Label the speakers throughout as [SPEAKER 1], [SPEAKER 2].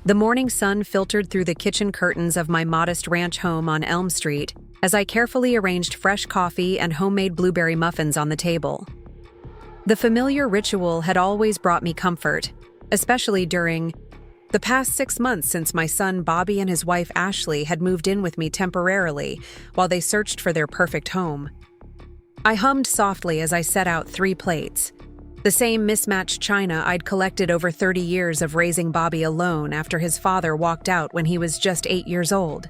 [SPEAKER 1] The morning sun filtered through the kitchen curtains of my modest ranch home on Elm Street as I carefully arranged fresh coffee and homemade blueberry muffins on the table. The familiar ritual had always brought me comfort, especially during the past 6 months since my son Bobby and his wife Ashley had moved in with me temporarily while they searched for their perfect home. I hummed softly as I set out 3 plates, the same mismatched china I'd collected over 30 years of raising Bobby alone after his father walked out when he was just 8 years old.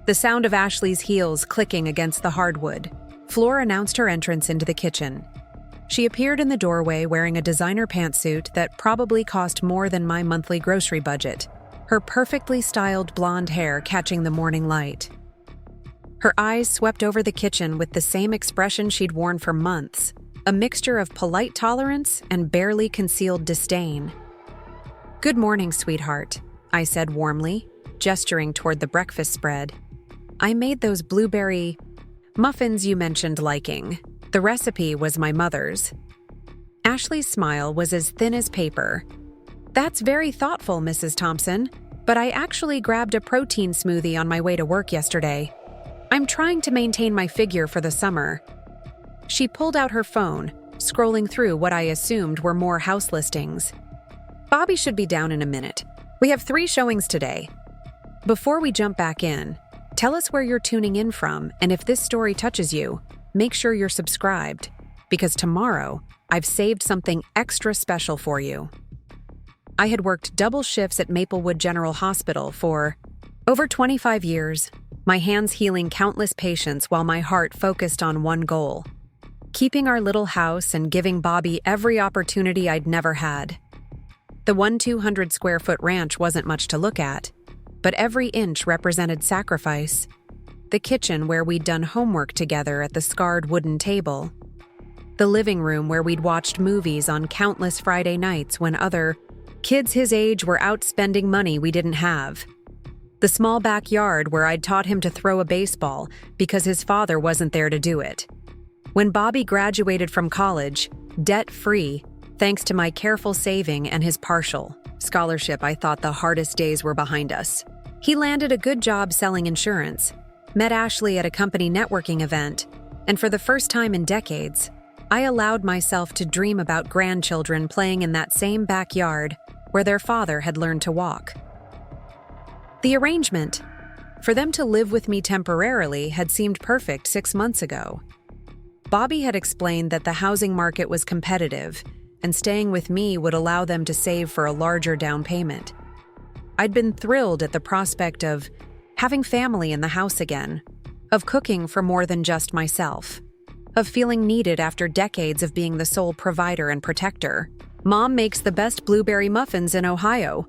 [SPEAKER 1] The sound of Ashley's heels clicking against the hardwood floor announced her entrance into the kitchen. She appeared in the doorway wearing a designer pantsuit that probably cost more than my monthly grocery budget, her perfectly styled blonde hair catching the morning light. Her eyes swept over the kitchen with the same expression she'd worn for months, a mixture of polite tolerance and barely concealed disdain. "Good morning, sweetheart," I said warmly, gesturing toward the breakfast spread. "I made those blueberry muffins you mentioned liking. The recipe was my mother's." Ashley's smile was as thin as paper. "That's very thoughtful, Mrs. Thompson, but I actually grabbed a protein smoothie on my way to work yesterday. I'm trying to maintain my figure for the summer." She pulled out her phone, scrolling through what I assumed were more house listings. "Bobby should be down in a minute. We have 3 showings today." Before we jump back in, tell us where you're tuning in from, and if this story touches you, make sure you're subscribed, because tomorrow I've saved something extra special for you. I had worked double shifts at Maplewood General Hospital for over 25 years, my hands healing countless patients while my heart focused on one goal: keeping our little house and giving Bobby every opportunity I'd never had. The 200 square foot ranch wasn't much to look at, but every inch represented sacrifice. The kitchen where we'd done homework together at the scarred wooden table. The living room where we'd watched movies on countless Friday nights when other kids his age were out spending money we didn't have. The small backyard where I'd taught him to throw a baseball because his father wasn't there to do it. When Bobby graduated from college, debt-free, thanks to my careful saving and his partial scholarship, I thought the hardest days were behind us. He landed a good job selling insurance, met Ashley at a company networking event, and for the first time in decades, I allowed myself to dream about grandchildren playing in that same backyard where their father had learned to walk. The arrangement, for them to live with me temporarily, had seemed perfect 6 months ago. Bobby had explained that the housing market was competitive, and staying with me would allow them to save for a larger down payment. I'd been thrilled at the prospect of having family in the house again, of cooking for more than just myself, of feeling needed after decades of being the sole provider and protector. "Mom makes the best blueberry muffins in Ohio."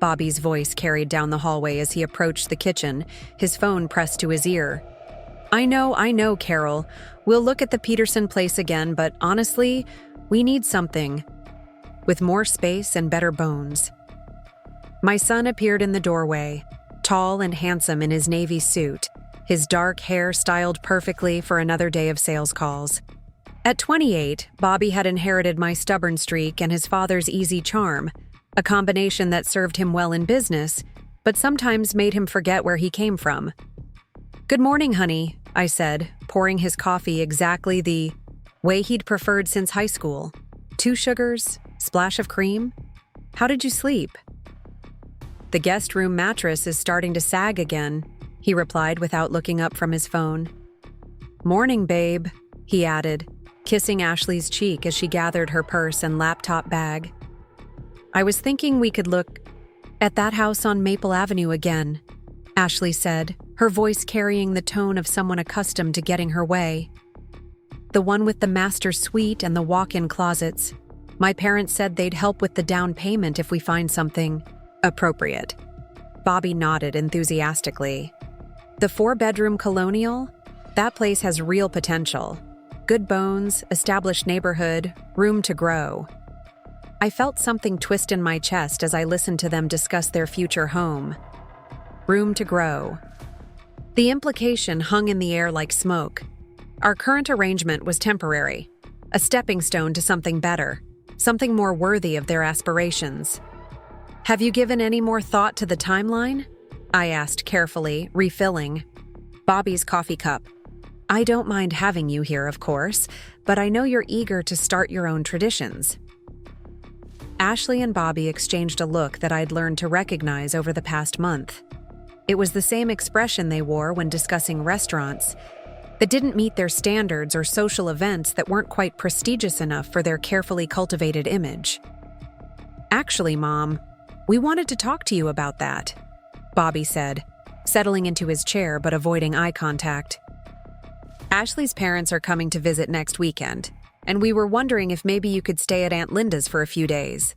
[SPEAKER 1] Bobby's voice carried down the hallway as he approached the kitchen, his phone pressed to his ear. I know, Carol. We'll look at the Peterson place again, but honestly, we need something with more space and better bones." My son appeared in the doorway, tall and handsome in his navy suit, his dark hair styled perfectly for another day of sales calls. At 28, Bobby had inherited my stubborn streak and his father's easy charm, a combination that served him well in business, but sometimes made him forget where he came from. "Good morning, honey," I said, pouring his coffee exactly the way he'd preferred since high school. 2 sugars, splash of cream. "How did you sleep?" "The guest room mattress is starting to sag again," he replied without looking up from his phone. "Morning, babe," he added, kissing Ashley's cheek as she gathered her purse and laptop bag. "I was thinking we could look at that house on Maple Avenue again," Ashley said, her voice carrying the tone of someone accustomed to getting her way. "The one with the master suite and the walk-in closets. My parents said they'd help with the down payment if we find something appropriate." Bobby nodded enthusiastically. "The 4-bedroom colonial? That place has real potential. Good bones, established neighborhood, room to grow." I felt something twist in my chest as I listened to them discuss their future home. Room to grow. The implication hung in the air like smoke. Our current arrangement was temporary, a stepping stone to something better, something more worthy of their aspirations. Have you given any more thought to the timeline? I asked carefully, refilling Bobby's coffee cup. I don't mind having you here, of course, but I know you're eager to start your own traditions. Ashley and Bobby exchanged a look that I'd learned to recognize over the past month. It was the same expression they wore when discussing restaurants that didn't meet their standards or social events that weren't quite prestigious enough for their carefully cultivated image. Actually, Mom, we wanted to talk to you about that, Bobby said, settling into his chair but avoiding eye contact. Ashley's parents are coming to visit next weekend, and we were wondering if maybe you could stay at Aunt Linda's for a few days.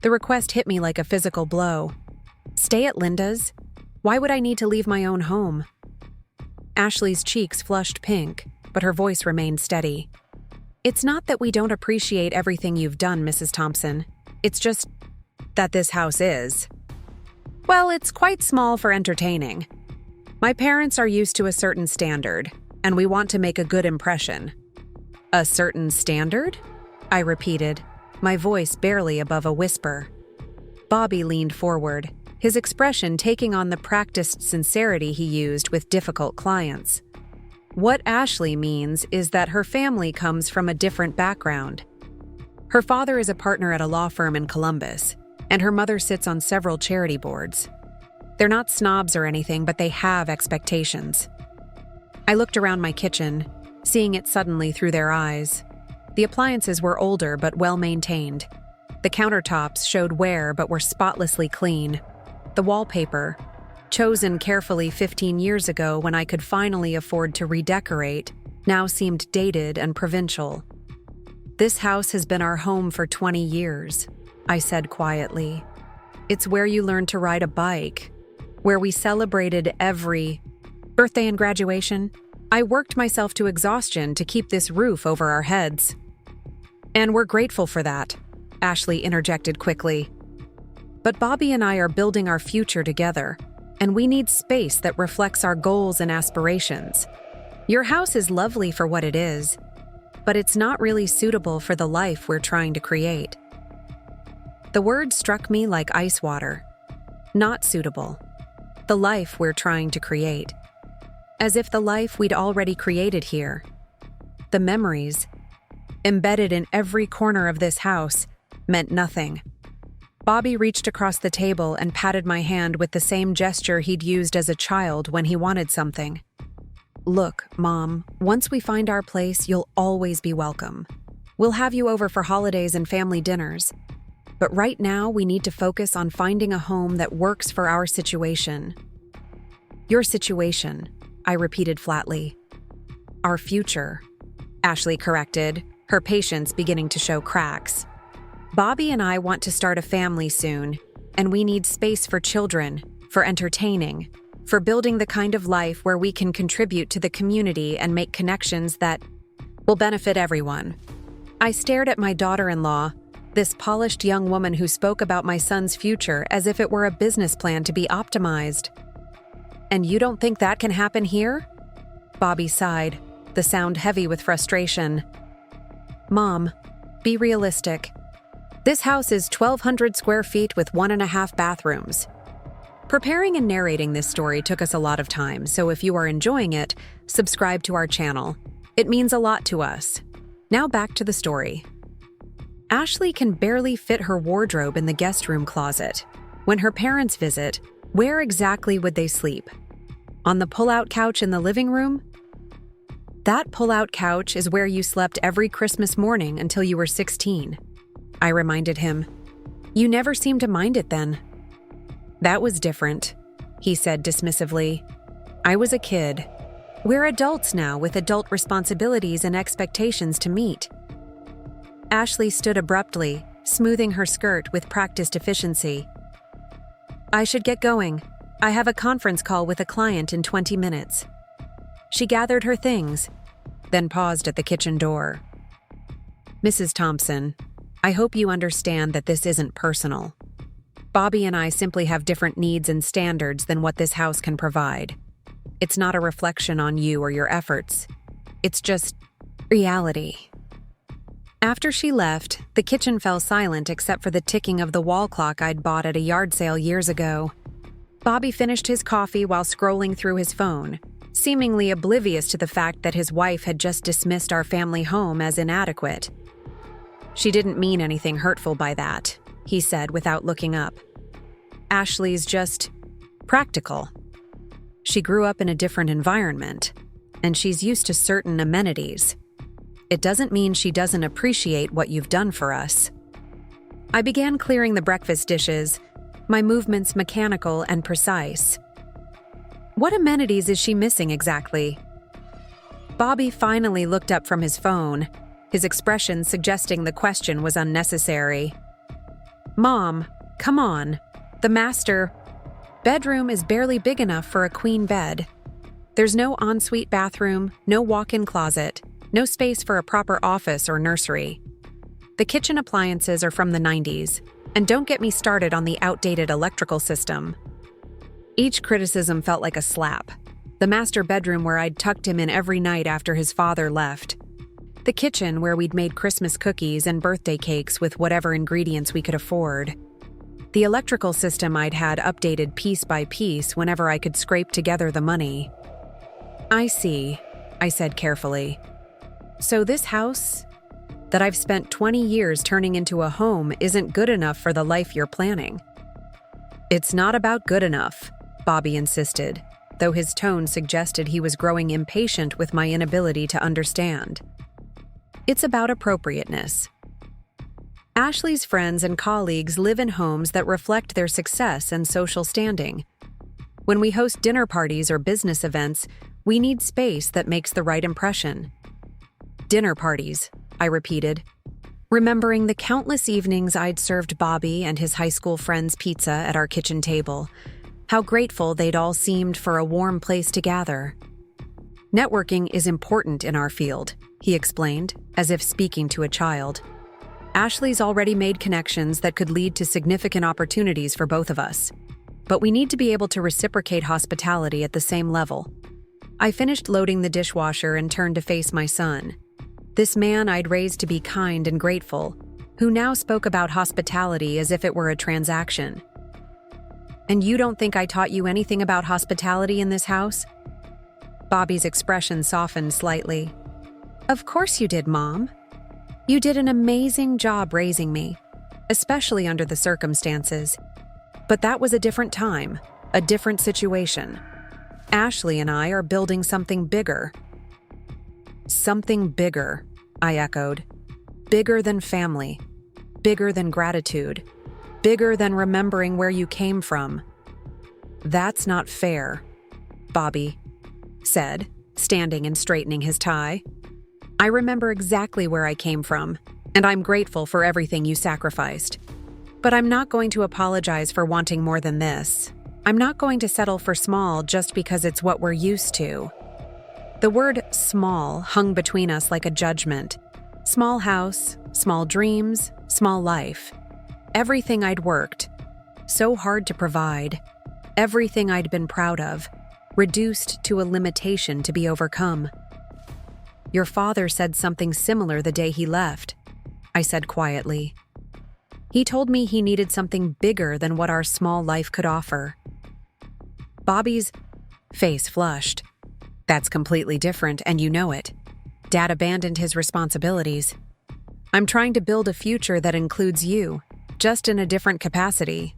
[SPEAKER 1] The request hit me like a physical blow. Stay at Linda's? Why would I need to leave my own home? Ashley's cheeks flushed pink, but her voice remained steady. It's not that we don't appreciate everything you've done, Mrs. Thompson. It's just that this house is. Well, it's quite small for entertaining. My parents are used to a certain standard, and we want to make a good impression. A certain standard? I repeated, my voice barely above a whisper. Bobby leaned forward, his expression taking on the practiced sincerity he used with difficult clients. What Ashley means is that her family comes from a different background. Her father is a partner at a law firm in Columbus, and her mother sits on several charity boards. They're not snobs or anything, but they have expectations. I looked around my kitchen, seeing it suddenly through their eyes. The appliances were older but well-maintained. The countertops showed wear but were spotlessly clean. The wallpaper, chosen carefully 15 years ago when I could finally afford to redecorate, now seemed dated and provincial. This house has been our home for 20 years, I said quietly. It's where you learned to ride a bike, where we celebrated every birthday and graduation. I worked myself to exhaustion to keep this roof over our heads. And we're grateful for that, Ashley interjected quickly. But Bobby and I are building our future together, and we need space that reflects our goals and aspirations. Your house is lovely for what it is, but it's not really suitable for the life we're trying to create. The word struck me like ice water. Not suitable. The life we're trying to create. As if the life we'd already created here. The memories, embedded in every corner of this house, meant nothing. Bobby reached across the table and patted my hand with the same gesture he'd used as a child when he wanted something. Look, Mom, once we find our place, you'll always be welcome. We'll have you over for holidays and family dinners. But right now, we need to focus on finding a home that works for our situation. Your situation, I repeated flatly. Our future, Ashley corrected, her patience beginning to show cracks. Bobby and I want to start a family soon, and we need space for children, for entertaining, for building the kind of life where we can contribute to the community and make connections that will benefit everyone. I stared at my daughter-in-law, this polished young woman who spoke about my son's future as if it were a business plan to be optimized. And you don't think that can happen here? Bobby sighed, the sound heavy with frustration. Mom, be realistic. This house is 1,200 square feet with 1.5 bathrooms. Preparing and narrating this story took us a lot of time, so if you are enjoying it, subscribe to our channel. It means a lot to us. Now back to the story. Ashley can barely fit her wardrobe in the guest room closet. When her parents visit, where exactly would they sleep? On the pull-out couch in the living room? That pull-out couch is where you slept every Christmas morning until you were 16. I reminded him. You never seemed to mind it then. That was different, he said dismissively. I was a kid. We're adults now with adult responsibilities and expectations to meet. Ashley stood abruptly, smoothing her skirt with practiced efficiency. I should get going. I have a conference call with a client in 20 minutes. She gathered her things, then paused at the kitchen door. Mrs. Thompson, I hope you understand that this isn't personal. Bobby and I simply have different needs and standards than what this house can provide. It's not a reflection on you or your efforts. It's just reality. After she left, the kitchen fell silent except for the ticking of the wall clock I'd bought at a yard sale years ago. Bobby finished his coffee while scrolling through his phone, seemingly oblivious to the fact that his wife had just dismissed our family home as inadequate. "She didn't mean anything hurtful by that," he said without looking up. "Ashley's just practical. She grew up in a different environment, and she's used to certain amenities. It doesn't mean she doesn't appreciate what you've done for us." I began clearing the breakfast dishes, my movements mechanical and precise. "What amenities is she missing exactly?" Bobby finally looked up from his phone, his expression suggesting the question was unnecessary. "Mom, come on. The master bedroom is barely big enough for a queen bed. There's no ensuite bathroom, no walk-in closet, no space for a proper office or nursery. The kitchen appliances are from the 90s, and don't get me started on the outdated electrical system." Each criticism felt like a slap. The master bedroom where I'd tucked him in every night after his father left. The kitchen where we'd made Christmas cookies and birthday cakes with whatever ingredients we could afford. The electrical system I'd had updated piece by piece whenever I could scrape together the money. "I see," I said carefully. "So this house that I've spent 20 years turning into a home isn't good enough for the life you're planning." "It's not about good enough," Bobby insisted, though his tone suggested he was growing impatient with my inability to understand. "It's about appropriateness. Ashley's friends and colleagues live in homes that reflect their success and social standing. When we host dinner parties or business events, we need space that makes the right impression." "Dinner parties," I repeated, remembering the countless evenings I'd served Bobby and his high school friends pizza at our kitchen table. How grateful they'd all seemed for a warm place to gather. "Networking is important in our field," he explained, as if speaking to a child. "Ashley's already made connections that could lead to significant opportunities for both of us. But we need to be able to reciprocate hospitality at the same level." I finished loading the dishwasher and turned to face my son. This man I'd raised to be kind and grateful, who now spoke about hospitality as if it were a transaction. "And you don't think I taught you anything about hospitality in this house?" Bobby's expression softened slightly. "Of course you did, Mom. You did an amazing job raising me, especially under the circumstances. But that was a different time, a different situation. Ashley and I are building something bigger." "Something bigger," I echoed. "Bigger than family, bigger than gratitude, bigger than remembering where you came from." "That's not fair," Bobby said, standing and straightening his tie. "I remember exactly where I came from, and I'm grateful for everything you sacrificed. But I'm not going to apologize for wanting more than this. I'm not going to settle for small just because it's what we're used to." The word small hung between us like a judgment. Small house, small dreams, small life. Everything I'd worked so hard to provide, everything I'd been proud of, reduced to a limitation to be overcome. "Your father said something similar the day he left," I said quietly. "He told me he needed something bigger than what our small life could offer." Bobby's face flushed. "That's completely different, and you know it. Dad abandoned his responsibilities. I'm trying to build a future that includes you, just in a different capacity."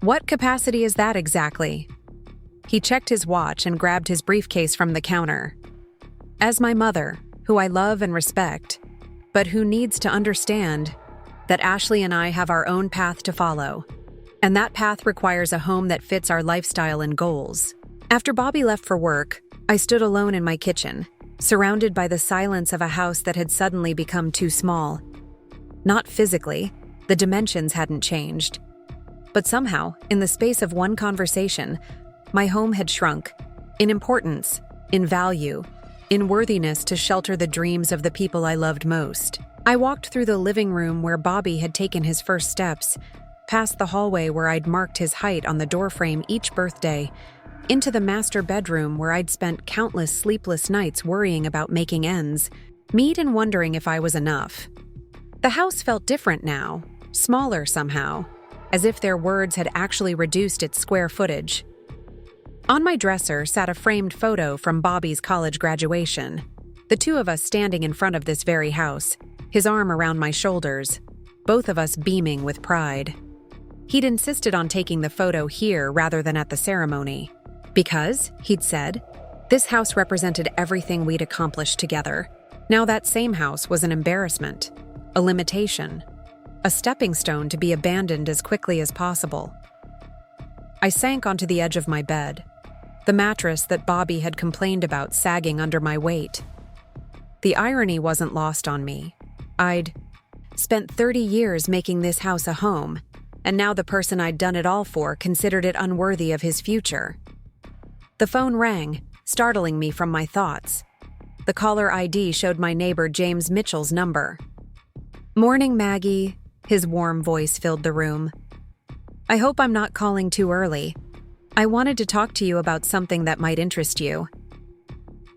[SPEAKER 1] "What capacity is that exactly?" He checked his watch and grabbed his briefcase from the counter. "As my mother, who I love and respect, but who needs to understand that Ashley and I have our own path to follow, and that path requires a home that fits our lifestyle and goals." After Bobby left for work, I stood alone in my kitchen, surrounded by the silence of a house that had suddenly become too small. Not physically, the dimensions hadn't changed. But somehow, in the space of one conversation, my home had shrunk, in importance, in value, in worthiness to shelter the dreams of the people I loved most. I walked through the living room where Bobby had taken his first steps, past the hallway where I'd marked his height on the doorframe each birthday, into the master bedroom where I'd spent countless sleepless nights worrying about making ends, meet and wondering if I was enough. The house felt different now, smaller somehow, as if their words had actually reduced its square footage. On my dresser sat a framed photo from Bobby's college graduation, the two of us standing in front of this very house, his arm around my shoulders, both of us beaming with pride. He'd insisted on taking the photo here rather than at the ceremony, because, he'd said, this house represented everything we'd accomplished together. Now that same house was an embarrassment, a limitation, a stepping stone to be abandoned as quickly as possible. I sank onto the edge of my bed, the mattress that Bobby had complained about sagging under my weight. The irony wasn't lost on me. I'd spent 30 years making this house a home, and now the person I'd done it all for considered it unworthy of his future. The phone rang, startling me from my thoughts. The caller ID showed my neighbor James Mitchell's number. "Morning, Maggie," his warm voice filled the room. "I hope I'm not calling too early. I wanted to talk to you about something that might interest you."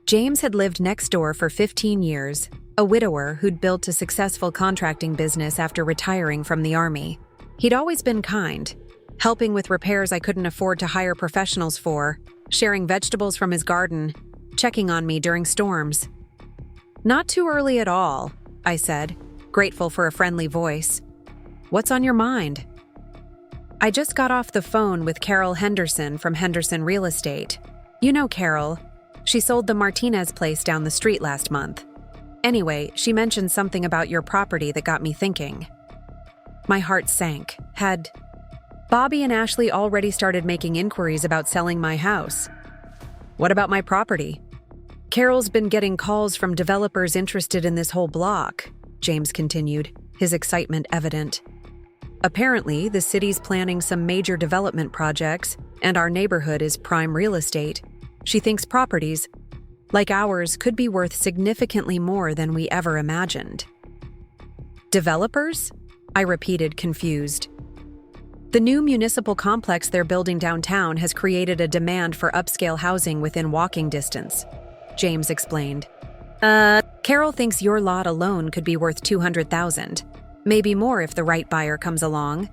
[SPEAKER 1] James had lived next door for 15 years, a widower who'd built a successful contracting business after retiring from the Army. He'd always been kind, helping with repairs I couldn't afford to hire professionals for, sharing vegetables from his garden, checking on me during storms. "Not too early at all," I said, grateful for a friendly voice. "What's on your mind?" "I just got off the phone with Carol Henderson from Henderson Real Estate. You know Carol. She sold the Martinez place down the street last month. Anyway, she mentioned something about your property that got me thinking." My heart sank. Had Bobby and Ashley already started making inquiries about selling my house? "What about my property?" "Carol's been getting calls from developers interested in this whole block," James continued, his excitement evident. "Apparently, the city's planning some major development projects, and our neighborhood is prime real estate. She thinks properties, like ours, could be worth significantly more than we ever imagined." "Developers?" I repeated, confused. "The new municipal complex they're building downtown has created a demand for upscale housing within walking distance," James explained. Carol thinks your lot alone could be worth $200,000, maybe more if the right buyer comes along.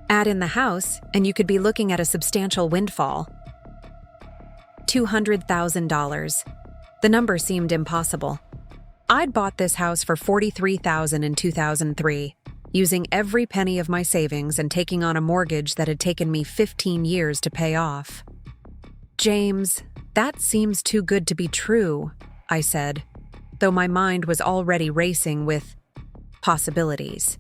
[SPEAKER 1] Add in the house, and you could be looking at a substantial windfall." $200,000. The number seemed impossible. I'd bought this house for $43,000 in 2003, using every penny of my savings and taking on a mortgage that had taken me 15 years to pay off. "James, that seems too good to be true," I said, though my mind was already racing with possibilities.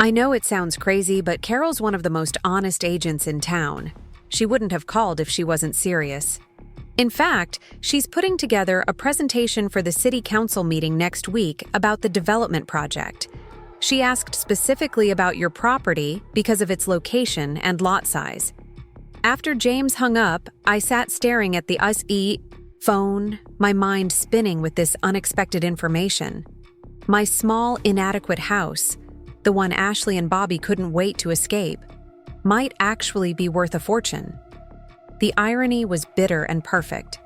[SPEAKER 1] "I know it sounds crazy, but Carol's one of the most honest agents in town. She wouldn't have called if she wasn't serious. In fact, she's putting together a presentation for the city council meeting next week about the development project. She asked specifically about your property because of its location and lot size." After James hung up, I sat staring at the phone, my mind spinning with this unexpected information. My small, inadequate house, the one Ashley and Bobby couldn't wait to escape, might actually be worth a fortune. The irony was bitter and perfect.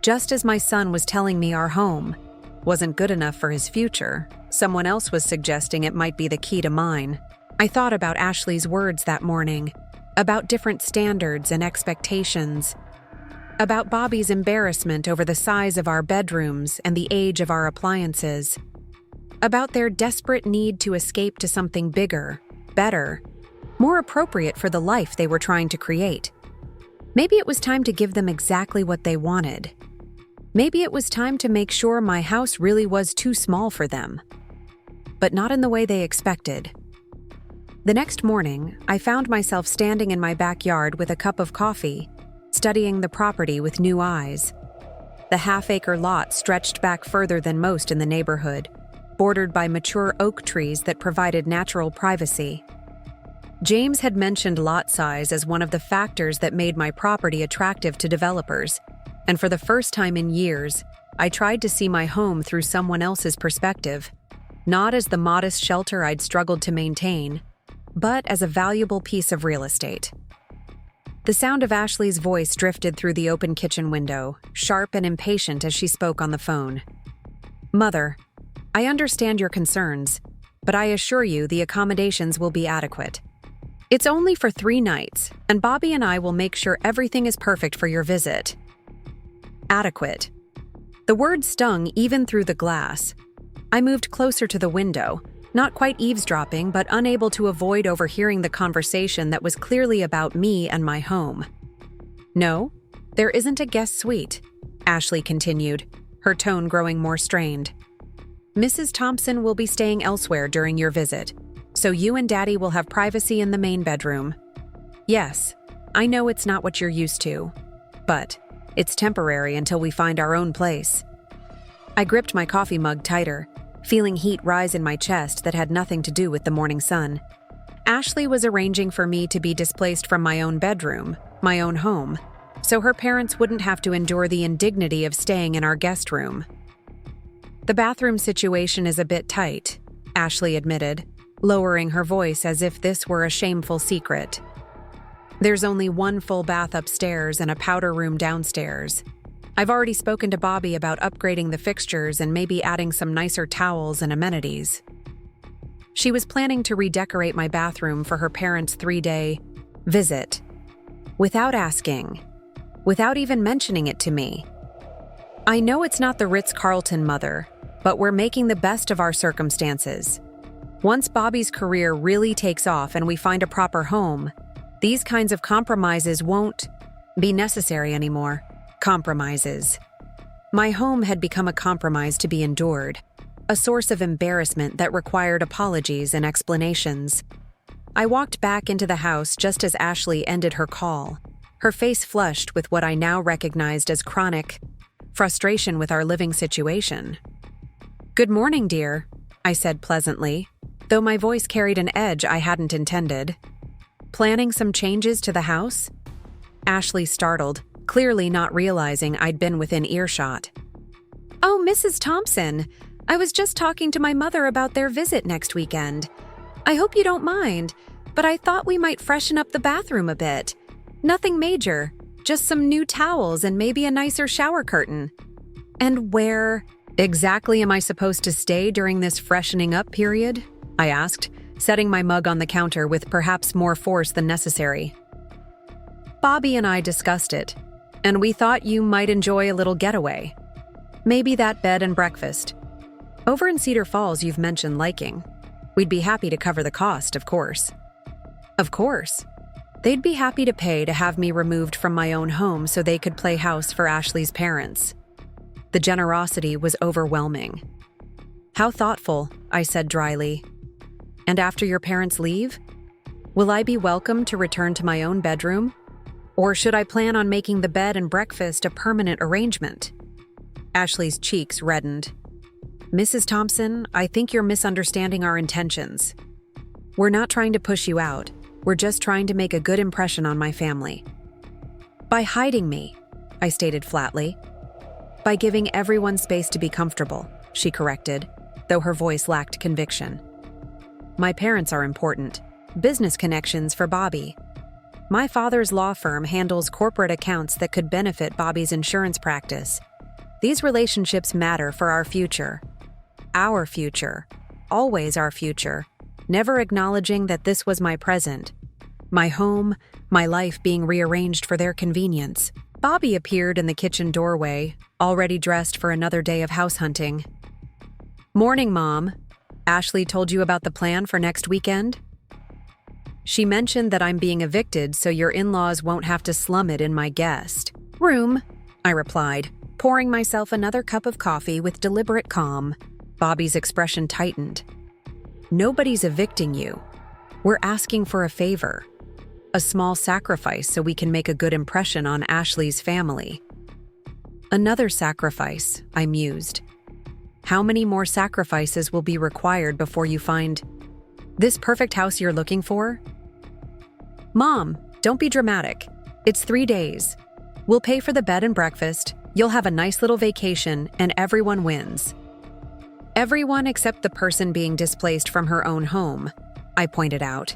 [SPEAKER 1] Just as my son was telling me our home wasn't good enough for his future, someone else was suggesting it might be the key to mine. I thought about Ashley's words that morning, about different standards and expectations, about Bobby's embarrassment over the size of our bedrooms and the age of our appliances, about their desperate need to escape to something bigger, better, more appropriate for the life they were trying to create. Maybe it was time to give them exactly what they wanted. Maybe it was time to make sure my house really was too small for them. But not in the way they expected. The next morning, I found myself standing in my backyard with a cup of coffee, studying the property with new eyes. The half-acre lot stretched back further than most in the neighborhood, bordered by mature oak trees that provided natural privacy. James had mentioned lot size as one of the factors that made my property attractive to developers, and for the first time in years, I tried to see my home through someone else's perspective, not as the modest shelter I'd struggled to maintain, but as a valuable piece of real estate. The sound of Ashley's voice drifted through the open kitchen window, sharp and impatient as she spoke on the phone. "Mother, I understand your concerns, but I assure you the accommodations will be adequate. It's only for 3 nights, and Bobby and I will make sure everything is perfect for your visit. Adequate. The word stung even through the glass. I moved closer to the window, not quite eavesdropping, but unable to avoid overhearing the conversation that was clearly about me and my home. No, there isn't a guest suite, Ashley continued, her tone growing more strained. Mrs. Thompson will be staying elsewhere during your visit, so you and Daddy will have privacy in the main bedroom. Yes, I know it's not what you're used to, but it's temporary until we find our own place. I gripped my coffee mug tighter, feeling heat rise in my chest that had nothing to do with the morning sun. Ashley was arranging for me to be displaced from my own bedroom, my own home, so her parents wouldn't have to endure the indignity of staying in our guest room. The bathroom situation is a bit tight, Ashley admitted, lowering her voice as if this were a shameful secret. There's only one full bath upstairs and a powder room downstairs. I've already spoken to Bobby about upgrading the fixtures and maybe adding some nicer towels and amenities. She was planning to redecorate my bathroom for her parents' 3-day visit. Without asking. Without even mentioning it to me. I know it's not the Ritz-Carlton, Mother, but we're making the best of our circumstances. Once Bobby's career really takes off and we find a proper home, these kinds of compromises won't be necessary anymore. Compromises. My home had become a compromise to be endured, a source of embarrassment that required apologies and explanations. I walked back into the house just as Ashley ended her call, her face flushed with what I now recognized as chronic frustration with our living situation. "Good morning, dear," I said pleasantly, though my voice carried an edge I hadn't intended. "Planning some changes to the house?" Ashley startled, clearly not realizing I'd been within earshot. "Oh, Mrs. Thompson, I was just talking to my mother about their visit next weekend. I hope you don't mind, but I thought we might freshen up the bathroom a bit. Nothing major, just some new towels and maybe a nicer shower curtain." "And where exactly am I supposed to stay during this freshening up period?" I asked, setting my mug on the counter with perhaps more force than necessary. "Bobby and I discussed it, and we thought you might enjoy a little getaway. Maybe that bed and breakfast. Over in Cedar Falls you've mentioned liking. We'd be happy to cover the cost, of course." Of course. They'd be happy to pay to have me removed from my own home so they could play house for Ashley's parents. The generosity was overwhelming. "How thoughtful," I said dryly. "And after your parents leave? Will I be welcome to return to my own bedroom? Or should I plan on making the bed and breakfast a permanent arrangement?" Ashley's cheeks reddened. "Mrs. Thompson, I think you're misunderstanding our intentions. We're not trying to push you out. We're just trying to make a good impression on my family." "By hiding me," I stated flatly. "By giving everyone space to be comfortable," she corrected, though her voice lacked conviction. "My parents are important. Business connections for Bobby. My father's law firm handles corporate accounts that could benefit Bobby's insurance practice. These relationships matter for our future. Our future. Always our future. Never acknowledging that this was my present. My home, my life being rearranged for their convenience." Bobby appeared in the kitchen doorway, already dressed for another day of house hunting. "Morning, Mom. Ashley told you about the plan for next weekend?" "She mentioned that I'm being evicted so your in-laws won't have to slum it in my guest room," I replied, pouring myself another cup of coffee with deliberate calm. Bobby's expression tightened. "Nobody's evicting you. We're asking for a favor. A small sacrifice so we can make a good impression on Ashley's family." "Another sacrifice," I mused. "How many more sacrifices will be required before you find this perfect house you're looking for?" "Mom, don't be dramatic. It's 3 days. We'll pay for the bed and breakfast, you'll have a nice little vacation, and everyone wins." "Everyone except the person being displaced from her own home," I pointed out.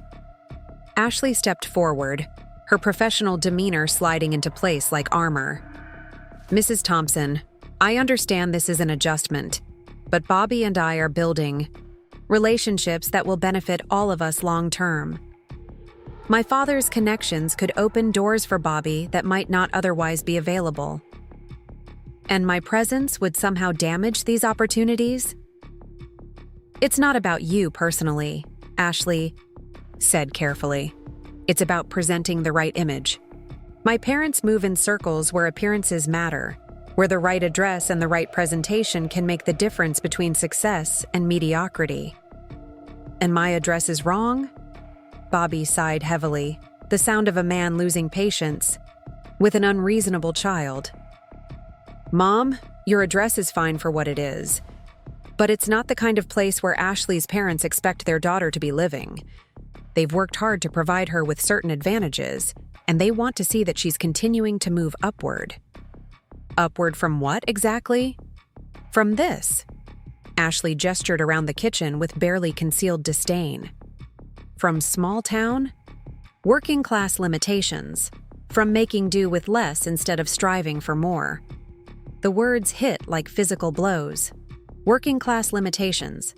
[SPEAKER 1] Ashley stepped forward, her professional demeanor sliding into place like armor. "Mrs. Thompson, I understand this is an adjustment, but Bobby and I are building relationships that will benefit all of us long term. My father's connections could open doors for Bobby that might not otherwise be available. And my presence would somehow damage these opportunities? It's not about you personally, Ashley said carefully. It's about presenting the right image. My parents move in circles where appearances matter, where the right address and the right presentation can make the difference between success and mediocrity. And my address is wrong? Bobby sighed heavily, the sound of a man losing patience with an unreasonable child. Mom, your address is fine for what it is, but it's not the kind of place where Ashley's parents expect their daughter to be living. They've worked hard to provide her with certain advantages, and they want to see that she's continuing to move upward. Upward from what exactly? From this. Ashley gestured around the kitchen with barely concealed disdain. From small town? Working class limitations. From making do with less instead of striving for more. The words hit like physical blows. Working class limitations.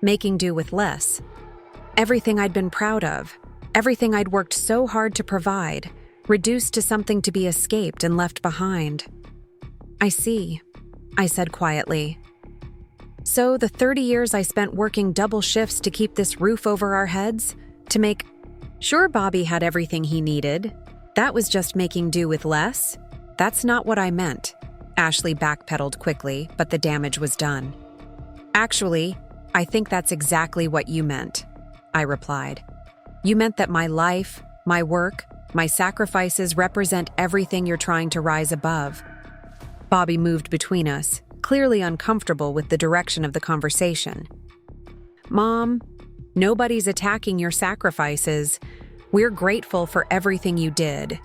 [SPEAKER 1] Making do with less. Everything I'd been proud of. Everything I'd worked so hard to provide. Reduced to something to be escaped and left behind. I see, I said quietly. So the 30 years I spent working double shifts to keep this roof over our heads, to make... Sure, Bobby had everything he needed. That was just making do with less. That's not what I meant. Ashley backpedaled quickly, but the damage was done. Actually, I think that's exactly what you meant, I replied. You meant that my life, my work, my sacrifices represent everything you're trying to rise above. Bobby moved between us, clearly uncomfortable with the direction of the conversation. Mom, nobody's attacking your sacrifices. We're grateful for everything you did.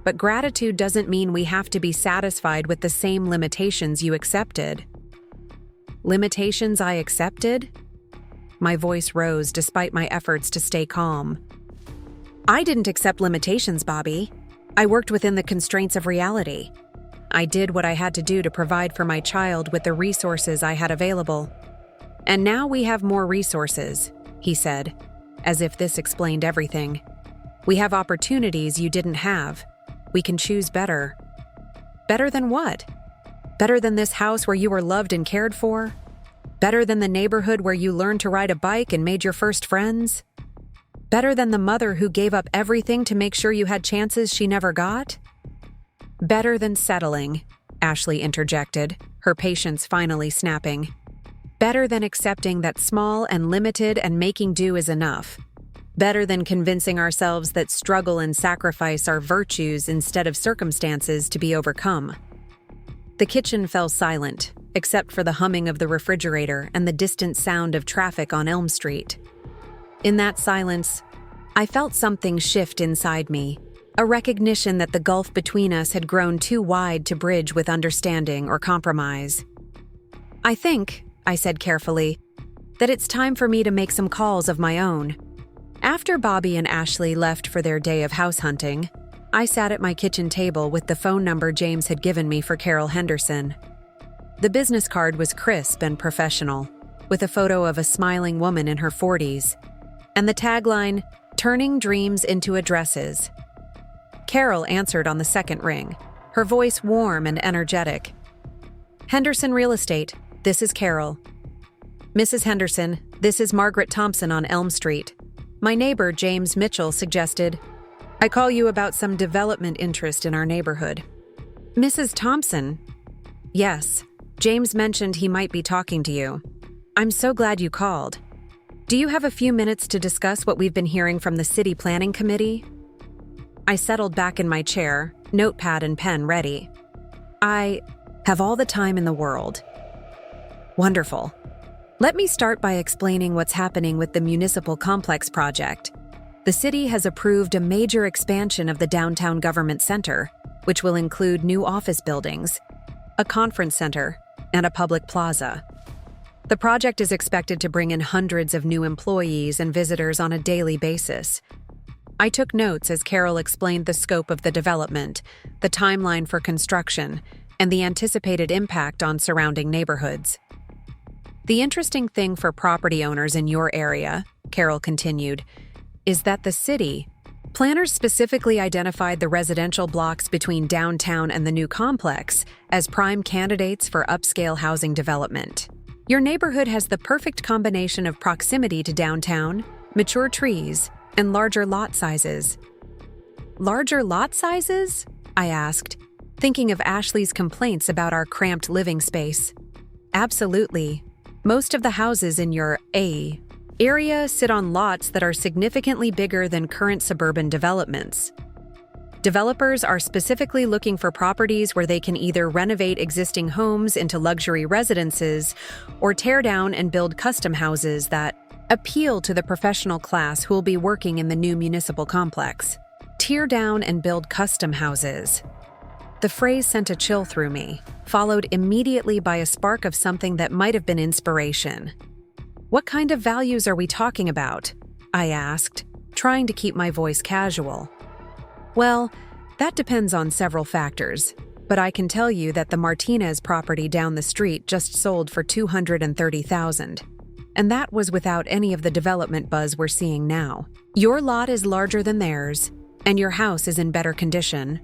[SPEAKER 1] But gratitude doesn't mean we have to be satisfied with the same limitations you accepted. Limitations I accepted? My voice rose despite my efforts to stay calm. I didn't accept limitations, Bobby. I worked within the constraints of reality. I did what I had to do to provide for my child with the resources I had available. And now we have more resources, he said, as if this explained everything. We have opportunities you didn't have. We can choose better. Better than what? Better than this house where you were loved and cared for? Better than the neighborhood where you learned to ride a bike and made your first friends? Better than the mother who gave up everything to make sure you had chances she never got? Better than settling, Ashley interjected, her patience finally snapping. Better than accepting that small and limited and making do is enough. Better than convincing ourselves that struggle and sacrifice are virtues instead of circumstances to be overcome. The kitchen fell silent, except for the humming of the refrigerator and the distant sound of traffic on Elm Street. In that silence, I felt something shift inside me, a recognition that the gulf between us had grown too wide to bridge with understanding or compromise. I think, I said carefully, that it's time for me to make some calls of my own. After Bobby and Ashley left for their day of house hunting, I sat at my kitchen table with the phone number James had given me for Carol Henderson. The business card was crisp and professional, with a photo of a smiling woman in her 40s, and the tagline, "Turning Dreams into Addresses." Carol answered on the second ring, her voice warm and energetic. "Henderson Real Estate, this is Carol." "Mrs. Henderson, this is Margaret Thompson on Elm Street. My neighbor, James Mitchell, suggested I call you about some development interest in our neighborhood." "Mrs. Thompson?" "Yes, James mentioned he might be talking to you. I'm so glad you called. Do you have a few minutes to discuss what we've been hearing from the City Planning Committee?" I settled back in my chair, notepad and pen ready. "I have all the time in the world." "Wonderful. Let me start by explaining what's happening with the Municipal Complex project. The city has approved a major expansion of the downtown government center, which will include new office buildings, a conference center, and a public plaza. The project is expected to bring in hundreds of new employees and visitors on a daily basis. I took notes as Carol explained the scope of the development, the timeline for construction, and the anticipated impact on surrounding neighborhoods. The interesting thing for property owners in your area, Carol continued, is that the city, planners specifically identified the residential blocks between downtown and the new complex as prime candidates for upscale housing development. Your neighborhood has the perfect combination of proximity to downtown, mature trees, and larger lot sizes. Larger lot sizes? I asked, thinking of Ashley's complaints about our cramped living space. Absolutely. Most of the houses in your area sit on lots that are significantly bigger than current suburban developments. Developers are specifically looking for properties where they can either renovate existing homes into luxury residences or tear down and build custom houses that appeal to the professional class who will be working in the new municipal complex. Tear down and build custom houses. The phrase sent a chill through me, followed immediately by a spark of something that might have been inspiration. What kind of values are we talking about? I asked, trying to keep my voice casual. Well, that depends on several factors, but I can tell you that the Martinez property down the street just sold for $230,000, and that was without any of the development buzz we're seeing now. Your lot is larger than theirs, and your house is in better condition.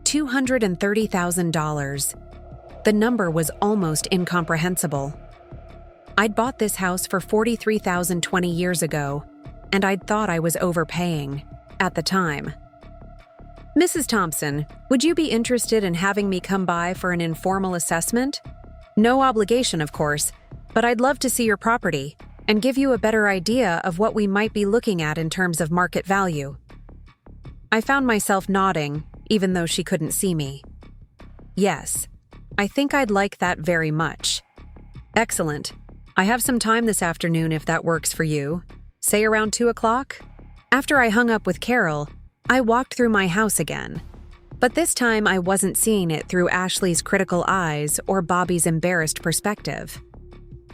[SPEAKER 1] $230,000. The number was almost incomprehensible. I'd bought this house for $43,000 20 years ago, and I'd thought I was overpaying at the time. Mrs. Thompson, would you be interested in having me come by for an informal assessment? No obligation, of course, but I'd love to see your property and give you a better idea of what we might be looking at in terms of market value. I found myself nodding, even though she couldn't see me. Yes, I think I'd like that very much. Excellent. I have some time this afternoon if that works for you. Say around 2 o'clock? After I hung up with Carol, I walked through my house again. But this time I wasn't seeing it through Ashley's critical eyes or Bobby's embarrassed perspective.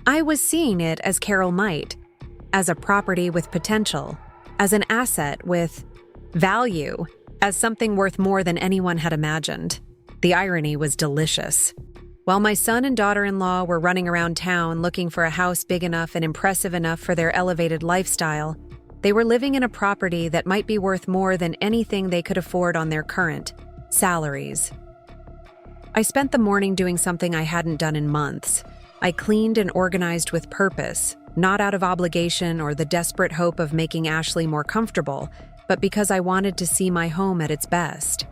[SPEAKER 1] I was seeing it as Carol might, as a property with potential, as an asset with value, as something worth more than anyone had imagined. The irony was delicious. While my son and daughter-in-law were running around town looking for a house big enough and impressive enough for their elevated lifestyle, they were living in a property that might be worth more than anything they could afford on their current salaries. I spent the morning doing something I hadn't done in months. I cleaned and organized with purpose, not out of obligation or the desperate hope of making Ashley more comfortable, but because I wanted to see my home at its best.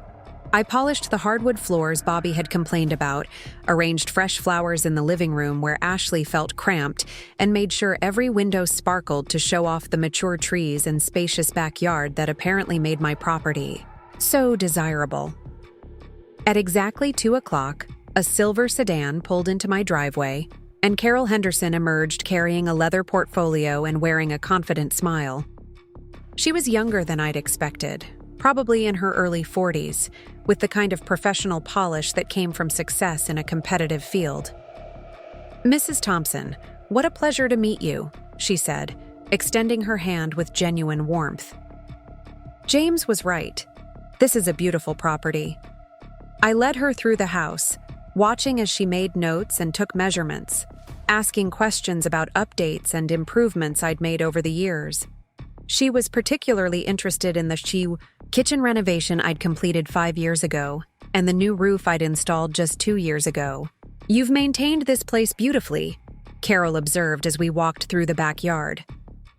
[SPEAKER 1] I polished the hardwood floors Bobby had complained about, arranged fresh flowers in the living room where Ashley felt cramped, and made sure every window sparkled to show off the mature trees and spacious backyard that apparently made my property so desirable. At exactly 2 o'clock, a silver sedan pulled into my driveway, and Carol Henderson emerged carrying a leather portfolio and wearing a confident smile. She was younger than I'd expected, probably in her early 40s, with the kind of professional polish that came from success in a competitive field. "Mrs. Thompson, what a pleasure to meet you," she said, extending her hand with genuine warmth. James was right. This is a beautiful property. I led her through the house, watching as she made notes and took measurements, asking questions about updates and improvements I'd made over the years. She was particularly interested in the kitchen renovation I'd completed 5 years ago, and the new roof I'd installed just 2 years ago. "You've maintained this place beautifully," Carol observed as we walked through the backyard.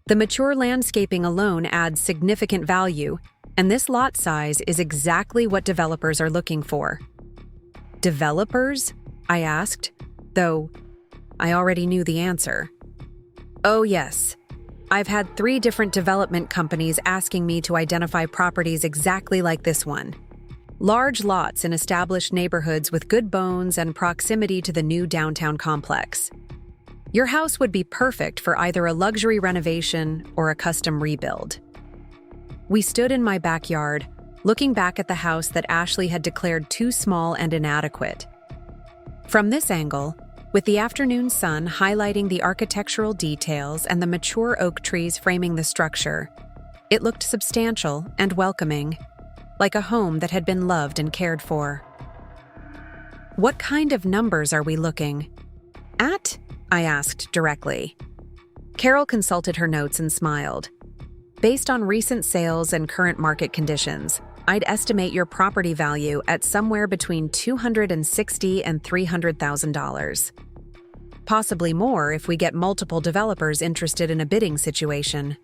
[SPEAKER 1] "The mature landscaping alone adds significant value, and this lot size is exactly what developers are looking for." "Developers?" I asked, though I already knew the answer. "Oh, yes. I've had 3 different development companies asking me to identify properties exactly like this one. Large lots in established neighborhoods with good bones and proximity to the new downtown complex. Your house would be perfect for either a luxury renovation or a custom rebuild." We stood in my backyard, looking back at the house that Ashley had declared too small and inadequate. From this angle, with the afternoon sun highlighting the architectural details and the mature oak trees framing the structure, it looked substantial and welcoming, like a home that had been loved and cared for. "What kind of numbers are we looking at?" I asked directly. Carol consulted her notes and smiled. Based on recent sales and current market conditions, I'd estimate your property value at somewhere between $260,000 and $300,000. Possibly more if we get multiple developers interested in a bidding situation.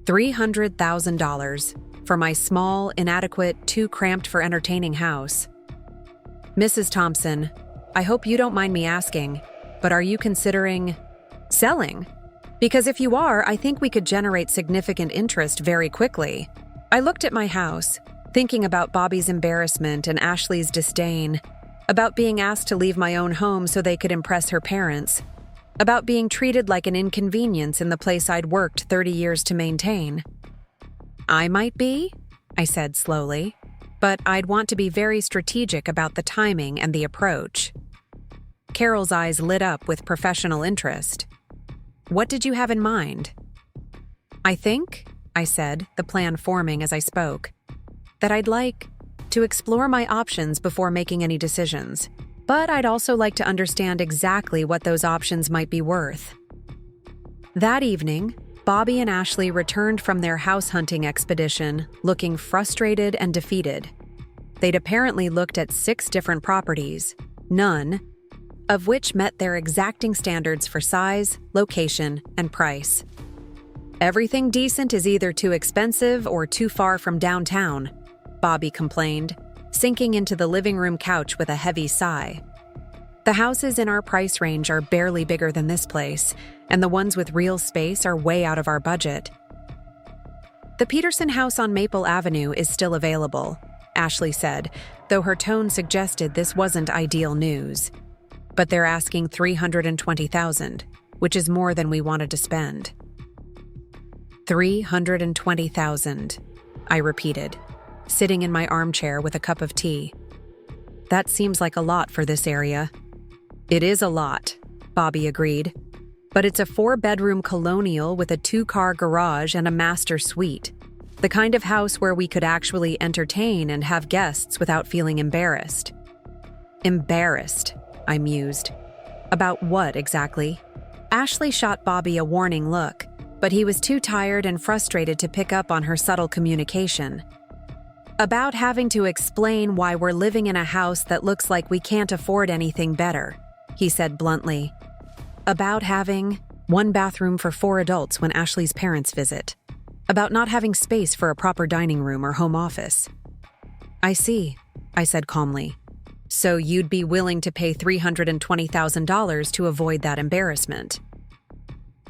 [SPEAKER 1] $300,000 for my small, inadequate, too cramped for entertaining house. Mrs. Thompson, I hope you don't mind me asking, but are you considering selling? Because if you are, I think we could generate significant interest very quickly. I looked at my house, thinking about Bobby's embarrassment and Ashley's disdain, about being asked to leave my own home so they could impress her parents, about being treated like an inconvenience in the place I'd worked 30 years to maintain. I might be, I said slowly, but I'd want to be very strategic about the timing and the approach. Carol's eyes lit up with professional interest. What did you have in mind? I think, I said, the plan forming as I spoke, that I'd like to explore my options before making any decisions, but I'd also like to understand exactly what those options might be worth. That evening, Bobby and Ashley returned from their house hunting expedition looking frustrated and defeated. They'd apparently looked at 6 different properties, none of which met their exacting standards for size, location, and price. Everything decent is either too expensive or too far from downtown, Bobby complained, sinking into the living room couch with a heavy sigh. The houses in our price range are barely bigger than this place, and the ones with real space are way out of our budget. The Peterson house on Maple Avenue is still available, Ashley said, though her tone suggested this wasn't ideal news. But they're asking $320,000, which is more than we wanted to spend. $320,000, I repeated, sitting in my armchair with a cup of tea. That seems like a lot for this area. It is a lot, Bobby agreed. But it's a 4-bedroom colonial with a 2-car garage and a master suite. The kind of house where we could actually entertain and have guests without feeling embarrassed. Embarrassed, I mused. About what exactly? Ashley shot Bobby a warning look, but he was too tired and frustrated to pick up on her subtle communication. About having to explain why we're living in a house that looks like we can't afford anything better, he said bluntly. About having 1 bathroom for 4 adults when Ashley's parents visit. About not having space for a proper dining room or home office. I see, I said calmly. So you'd be willing to pay $320,000 to avoid that embarrassment?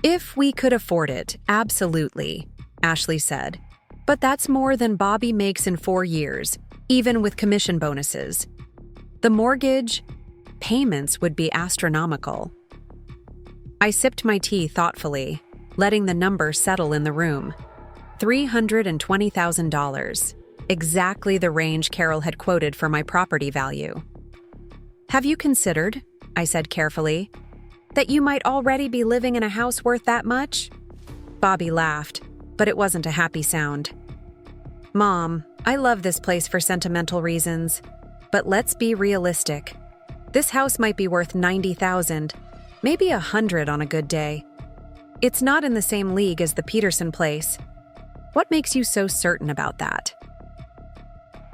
[SPEAKER 1] If we could afford it, absolutely, Ashley said. But that's more than Bobby makes in 4 years, even with commission bonuses. The mortgage payments would be astronomical. I sipped my tea thoughtfully, letting the number settle in the room. $320,000. Exactly the range Carol had quoted for my property value. Have you considered, I said carefully, that you might already be living in a house worth that much? Bobby laughed, but it wasn't a happy sound. Mom, I love this place for sentimental reasons, but let's be realistic. This house might be worth $90,000, maybe $100 on a good day. It's not in the same league as the Peterson place. What makes you so certain about that?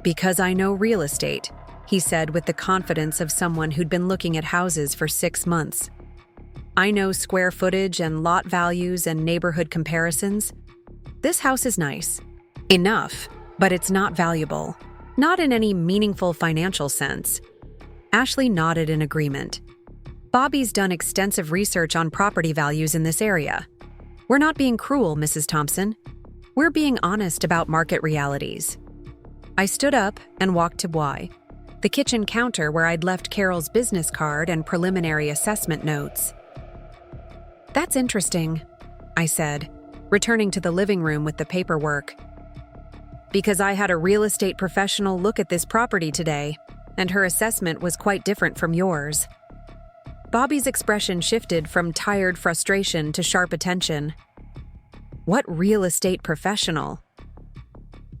[SPEAKER 1] Because I know real estate, he said with the confidence of someone who'd been looking at houses for 6 months. I know square footage and lot values and neighborhood comparisons. This house is nice. Enough, but it's not valuable. Not in any meaningful financial sense. Ashley nodded in agreement. Bobby's done extensive research on property values in this area. We're not being cruel, Mrs. Thompson. We're being honest about market realities. I stood up and walked to the kitchen counter where I'd left Carol's business card and preliminary assessment notes. That's interesting, I said, returning to the living room with the paperwork. Because I had a real estate professional look at this property today, and her assessment was quite different from yours. Bobby's expression shifted from tired frustration to sharp attention. What real estate professional?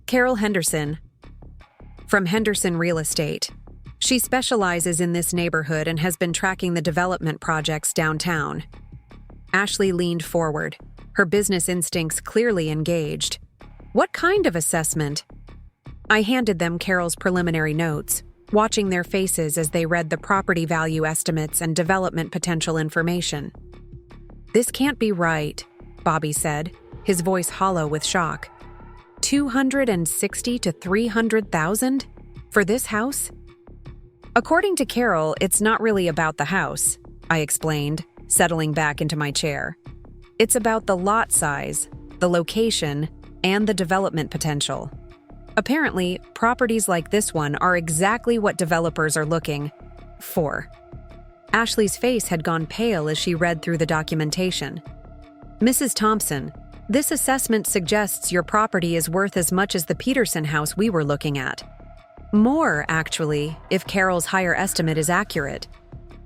[SPEAKER 1] Carol Henderson. From Henderson Real Estate. She specializes in this neighborhood and has been tracking the development projects downtown. Ashley leaned forward, her business instincts clearly engaged. What kind of assessment? I handed them Carol's preliminary notes, watching their faces as they read the property value estimates and development potential information. This can't be right, Bobby said, his voice hollow with shock. 260 to 300,000 for this house? According to Carol, it's not really about the house, I explained, settling back into my chair. It's about the lot size, the location, and the development potential. Apparently, properties like this one are exactly what developers are looking for. Ashley's face had gone pale as she read through the documentation. Mrs. Thompson, this assessment suggests your property is worth as much as the Peterson house we were looking at. More, actually, if Carol's higher estimate is accurate.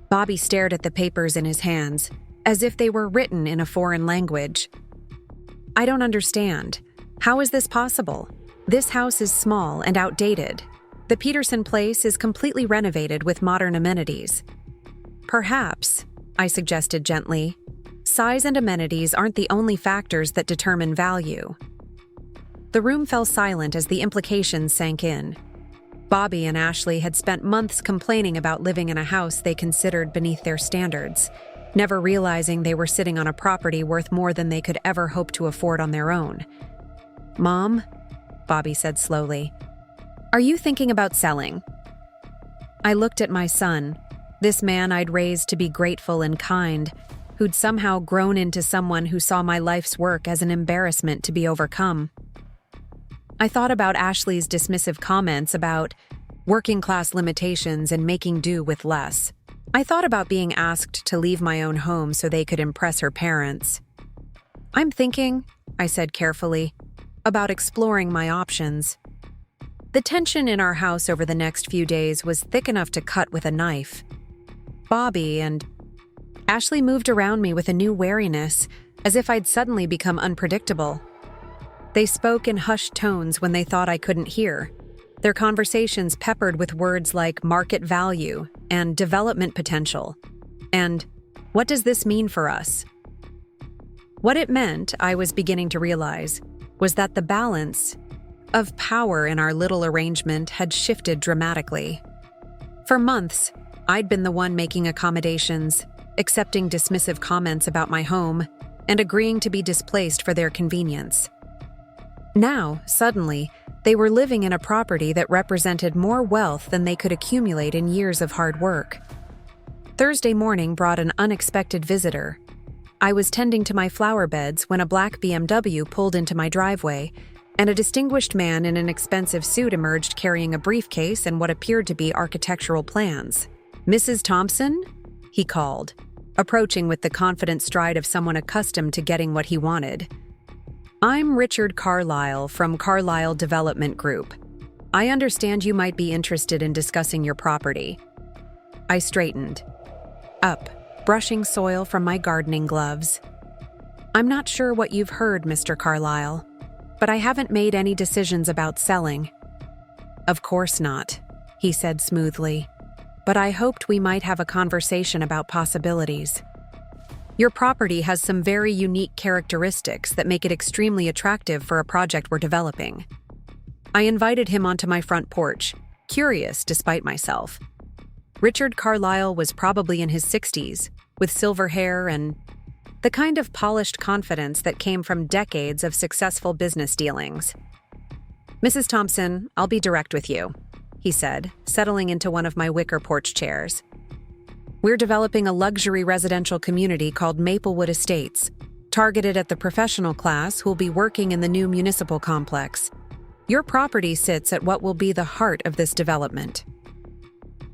[SPEAKER 1] Bobby stared at the papers in his hands, as if they were written in a foreign language. I don't understand. How is this possible? This house is small and outdated. The Peterson place is completely renovated with modern amenities. Perhaps, I suggested gently, size and amenities aren't the only factors that determine value. The room fell silent as the implications sank in. Bobby and Ashley had spent months complaining about living in a house they considered beneath their standards, never realizing they were sitting on a property worth more than they could ever hope to afford on their own. Mom, Bobby said slowly, are you thinking about selling? I looked at my son, this man I'd raised to be grateful and kind, who'd somehow grown into someone who saw my life's work as an embarrassment to be overcome. I thought about Ashley's dismissive comments about working-class limitations and making do with less. I thought about being asked to leave my own home so they could impress her parents. I'm thinking, I said carefully, about exploring my options. The tension in our house over the next few days was thick enough to cut with a knife. Bobby and Ashley moved around me with a new wariness, as if I'd suddenly become unpredictable. They spoke in hushed tones when they thought I couldn't hear, their conversations peppered with words like market value and development potential. And what does this mean for us? What it meant, I was beginning to realize, was that the balance of power in our little arrangement had shifted dramatically. For months, I'd been the one making accommodations, accepting dismissive comments about my home, and agreeing to be displaced for their convenience. Now, suddenly, they were living in a property that represented more wealth than they could accumulate in years of hard work. Thursday morning brought an unexpected visitor. I was tending to my flower beds when a black BMW pulled into my driveway, and a distinguished man in an expensive suit emerged carrying a briefcase and what appeared to be architectural plans. Mrs. Thompson? He called, approaching with the confident stride of someone accustomed to getting what he wanted. I'm Richard Carlisle from Carlisle Development Group. I understand you might be interested in discussing your property. I straightened up, brushing soil from my gardening gloves. I'm not sure what you've heard, Mr. Carlisle, but I haven't made any decisions about selling. Of course not, he said smoothly, but I hoped we might have a conversation about possibilities. Your property has some very unique characteristics that make it extremely attractive for a project we're developing. I invited him onto my front porch, curious despite myself. Richard Carlisle was probably in his 60s, with silver hair and the kind of polished confidence that came from decades of successful business dealings. Mrs. Thompson, I'll be direct with you, he said, settling into one of my wicker porch chairs. We're developing a luxury residential community called Maplewood Estates, targeted at the professional class who'll be working in the new municipal complex. Your property sits at what will be the heart of this development.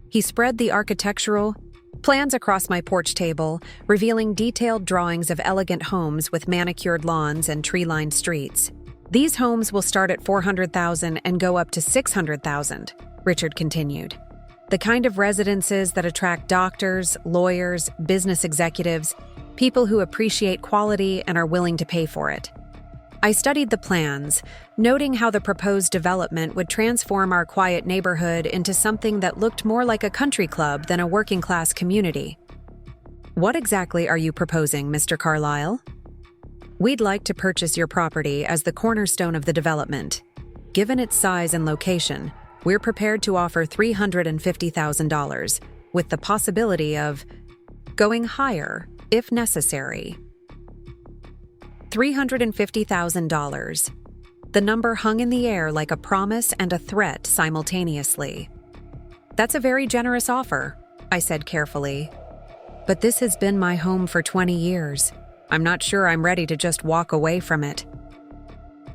[SPEAKER 1] He spread the architectural plans across my porch table, revealing detailed drawings of elegant homes with manicured lawns and tree-lined streets. These homes will start at $400,000 and go up to $600,000, Richard continued. The kind of residences that attract doctors, lawyers, business executives, people who appreciate quality and are willing to pay for it. I studied the plans, noting how the proposed development would transform our quiet neighborhood into something that looked more like a country club than a working-class community. What exactly are you proposing, Mr. Carlyle? We'd like to purchase your property as the cornerstone of the development. Given its size and location, we're prepared to offer $350,000, with the possibility of going higher if necessary. $350,000. The number hung in the air like a promise and a threat simultaneously. That's a very generous offer, I said carefully. But this has been my home for 20 years. I'm not sure I'm ready to just walk away from it.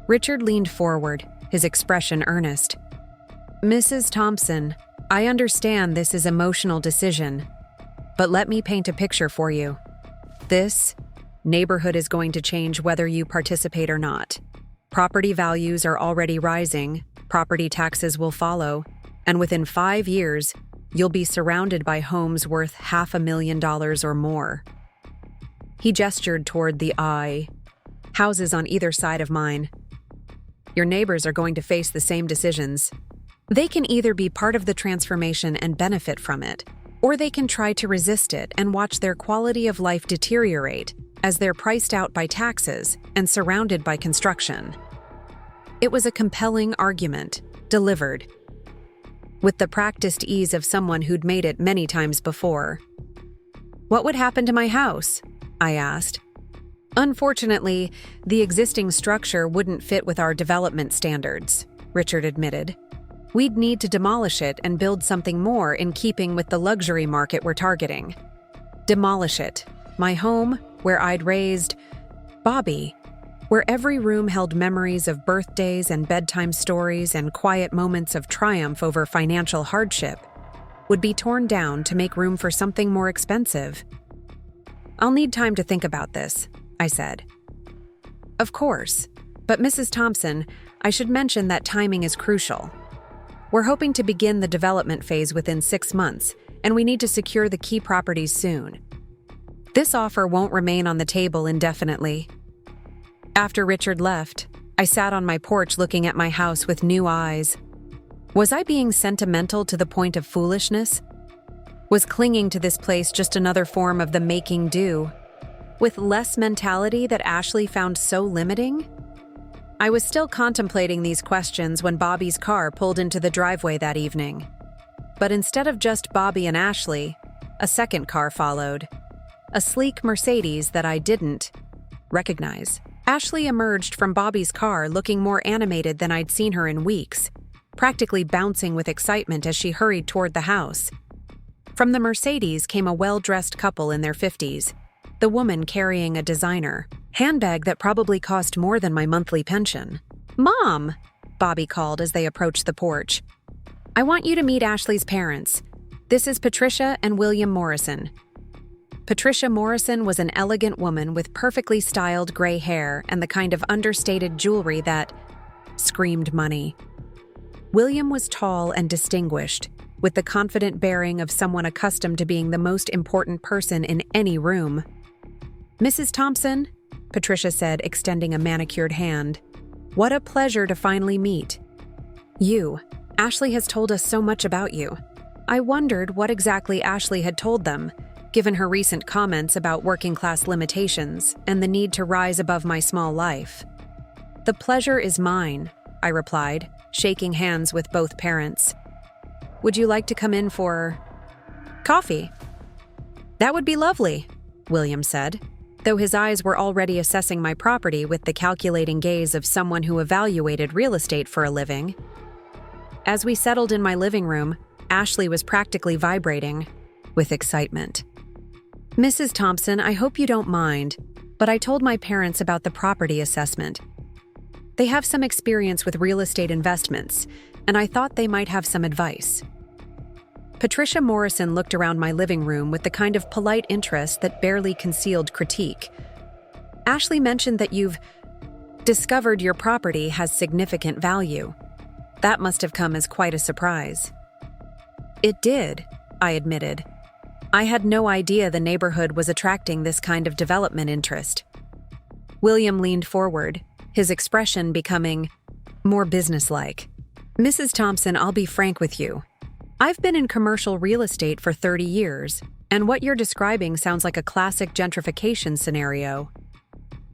[SPEAKER 1] Richard leaned forward, his expression earnest. Mrs. Thompson, I understand this is an emotional decision, but let me paint a picture for you. This neighborhood is going to change whether you participate or not. Property values are already rising, property taxes will follow, and within 5 years, you'll be surrounded by homes worth $500,000 or more. He gestured toward the houses on either side of mine. Your neighbors are going to face the same decisions. They can either be part of the transformation and benefit from it, or they can try to resist it and watch their quality of life deteriorate as they're priced out by taxes and surrounded by construction. It was a compelling argument, delivered with the practiced ease of someone who'd made it many times before. What would happen to my house? I asked. Unfortunately, the existing structure wouldn't fit with our development standards, Richard admitted. We'd need to demolish it and build something more in keeping with the luxury market we're targeting. Demolish it. My home, where I'd raised Bobby, where every room held memories of birthdays and bedtime stories and quiet moments of triumph over financial hardship, would be torn down to make room for something more expensive. I'll need time to think about this, I said. Of course, but Mrs. Thompson, I should mention that timing is crucial. We're hoping to begin the development phase within 6 months, and we need to secure the key properties soon. This offer won't remain on the table indefinitely. After Richard left, I sat on my porch looking at my house with new eyes. Was I being sentimental to the point of foolishness? Was clinging to this place just another form of the making do, with less mentality that Ashley found so limiting? I was still contemplating these questions when Bobby's car pulled into the driveway that evening. But instead of just Bobby and Ashley, a second car followed. A sleek Mercedes that I didn't recognize. Ashley emerged from Bobby's car looking more animated than I'd seen her in weeks, practically bouncing with excitement as she hurried toward the house. From the Mercedes came a well-dressed couple in their 50s, the woman carrying a designer handbag that probably cost more than my monthly pension. Mom, Bobby called as they approached the porch. I want you to meet Ashley's parents. This is Patricia and William Morrison. Patricia Morrison was an elegant woman with perfectly styled gray hair and the kind of understated jewelry that screamed money. William was tall and distinguished, with the confident bearing of someone accustomed to being the most important person in any room. Mrs. Thompson, Patricia said, extending a manicured hand. What a pleasure to finally meet. You. Ashley has told us so much about you. I wondered what exactly Ashley had told them, given her recent comments about working-class limitations and the need to rise above my small life. The pleasure is mine, I replied, shaking hands with both parents. Would you like to come in for coffee? That would be lovely, William said, though his eyes were already assessing my property with the calculating gaze of someone who evaluated real estate for a living. As we settled in my living room, Ashley was practically vibrating with excitement. Mrs. Thompson, I hope you don't mind, but I told my parents about the property assessment. They have some experience with real estate investments, and I thought they might have some advice. Patricia Morrison looked around my living room with the kind of polite interest that barely concealed critique. Ashley mentioned that you've discovered your property has significant value. That must have come as quite a surprise. It did, I admitted. I had no idea the neighborhood was attracting this kind of development interest. William leaned forward, his expression becoming more businesslike. Mrs. Thompson, I'll be frank with you. I've been in commercial real estate for 30 years, and what you're describing sounds like a classic gentrification scenario.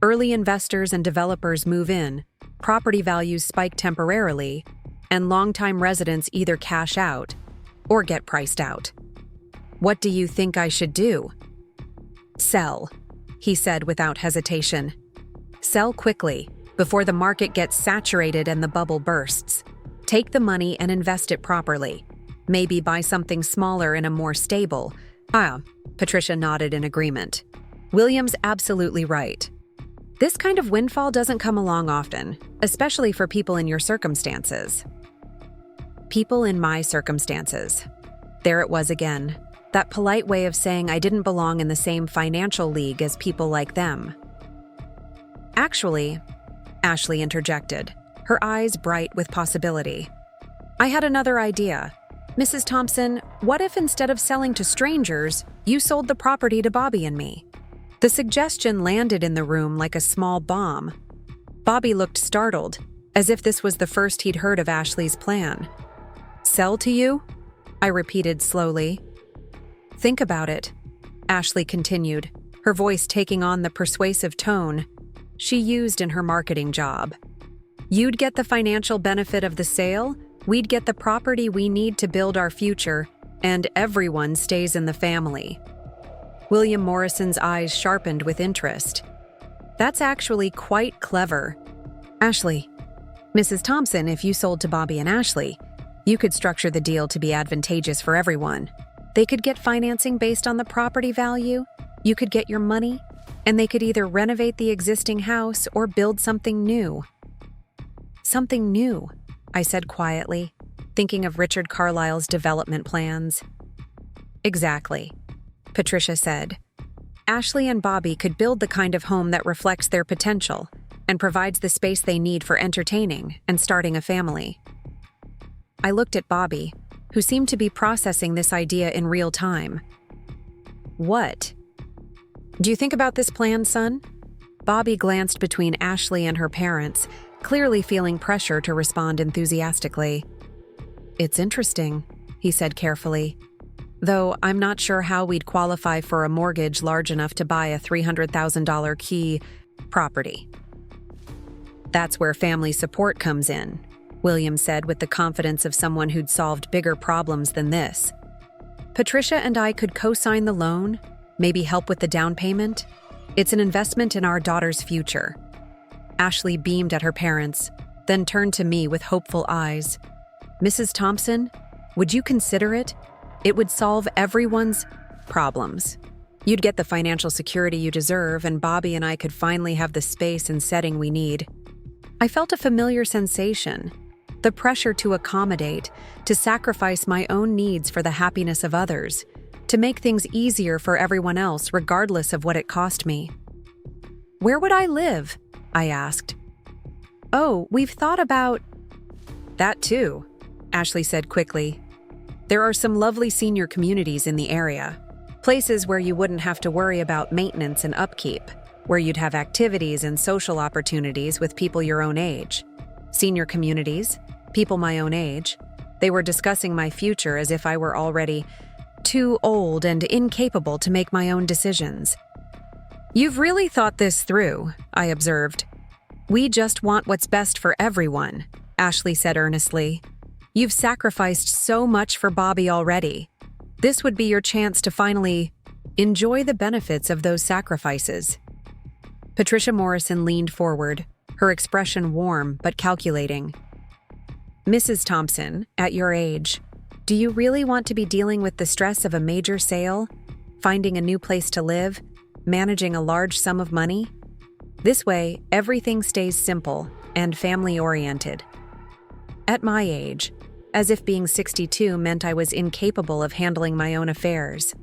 [SPEAKER 1] Early investors and developers move in, property values spike temporarily, and longtime residents either cash out or get priced out. What do you think I should do? Sell, he said without hesitation. Sell quickly, before the market gets saturated and the bubble bursts. Take the money and invest it properly. Maybe buy something smaller and a more stable. Patricia nodded in agreement. William's absolutely right. This kind of windfall doesn't come along often, especially for people in your circumstances. People in my circumstances. There it was again. That polite way of saying I didn't belong in the same financial league as people like them. Actually, Ashley interjected, her eyes bright with possibility. I had another idea. Mrs. Thompson, what if instead of selling to strangers, you sold the property to Bobby and me? The suggestion landed in the room like a small bomb. Bobby looked startled, as if this was the first he'd heard of Ashley's plan. Sell to you? I repeated slowly. Think about it, Ashley continued, her voice taking on the persuasive tone she used in her marketing job. You'd get the financial benefit of the sale, we'd get the property we need to build our future, and everyone stays in the family. William Morrison's eyes sharpened with interest. That's actually quite clever. Ashley, Mrs. Thompson, if you sold to Bobby and Ashley, you could structure the deal to be advantageous for everyone. They could get financing based on the property value, you could get your money, and they could either renovate the existing house or build something new. Something new, I said quietly, thinking of Richard Carlisle's development plans. Exactly, Patricia said. Ashley and Bobby could build the kind of home that reflects their potential and provides the space they need for entertaining and starting a family. I looked at Bobby, who seemed to be processing this idea in real time. What? Do you think about this plan, son? Bobby glanced between Ashley and her parents, clearly feeling pressure to respond enthusiastically. It's interesting, he said carefully, though I'm not sure how we'd qualify for a mortgage large enough to buy a $300,000 key property. That's where family support comes in, William said with the confidence of someone who'd solved bigger problems than this. Patricia and I could co-sign the loan, maybe help with the down payment. It's an investment in our daughter's future. Ashley beamed at her parents, then turned to me with hopeful eyes. Mrs. Thompson, would you consider it? It would solve everyone's problems. You'd get the financial security you deserve, and Bobby and I could finally have the space and setting we need. I felt a familiar sensation, the pressure to accommodate, to sacrifice my own needs for the happiness of others, to make things easier for everyone else regardless of what it cost me. Where would I live? I asked. Oh, we've thought about that too, Ashley said quickly. There are some lovely senior communities in the area, places where you wouldn't have to worry about maintenance and upkeep, where you'd have activities and social opportunities with people your own age. Senior communities, people my own age. They were discussing my future as if I were already too old and incapable to make my own decisions. You've really thought this through, I observed. We just want what's best for everyone, Ashley said earnestly. You've sacrificed so much for Bobby already. This would be your chance to finally enjoy the benefits of those sacrifices. Patricia Morrison leaned forward, her expression warm but calculating. Mrs. Thompson, at your age, do you really want to be dealing with the stress of a major sale, finding a new place to live, managing a large sum of money? This way, everything stays simple and family-oriented. At my age, as if being 62 meant I was incapable of handling my own affairs.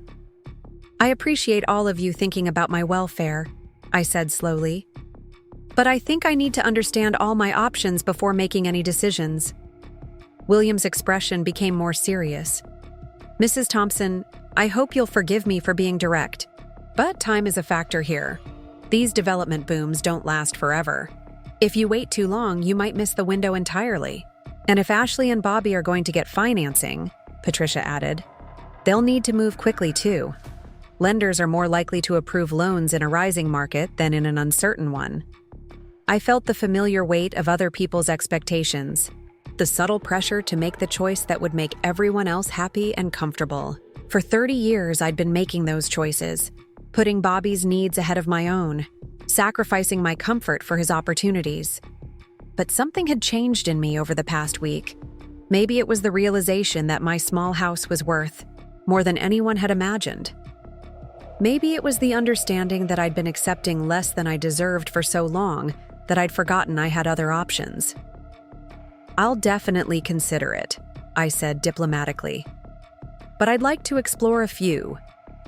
[SPEAKER 1] I appreciate all of you thinking about my welfare, I said slowly. But I think I need to understand all my options before making any decisions. William's expression became more serious. Mrs. Thompson, I hope you'll forgive me for being direct, but time is a factor here. These development booms don't last forever. If you wait too long, you might miss the window entirely. And if Ashley and Bobby are going to get financing, Patricia added, they'll need to move quickly too. Lenders are more likely to approve loans in a rising market than in an uncertain one. I felt the familiar weight of other people's expectations, the subtle pressure to make the choice that would make everyone else happy and comfortable. For 30 years, I'd been making those choices, putting Bobby's needs ahead of my own, sacrificing my comfort for his opportunities. But something had changed in me over the past week. Maybe it was the realization that my small house was worth more than anyone had imagined. Maybe it was the understanding that I'd been accepting less than I deserved for so long that I'd forgotten I had other options. I'll definitely consider it, I said diplomatically. But I'd like to explore a few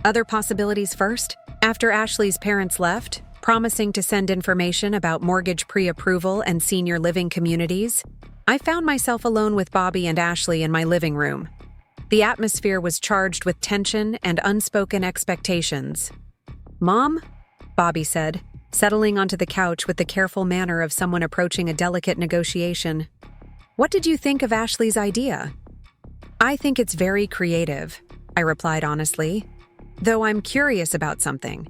[SPEAKER 1] other possibilities first. After Ashley's parents left, promising to send information about mortgage pre-approval and senior living communities, I found myself alone with Bobby and Ashley in my living room. The atmosphere was charged with tension and unspoken expectations. "Mom?" Bobby said, settling onto the couch with the careful manner of someone approaching a delicate negotiation. "What did you think of Ashley's idea?" "I think it's very creative," I replied honestly, "though I'm curious about something.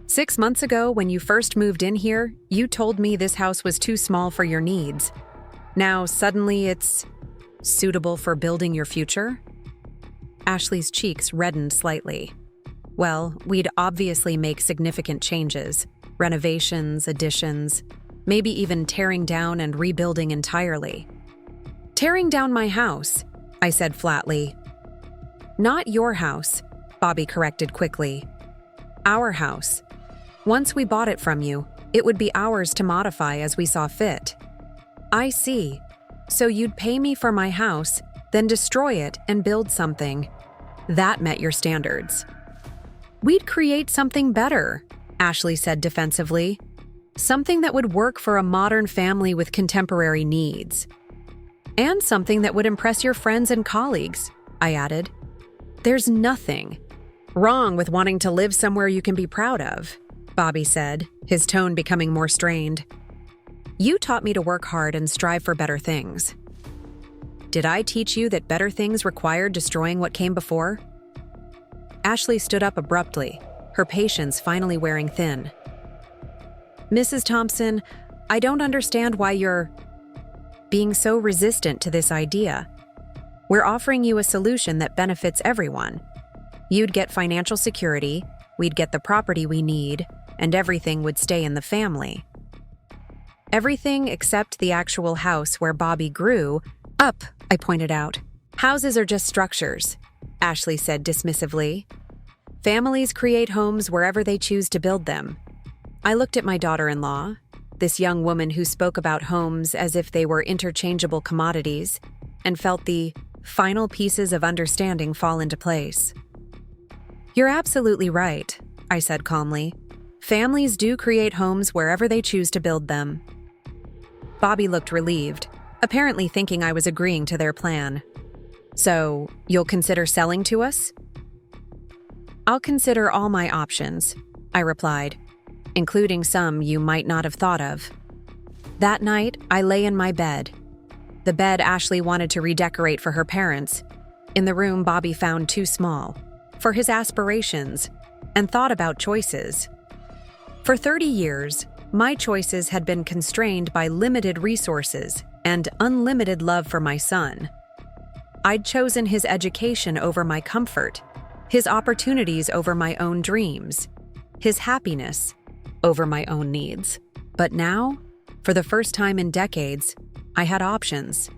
[SPEAKER 1] 6 months ago, when you first moved in here, you told me this house was too small for your needs. Now, suddenly it's suitable for building your future?" Ashley's cheeks reddened slightly. Well, we'd obviously make significant changes, renovations, additions, maybe even tearing down and rebuilding entirely. "Tearing down my house," I said flatly. "Not your house," Bobby corrected quickly. "Our house. Once we bought it from you, it would be ours to modify as we saw fit." "I see. So you'd pay me for my house, then destroy it and build something that met your standards." "We'd create something better," Ashley said defensively. "Something that would work for a modern family with contemporary needs. And something that would impress your friends and colleagues," I added. "There's nothing wrong with wanting to live somewhere you can be proud of," Bobby said, his tone becoming more strained. "You taught me to work hard and strive for better things. Did I teach you that better things required destroying what came before?" Ashley stood up abruptly, her patience finally wearing thin. "Mrs. Thompson, I don't understand why you're being so resistant to this idea. We're offering you a solution that benefits everyone. You'd get financial security, we'd get the property we need, and everything would stay in the family." "Everything except the actual house where Bobby grew up," I pointed out. "Houses are just structures," Ashley said dismissively. "Families create homes wherever they choose to build them." I looked at my daughter-in-law, this young woman who spoke about homes as if they were interchangeable commodities, and felt the final pieces of understanding fall into place. "You're absolutely right," I said calmly. "Families do create homes wherever they choose to build them." Bobby looked relieved, apparently thinking I was agreeing to their plan. "So, you'll consider selling to us?" "I'll consider all my options," I replied, "including some you might not have thought of." That night, I lay in my bed. The bed Ashley wanted to redecorate for her parents, in the room Bobby found too small, for his aspirations, and thought about choices. For 30 years, my choices had been constrained by limited resources and unlimited love for my son. I'd chosen his education over my comfort, his opportunities over my own dreams, his happiness over my own needs. But now, for the first time in decades, I had options.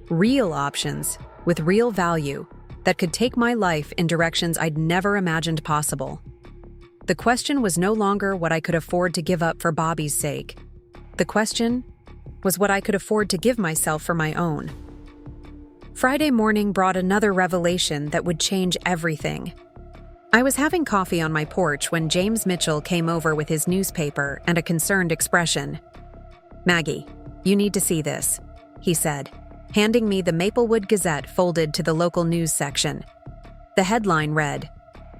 [SPEAKER 1] Real options, with real value, that could take my life in directions I'd never imagined possible. The question was no longer what I could afford to give up for Bobby's sake. The question was what I could afford to give myself for my own. Friday morning brought another revelation that would change everything. I was having coffee on my porch when James Mitchell came over with his newspaper and a concerned expression. "Maggie, you need to see this," he said, handing me the Maplewood Gazette folded to the local news section. The headline read,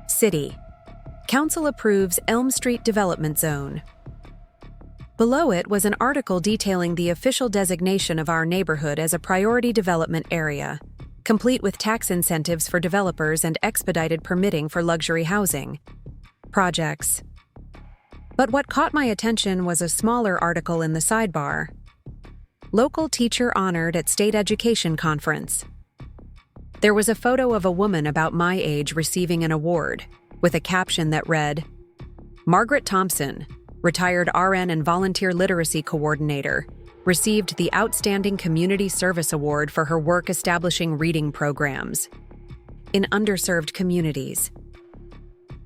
[SPEAKER 1] "City. Council approves Elm Street development zone." Below it was an article detailing the official designation of our neighborhood as a priority development area, complete with tax incentives for developers and expedited permitting for luxury housing projects. But what caught my attention was a smaller article in the sidebar. Local teacher honored at state education conference. There was a photo of a woman about my age receiving an award, with a caption that read, "Margaret Thompson, retired RN and volunteer literacy coordinator, received the Outstanding Community Service Award for her work establishing reading programs in underserved communities."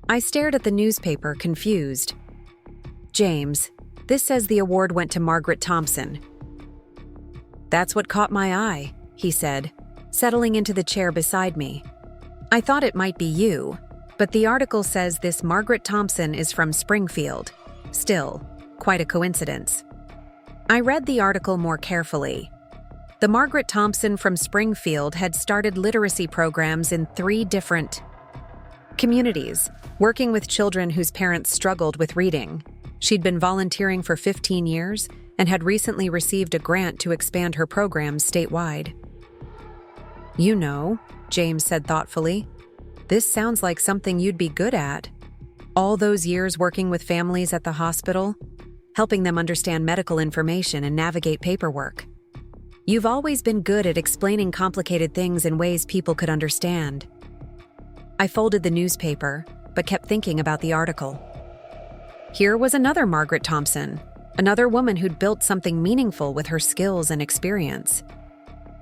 [SPEAKER 1] I stared at the newspaper, confused. "James, this says the award went to Margaret Thompson." "That's what caught my eye," he said, settling into the chair beside me. "I thought it might be you, but the article says this Margaret Thompson is from Springfield. Still, quite a coincidence." I read the article more carefully. The Margaret Thompson from Springfield had started literacy programs in 3 different communities, working with children whose parents struggled with reading. She'd been volunteering for 15 years and had recently received a grant to expand her programs statewide. "You know," James said thoughtfully, "this sounds like something you'd be good at. All those years working with families at the hospital, helping them understand medical information and navigate paperwork. You've always been good at explaining complicated things in ways people could understand." I folded the newspaper, but kept thinking about the article. Here was another Margaret Thompson, another woman who'd built something meaningful with her skills and experience.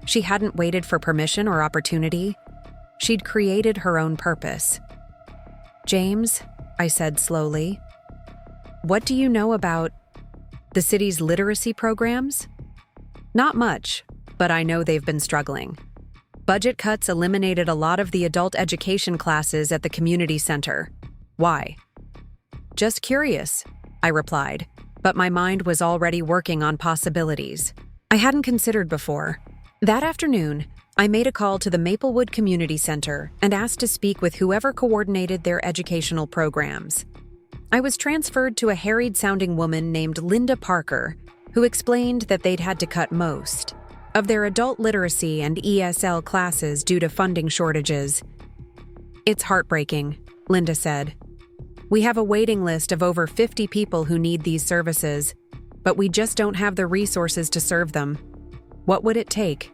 [SPEAKER 1] She hadn't waited for permission or opportunity. She'd created her own purpose. "James," I said slowly, "what do you know about the city's literacy programs?" "Not much, but I know they've been struggling. Budget cuts eliminated a lot of the adult education classes at the community center. Why?" "Just curious," I replied, but my mind was already working on possibilities I hadn't considered before. That afternoon, I made a call to the Maplewood Community Center and asked to speak with whoever coordinated their educational programs. I was transferred to a harried-sounding woman named Linda Parker, who explained that they'd had to cut most of their adult literacy and ESL classes due to funding shortages. "It's heartbreaking," Linda said. "We have a waiting list of over 50 people who need these services, but we just don't have the resources to serve them." "What would it take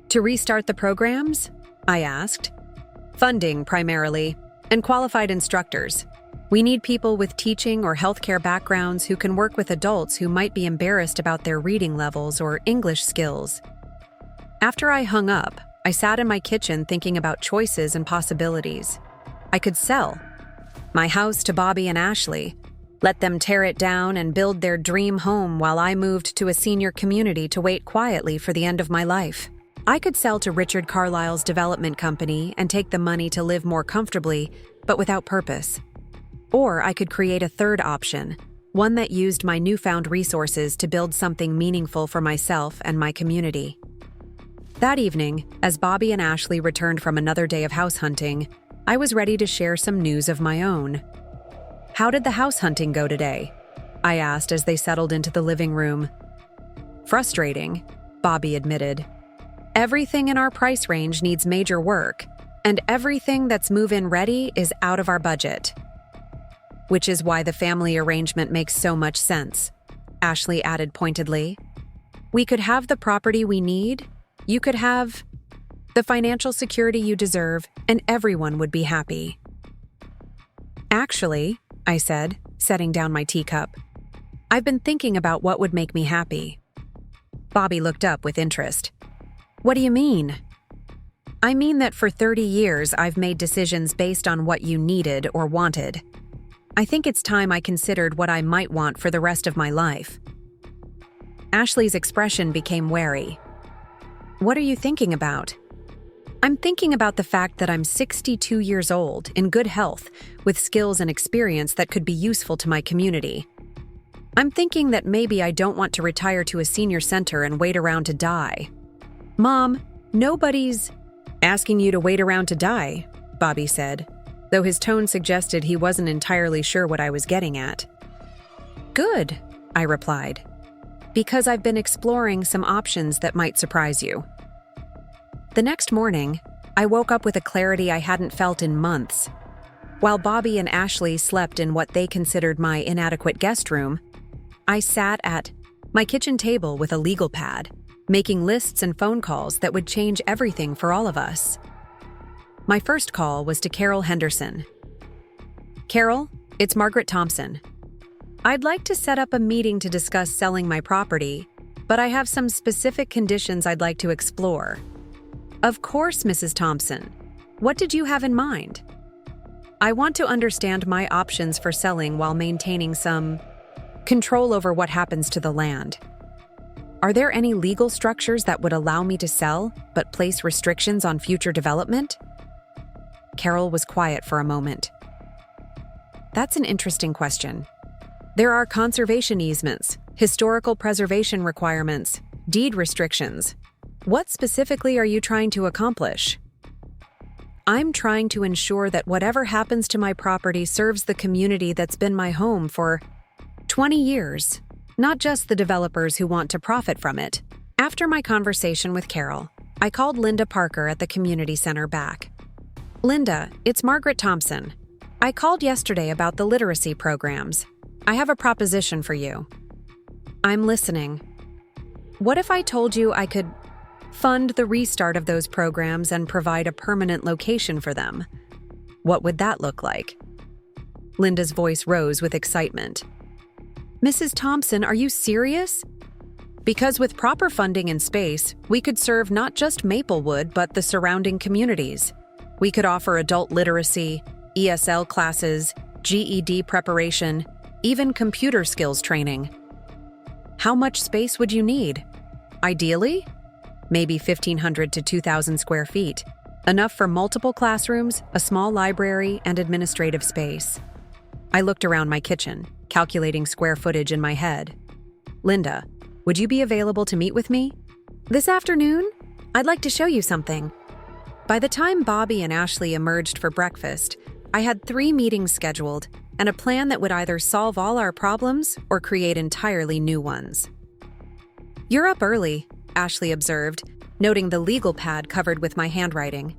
[SPEAKER 1] to restart the programs?" I asked. "Funding, primarily, and qualified instructors. We need people with teaching or healthcare backgrounds who can work with adults who might be embarrassed about their reading levels or English skills." After I hung up, I sat in my kitchen thinking about choices and possibilities. I could sell my house to Bobby and Ashley, let them tear it down and build their dream home while I moved to a senior community to wait quietly for the end of my life. I could sell to Richard Carlisle's development company and take the money to live more comfortably, but without purpose. Or I could create a third option, one that used my newfound resources to build something meaningful for myself and my community. That evening, as Bobby and Ashley returned from another day of house hunting, I was ready to share some news of my own. "How did the house hunting go today?" I asked as they settled into the living room. "Frustrating," Bobby admitted. "Everything in our price range needs major work, and everything that's move-in ready is out of our budget. Which is why the family arrangement makes so much sense," Ashley added pointedly. "We could have the property we need, you could have the financial security you deserve, and everyone would be happy." "Actually," I said, setting down my teacup, "I've been thinking about what would make me happy." Bobby looked up with interest. "What do you mean?" "I mean that for 30 years I've made decisions based on what you needed or wanted. I think it's time I considered what I might want for the rest of my life." Ashley's expression became wary. "What are you thinking about?" "I'm thinking about the fact that I'm 62 years old, in good health, with skills and experience that could be useful to my community. I'm thinking that maybe I don't want to retire to a senior center and wait around to die." "Mom, nobody's asking you to wait around to die," Bobby said, though his tone suggested he wasn't entirely sure what I was getting at. "Good," I replied. Because I've been exploring some options that might surprise you. The next morning, I woke up with a clarity I hadn't felt in months. While Bobby and Ashley slept in what they considered my inadequate guest room, I sat at my kitchen table with a legal pad, making lists and phone calls that would change everything for all of us. My first call was to Carol Henderson. Carol, it's Margaret Thompson. I'd like to set up a meeting to discuss selling my property, but I have some specific conditions I'd like to explore. Of course, Mrs. Thompson. What did you have in mind? I want to understand my options for selling while maintaining some control over what happens to the land. Are there any legal structures that would allow me to sell, but place restrictions on future development? Carol was quiet for a moment. That's an interesting question. There are conservation easements, historical preservation requirements, deed restrictions. What specifically are you trying to accomplish? I'm trying to ensure that whatever happens to my property serves the community that's been my home for 20 years, not just the developers who want to profit from it. After my conversation with Carol, I called Linda Parker at the community center back. Linda, it's Margaret Thompson. I called yesterday about the literacy programs. I have a proposition for you. I'm listening. What if I told you I could fund the restart of those programs and provide a permanent location for them? What would that look like? Linda's voice rose with excitement. Mrs. Thompson, are you serious? Because with proper funding and space, we could serve not just Maplewood, but the surrounding communities. We could offer adult literacy, ESL classes, GED preparation, even computer skills training. How much space would you need? Ideally, maybe 1,500 to 2,000 square feet, enough for multiple classrooms, a small library, and administrative space. I looked around my kitchen, calculating square footage in my head. Linda, would you be available to meet with me? This afternoon? I'd like to show you something. By the time Bobby and Ashley emerged for breakfast, I had 3 meetings scheduled and a plan that would either solve all our problems or create entirely new ones. You're up early, Ashley observed, noting the legal pad covered with my handwriting.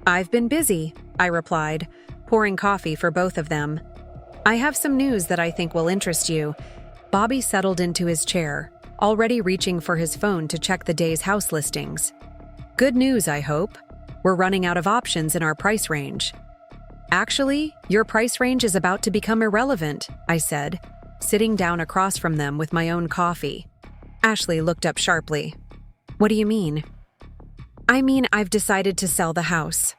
[SPEAKER 1] I've been busy, I replied, pouring coffee for both of them. I have some news that I think will interest you. Bobby settled into his chair, already reaching for his phone to check the day's house listings. Good news, I hope. We're running out of options in our price range. Actually, your price range is about to become irrelevant, I said, sitting down across from them with my own coffee. Ashley looked up sharply. What do you mean? I mean, I've decided to sell the house.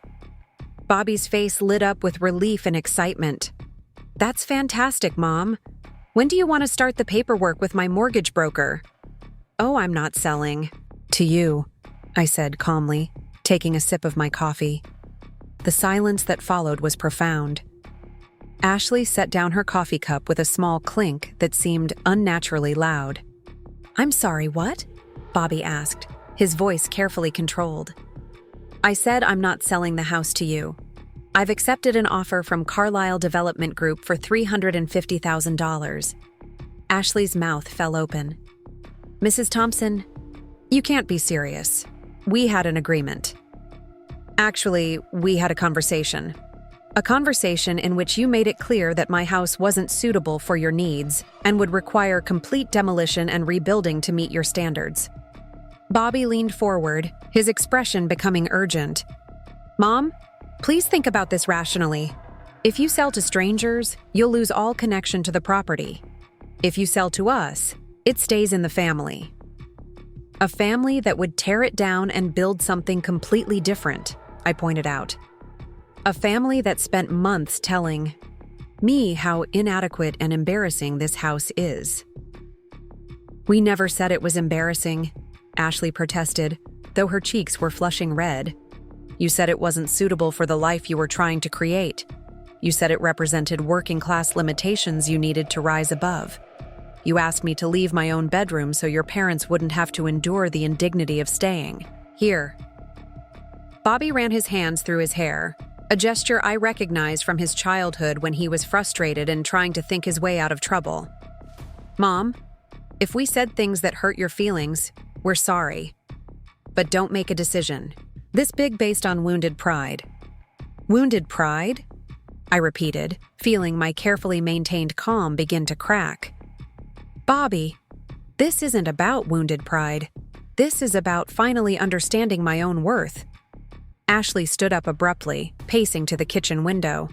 [SPEAKER 1] Bobby's face lit up with relief and excitement. That's fantastic, Mom. When do you want to start the paperwork with my mortgage broker? Oh, I'm not selling. To you, I said calmly, taking a sip of my coffee. The silence that followed was profound. Ashley set down her coffee cup with a small clink that seemed unnaturally loud. I'm sorry, what? Bobby asked, his voice carefully controlled. I said I'm not selling the house to you. I've accepted an offer from Carlisle Development Group for $350,000. Ashley's mouth fell open. Mrs. Thompson, you can't be serious. We had an agreement. Actually, we had a conversation. A conversation in which you made it clear that my house wasn't suitable for your needs and would require complete demolition and rebuilding to meet your standards. Bobby leaned forward, his expression becoming urgent. Mom, please think about this rationally. If you sell to strangers, you'll lose all connection to the property. If you sell to us, it stays in the family. A family that would tear it down and build something completely different, I pointed out. A family that spent months telling me how inadequate and embarrassing this house is. We never said it was embarrassing, Ashley protested, though her cheeks were flushing red. You said it wasn't suitable for the life you were trying to create. You said it represented working-class limitations you needed to rise above. You asked me to leave my own bedroom so your parents wouldn't have to endure the indignity of staying here. Bobby ran his hands through his hair, a gesture I recognized from his childhood when he was frustrated and trying to think his way out of trouble. Mom, If we said things that hurt your feelings, we're sorry. But don't make a decision. This big based on wounded pride. Wounded pride? I repeated, feeling my carefully maintained calm begin to crack. Bobby, this isn't about wounded pride. This is about finally understanding my own worth. Ashley stood up abruptly, pacing to the kitchen window.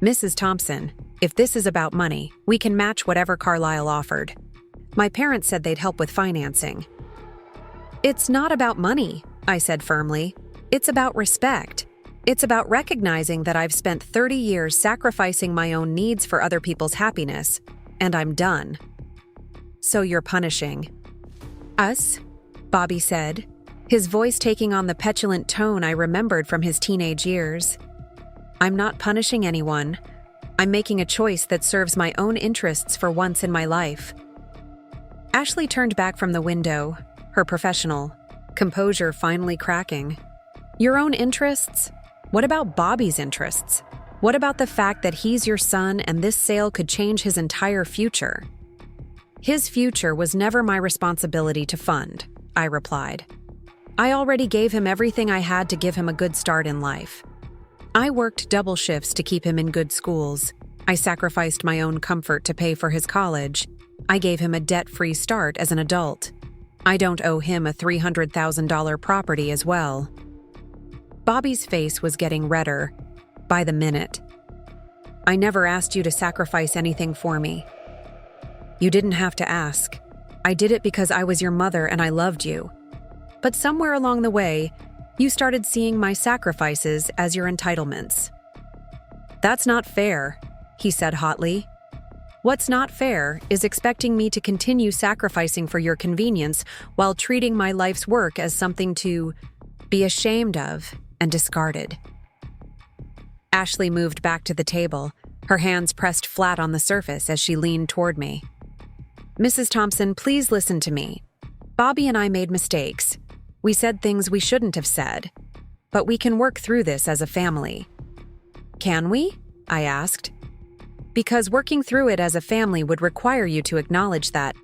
[SPEAKER 1] Mrs. Thompson, if this is about money, we can match whatever Carlisle offered. My parents said they'd help with financing. It's not about money, I said firmly. It's about respect. It's about recognizing that I've spent 30 years sacrificing my own needs for other people's happiness, and I'm done. So you're punishing us? Bobby said, his voice taking on the petulant tone I remembered from his teenage years. I'm not punishing anyone. I'm making a choice that serves my own interests for once in my life. Ashley turned back from the window, her professional composure finally cracking. Your own interests? What about Bobby's interests? What about the fact that he's your son and this sale could change his entire future? His future was never my responsibility to fund, I replied. I already gave him everything I had to give him a good start in life. I worked double shifts to keep him in good schools. I sacrificed my own comfort to pay for his college. I gave him a debt-free start as an adult. I don't owe him a $300,000 property as well. Bobby's face was getting redder by the minute. I never asked you to sacrifice anything for me. You didn't have to ask. I did it because I was your mother and I loved you. But somewhere along the way, you started seeing my sacrifices as your entitlements. That's not fair, he said hotly. What's not fair is expecting me to continue sacrificing for your convenience while treating my life's work as something to be ashamed of and discarded. Ashley moved back to the table, her hands pressed flat on the surface as she leaned toward me. Mrs. Thompson, please listen to me. Bobby and I made mistakes. We said things we shouldn't have said. But we can work through this as a family. Can we? I asked. Because working through it as a family would require you to acknowledge that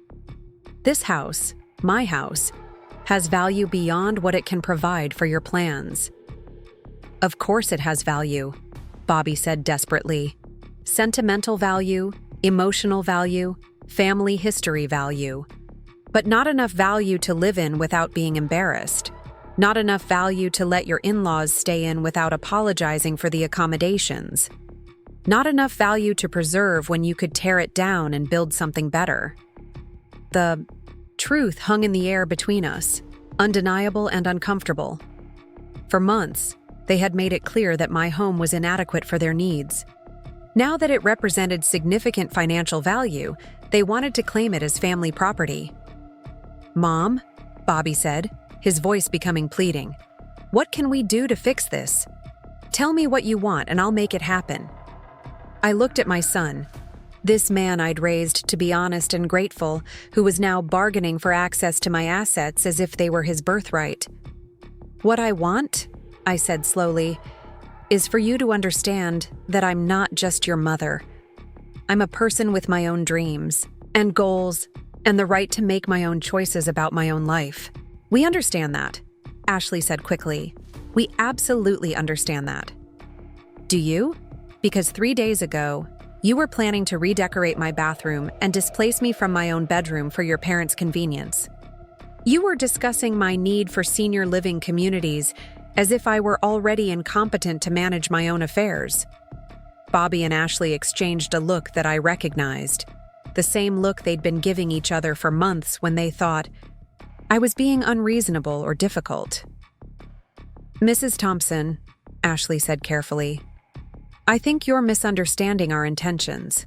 [SPEAKER 1] this house, my house, has value beyond what it can provide for your plans. Of course it has value, Bobby said desperately. Sentimental value, emotional value, family history value. But not enough value to live in without being embarrassed. Not enough value to let your in-laws stay in without apologizing for the accommodations. Not enough value to preserve when you could tear it down and build something better. The truth hung in the air between us, undeniable and uncomfortable. For months, they had made it clear that my home was inadequate for their needs. Now that it represented significant financial value, they wanted to claim it as family property. Mom, Bobby said, his voice becoming pleading. What can we do to fix this? Tell me what you want and I'll make it happen. I looked at my son, this man I'd raised to be honest and grateful, who was now bargaining for access to my assets as if they were his birthright. What I want, I said slowly, is for you to understand that I'm not just your mother. I'm a person with my own dreams and goals and the right to make my own choices about my own life. We understand that, Ashley said quickly. We absolutely understand that. Do you? Because 3 days ago, you were planning to redecorate my bathroom and displace me from my own bedroom for your parents' convenience. You were discussing my need for senior living communities as if I were already incompetent to manage my own affairs. Bobby and Ashley exchanged a look that I recognized, the same look they'd been giving each other for months when they thought I was being unreasonable or difficult. Mrs. Thompson, Ashley said carefully, I think you're misunderstanding our intentions.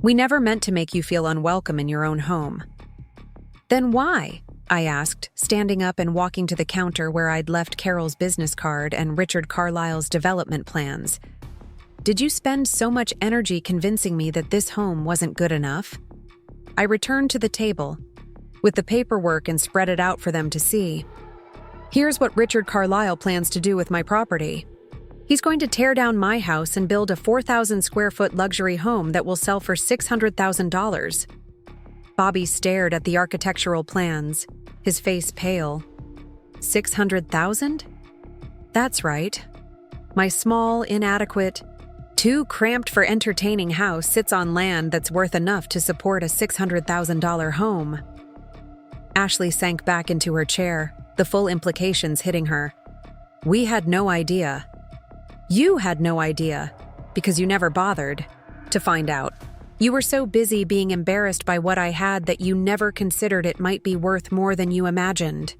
[SPEAKER 1] We never meant to make you feel unwelcome in your own home. Then why? I asked, standing up and walking to the counter where I'd left Carol's business card and Richard Carlisle's development plans. Did you spend so much energy convincing me that this home wasn't good enough? I returned to the table with the paperwork and spread it out for them to see. Here's what Richard Carlisle plans to do with my property. He's going to tear down my house and build a 4,000 square foot luxury home that will sell for $600,000. Bobby stared at the architectural plans, his face pale. 600,000? That's right. My small, inadequate, too cramped for entertaining house sits on land that's worth enough to support a $600,000 home. Ashley sank back into her chair, the full implications hitting her. We had no idea. You had no idea, because you never bothered to find out. You were so busy being embarrassed by what I had that you never considered it might be worth more than you imagined.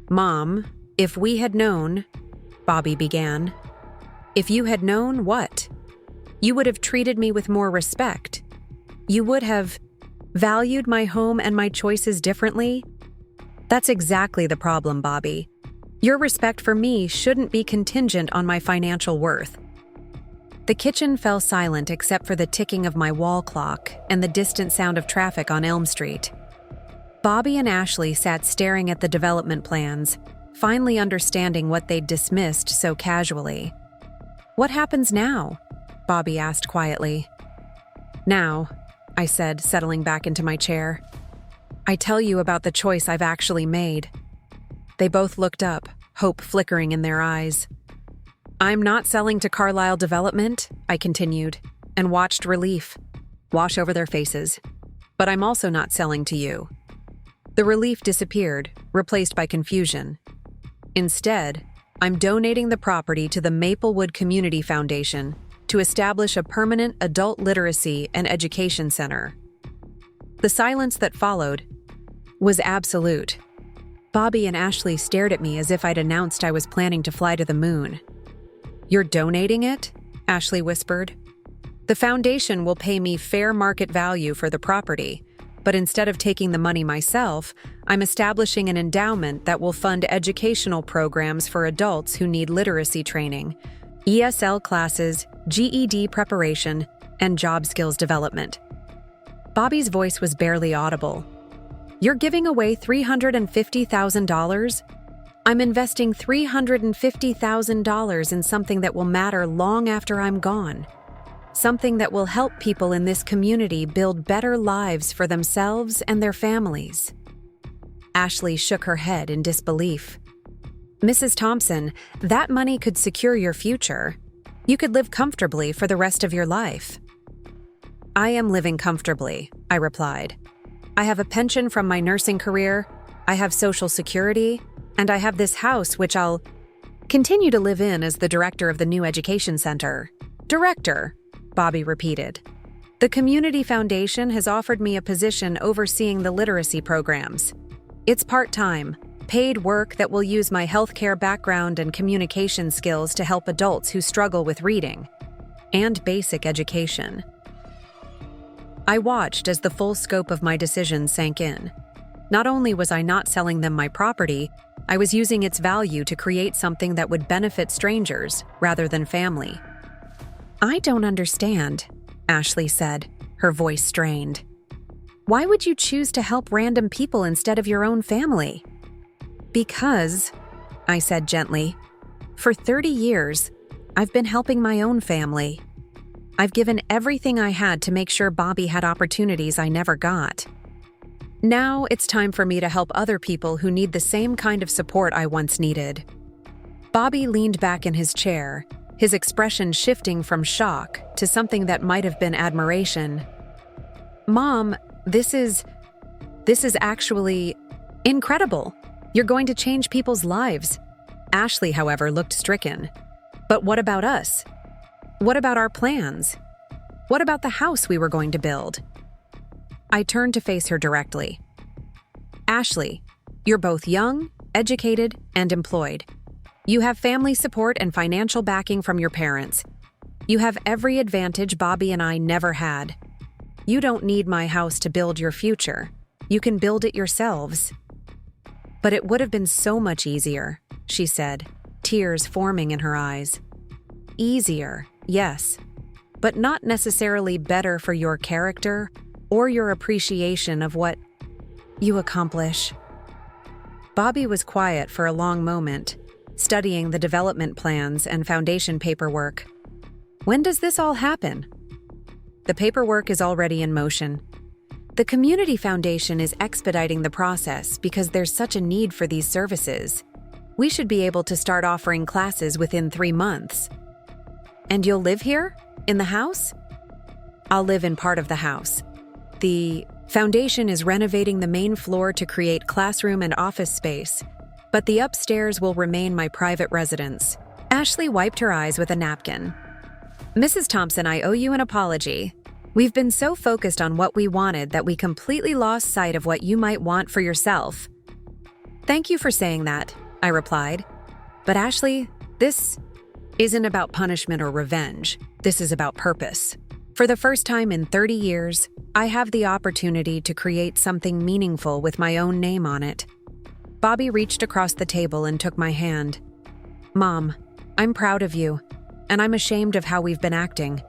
[SPEAKER 1] Mom, if we had known, Bobby began. If you had known what? You would have treated me with more respect. You would have valued my home and my choices differently. That's exactly the problem, Bobby. Your respect for me shouldn't be contingent on my financial worth. The kitchen fell silent except for the ticking of my wall clock and the distant sound of traffic on Elm Street. Bobby and Ashley sat staring at the development plans, finally understanding what they'd dismissed so casually. What happens now? Bobby asked quietly. Now, I said, settling back into my chair. I tell you about the choice I've actually made. They both looked up, hope flickering in their eyes. I'm not selling to Carlisle Development, I continued, and watched relief wash over their faces. But I'm also not selling to you. The relief disappeared, replaced by confusion. Instead, I'm donating the property to the Maplewood Community Foundation to establish a permanent adult literacy and education center. The silence that followed was absolute. Bobby and Ashley stared at me as if I'd announced I was planning to fly to the moon. You're donating it? Ashley whispered. The foundation will pay me fair market value for the property, but instead of taking the money myself, I'm establishing an endowment that will fund educational programs for adults who need literacy training, ESL classes, GED preparation, and job skills development. Bobby's voice was barely audible. You're giving away $350,000? I'm investing $350,000 in something that will matter long after I'm gone. Something that will help people in this community build better lives for themselves and their families. Ashley shook her head in disbelief. Mrs. Thompson, that money could secure your future. You could live comfortably for the rest of your life. I am living comfortably, I replied. I have a pension from my nursing career, I have Social Security, and I have this house which I'll continue to live in as the director of the new education center. Director, Bobby repeated. The Community Foundation has offered me a position overseeing the literacy programs. It's part-time, paid work that will use my healthcare background and communication skills to help adults who struggle with reading and basic education. I watched as the full scope of my decision sank in. Not only was I not selling them my property, I was using its value to create something that would benefit strangers rather than family. I don't understand, Ashley said, her voice strained. Why would you choose to help random people instead of your own family? Because, I said gently, for 30 years, I've been helping my own family. I've given everything I had to make sure Bobby had opportunities I never got. Now it's time for me to help other people who need the same kind of support I once needed. Bobby leaned back in his chair, his expression shifting from shock to something that might have been admiration. Mom, this is actually incredible. You're going to change people's lives. Ashley, however, looked stricken. But what about us? What about our plans? What about the house we were going to build? I turned to face her directly. Ashley, you're both young, educated, and employed. You have family support and financial backing from your parents. You have every advantage Bobby and I never had. You don't need my house to build your future. You can build it yourselves. But it would have been so much easier, she said, tears forming in her eyes. Easier, yes, but not necessarily better for your character or your appreciation of what you accomplish. Bobby was quiet for a long moment, studying the development plans and foundation paperwork. When does this all happen? The paperwork is already in motion. The Community Foundation is expediting the process because there's such a need for these services. We should be able to start offering classes within 3 months. And you'll live here? In the house? I'll live in part of the house. The foundation is renovating the main floor to create classroom and office space, but the upstairs will remain my private residence. Ashley wiped her eyes with a napkin. Mrs. Thompson, I owe you an apology. We've been so focused on what we wanted that we completely lost sight of what you might want for yourself. Thank you for saying that, I replied. But Ashley, this isn't about punishment or revenge. This is about purpose. For the first time in 30 years, I have the opportunity to create something meaningful with my own name on it. Bobby reached across the table and took my hand. Mom, I'm proud of you, and I'm ashamed of how we've been acting.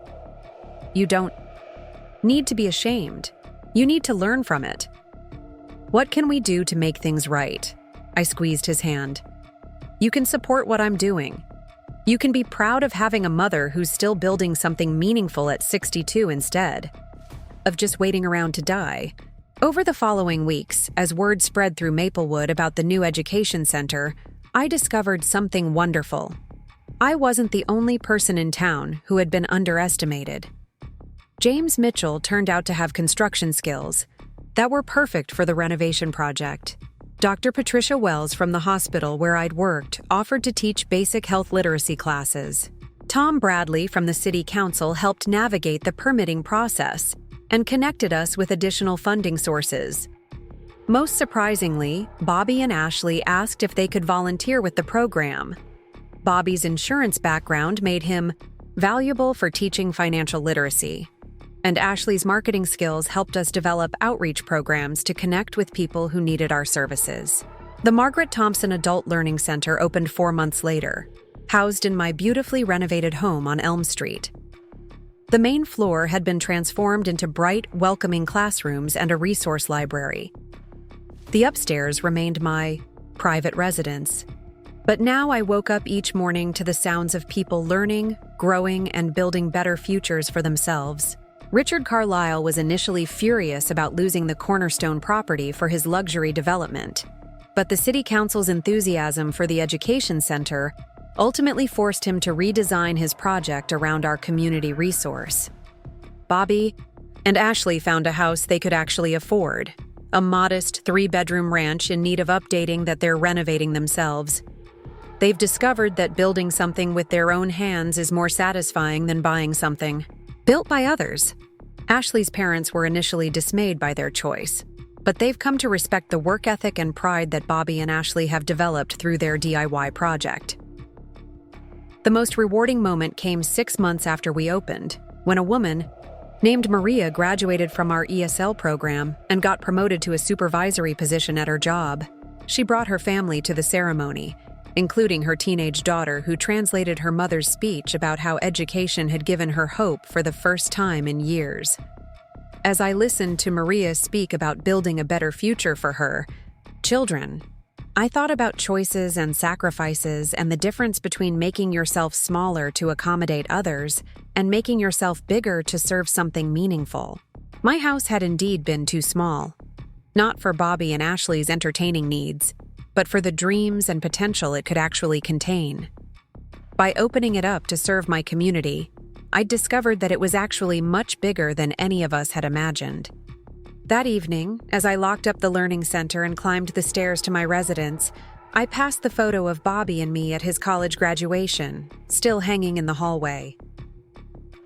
[SPEAKER 1] You don't need to be ashamed. You need to learn from it. What can we do to make things right? I squeezed his hand. You can support what I'm doing. You can be proud of having a mother who's still building something meaningful at 62 instead of just waiting around to die. Over the following weeks, as word spread through Maplewood about the new education center, I discovered something wonderful. I wasn't the only person in town who had been underestimated. James Mitchell turned out to have construction skills that were perfect for the renovation project. Dr. Patricia Wells from the hospital where I'd worked offered to teach basic health literacy classes. Tom Bradley from the city council helped navigate the permitting process and connected us with additional funding sources. Most surprisingly, Bobby and Ashley asked if they could volunteer with the program. Bobby's insurance background made him valuable for teaching financial literacy, and Ashley's marketing skills helped us develop outreach programs to connect with people who needed our services. The Margaret Thompson Adult Learning Center opened 4 months later, housed in my beautifully renovated home on Elm Street. The main floor had been transformed into bright, welcoming classrooms and a resource library. The upstairs remained my private residence. But now I woke up each morning to the sounds of people learning, growing, and building better futures for themselves. Richard Carlisle was initially furious about losing the cornerstone property for his luxury development, but the City Council's enthusiasm for the education center ultimately forced him to redesign his project around our community resource. Bobby and Ashley found a house they could actually afford, a modest 3-bedroom ranch in need of updating that they're renovating themselves. They've discovered that building something with their own hands is more satisfying than buying something built by others. Ashley's parents were initially dismayed by their choice, but they've come to respect the work ethic and pride that Bobby and Ashley have developed through their DIY project. The most rewarding moment came 6 months after we opened, when a woman named Maria graduated from our ESL program and got promoted to a supervisory position at her job. She brought her family to the ceremony, including her teenage daughter, who translated her mother's speech about how education had given her hope for the first time in years. As I listened to Maria speak about building a better future for her children, I thought about choices and sacrifices and the difference between making yourself smaller to accommodate others and making yourself bigger to serve something meaningful. My house had indeed been too small, not for Bobby and Ashley's entertaining needs, but for the dreams and potential it could actually contain. By opening it up to serve my community, I discovered that it was actually much bigger than any of us had imagined. That evening, as I locked up the learning center and climbed the stairs to my residence, I passed the photo of Bobby and me at his college graduation, still hanging in the hallway.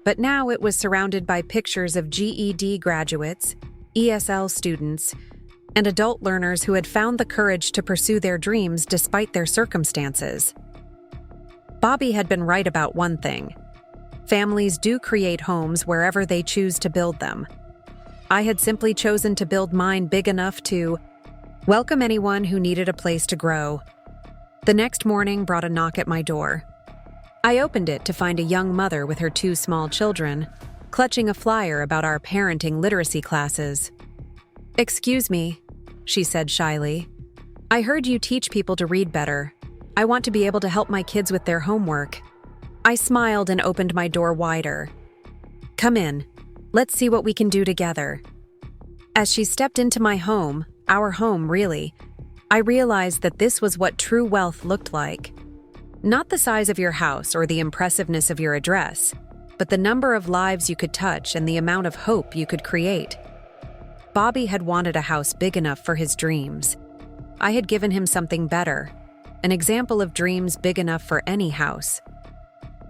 [SPEAKER 1] But now it was surrounded by pictures of GED graduates, ESL students, and adult learners who had found the courage to pursue their dreams despite their circumstances. Bobby had been right about one thing. Families do create homes wherever they choose to build them. I had simply chosen to build mine big enough to welcome anyone who needed a place to grow. The next morning brought a knock at my door. I opened it to find a young mother with her 2 small children, clutching a flyer about our parenting literacy classes. "Excuse me," she said shyly. "I heard you teach people to read better. I want to be able to help my kids with their homework." I smiled and opened my door wider. "Come in. Let's see what we can do together." As she stepped into my home, our home really, I realized that this was what true wealth looked like. Not the size of your house or the impressiveness of your address, but the number of lives you could touch and the amount of hope you could create. Bobby had wanted a house big enough for his dreams. I had given him something better, an example of dreams big enough for any house.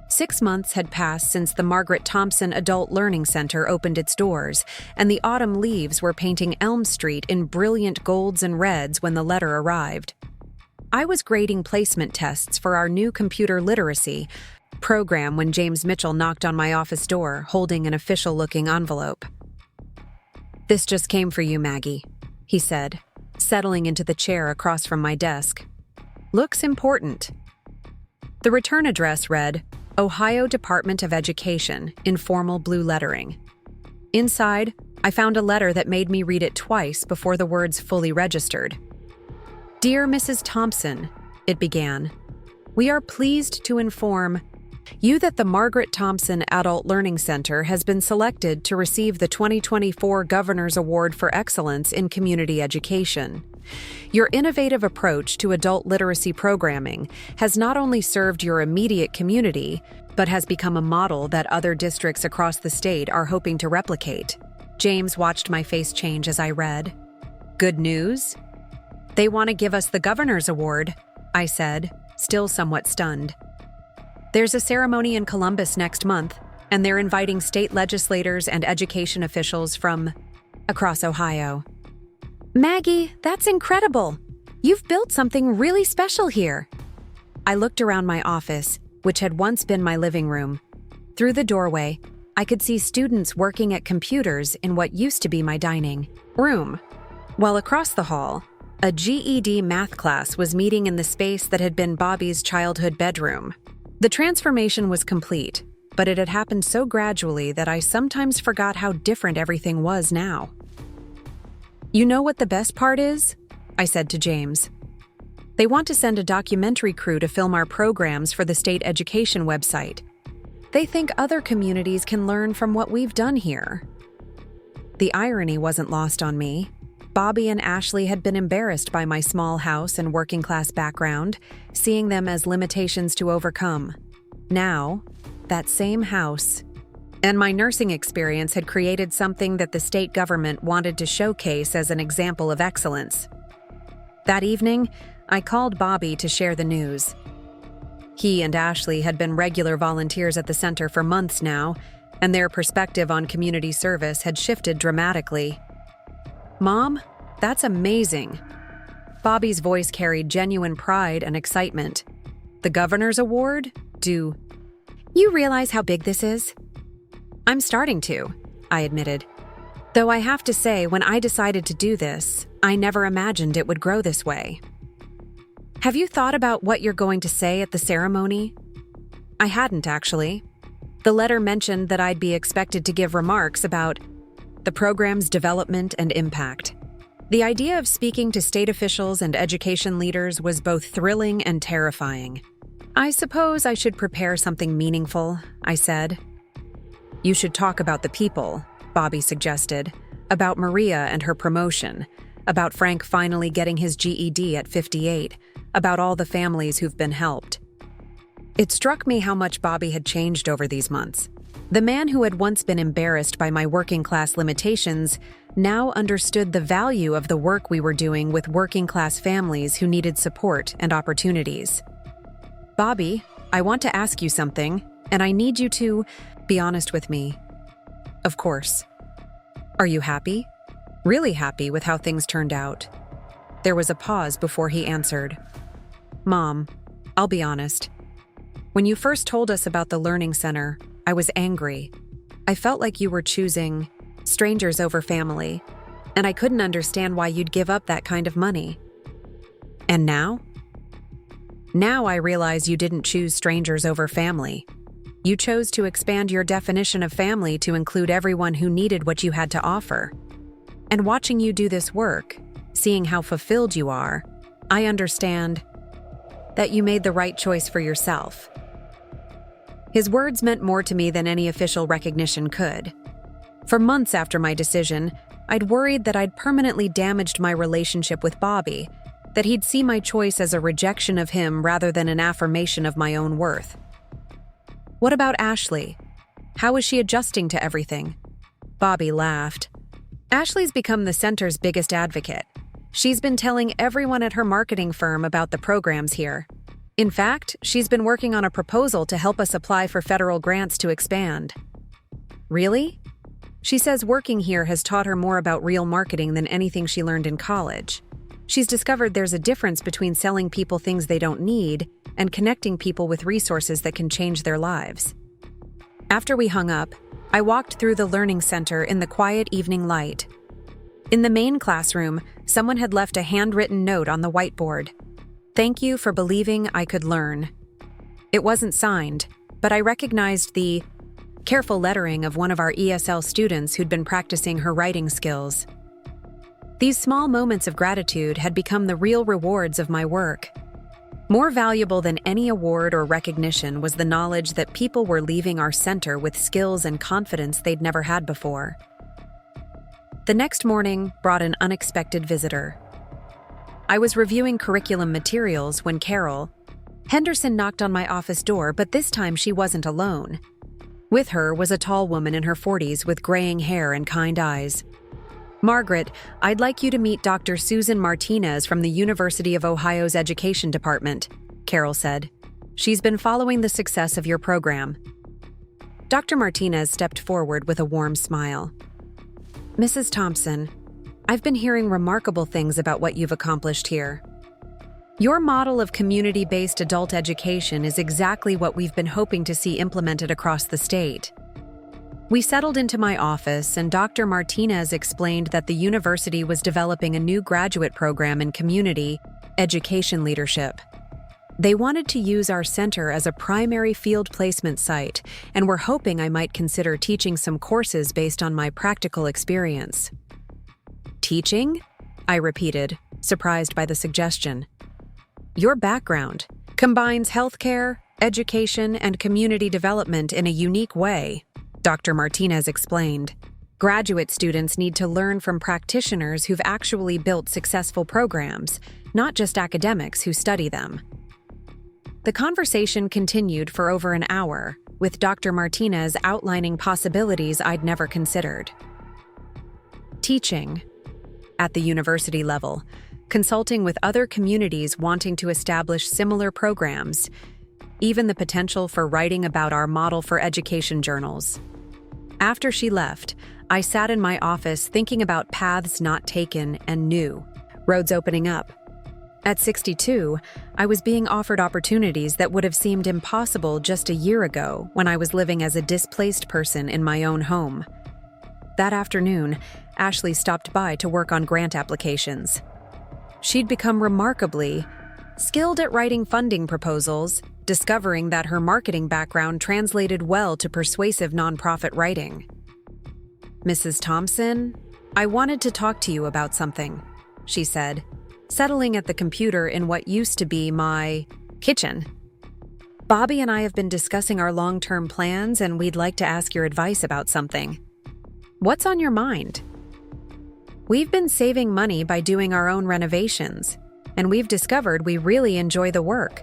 [SPEAKER 1] 6 months had passed since the Margaret Thompson Adult Learning Center opened its doors, and the autumn leaves were painting Elm Street in brilliant golds and reds when the letter arrived. I was grading placement tests for our new computer literacy program when James Mitchell knocked on my office door, holding an official-looking envelope. "This just came for you, Maggie," he said, settling into the chair across from my desk. "Looks important." The return address read, Ohio Department of Education, in formal blue lettering. Inside, I found a letter that made me read it twice before the words fully registered. "Dear Mrs. Thompson," it began, "we are pleased to inform you that the Margaret Thompson Adult Learning Center has been selected to receive the 2024 Governor's Award for Excellence in Community Education. Your innovative approach to adult literacy programming has not only served your immediate community, but has become a model that other districts across the state are hoping to replicate." James watched my face change as I read. "Good news? They want to give us the Governor's Award," I said, still somewhat stunned. "There's a ceremony in Columbus next month, and they're inviting state legislators and education officials from across Ohio." "Maggie, that's incredible! You've built something really special here." I looked around my office, which had once been my living room. Through the doorway, I could see students working at computers in what used to be my dining room, while across the hall, a GED math class was meeting in the space that had been Bobby's childhood bedroom. The transformation was complete, but it had happened so gradually that I sometimes forgot how different everything was now. "You know what the best part is?" I said to James. "They want to send a documentary crew to film our programs for the state education website. They think other communities can learn from what we've done here." The irony wasn't lost on me. Bobby and Ashley had been embarrassed by my small house and working-class background, seeing them as limitations to overcome. Now, that same house and my nursing experience had created something that the state government wanted to showcase as an example of excellence. That evening, I called Bobby to share the news. He and Ashley had been regular volunteers at the center for months now, and their perspective on community service had shifted dramatically. "Mom, that's amazing." Bobby's voice carried genuine pride and excitement. "The Governor's Award? Do you realize how big this is?" "I'm starting to," I admitted. "Though I have to say, when I decided to do this, I never imagined it would grow this way." "Have you thought about what you're going to say at the ceremony?" I hadn't, actually. The letter mentioned that I'd be expected to give remarks about the program's development and impact. The idea of speaking to state officials and education leaders was both thrilling and terrifying. "I suppose I should prepare something meaningful," I said. "You should talk about the people," Bobby suggested, "about Maria and her promotion, about Frank finally getting his GED at 58, about all the families who've been helped." It struck me how much Bobby had changed over these months. The man who had once been embarrassed by my working-class limitations now understood the value of the work we were doing with working-class families who needed support and opportunities. "Bobby, I want to ask you something, and I need you to be honest with me." "Of course." "Are you happy? Really happy with how things turned out?" There was a pause before he answered. "Mom, I'll be honest. When you first told us about the Learning Center, I was angry. I felt like you were choosing strangers over family, and I couldn't understand why you'd give up that kind of money. And now? Now I realize you didn't choose strangers over family. You chose to expand your definition of family to include everyone who needed what you had to offer. And watching you do this work, seeing how fulfilled you are, I understand that you made the right choice for yourself." His words meant more to me than any official recognition could. For months after my decision, I'd worried that I'd permanently damaged my relationship with Bobby, that he'd see my choice as a rejection of him rather than an affirmation of my own worth. What about Ashley? How is she adjusting to everything? Bobby laughed. Ashley's become the center's biggest advocate. She's been telling everyone at her marketing firm about the programs here. In fact, she's been working on a proposal to help us apply for federal grants to expand. Really? She says working here has taught her more about real marketing than anything she learned in college. She's discovered there's a difference between selling people things they don't need and connecting people with resources that can change their lives. After we hung up, I walked through the learning center in the quiet evening light. In the main classroom, someone had left a handwritten note on the whiteboard. "Thank you for believing I could learn." It wasn't signed, but I recognized the careful lettering of one of our ESL students who'd been practicing her writing skills. These small moments of gratitude had become the real rewards of my work. More valuable than any award or recognition was the knowledge that people were leaving our center with skills and confidence they'd never had before. The next morning brought an unexpected visitor. I was reviewing curriculum materials when Carol Henderson knocked on my office door, but this time she wasn't alone. With her was a tall woman in her 40s with graying hair and kind eyes. "Margaret, I'd like you to meet Dr. Susan Martinez from the University of Ohio's Education Department," Carol said. "She's been following the success of your program." Dr. Martinez stepped forward with a warm smile. "Mrs. Thompson, I've been hearing remarkable things about what you've accomplished here. Your model of community-based adult education is exactly what we've been hoping to see implemented across the state." We settled into my office, and Dr. Martinez explained that the university was developing a new graduate program in community education leadership. They wanted to use our center as a primary field placement site and were hoping I might consider teaching some courses based on my practical experience. "Teaching?" I repeated, surprised by the suggestion. "Your background combines healthcare, education, and community development in a unique way," Dr. Martinez explained. "Graduate students need to learn from practitioners who've actually built successful programs, not just academics who study them." The conversation continued for over an hour, with Dr. Martinez outlining possibilities I'd never considered. Teaching at the university level, consulting with other communities wanting to establish similar programs, even the potential for writing about our model for education journals. After she left, I sat in my office thinking about paths not taken and new, roads opening up. At 62, I was being offered opportunities that would have seemed impossible just a year ago when I was living as a displaced person in my own home. That afternoon, Ashley stopped by to work on grant applications. She'd become remarkably skilled at writing funding proposals, discovering that her marketing background translated well to persuasive nonprofit writing. "Mrs. Thompson, I wanted to talk to you about something," she said, settling at the computer in what used to be my kitchen. "Bobby and I have been discussing our long-term plans, and we'd like to ask your advice about something." "What's on your mind?" "We've been saving money by doing our own renovations, and we've discovered we really enjoy the work.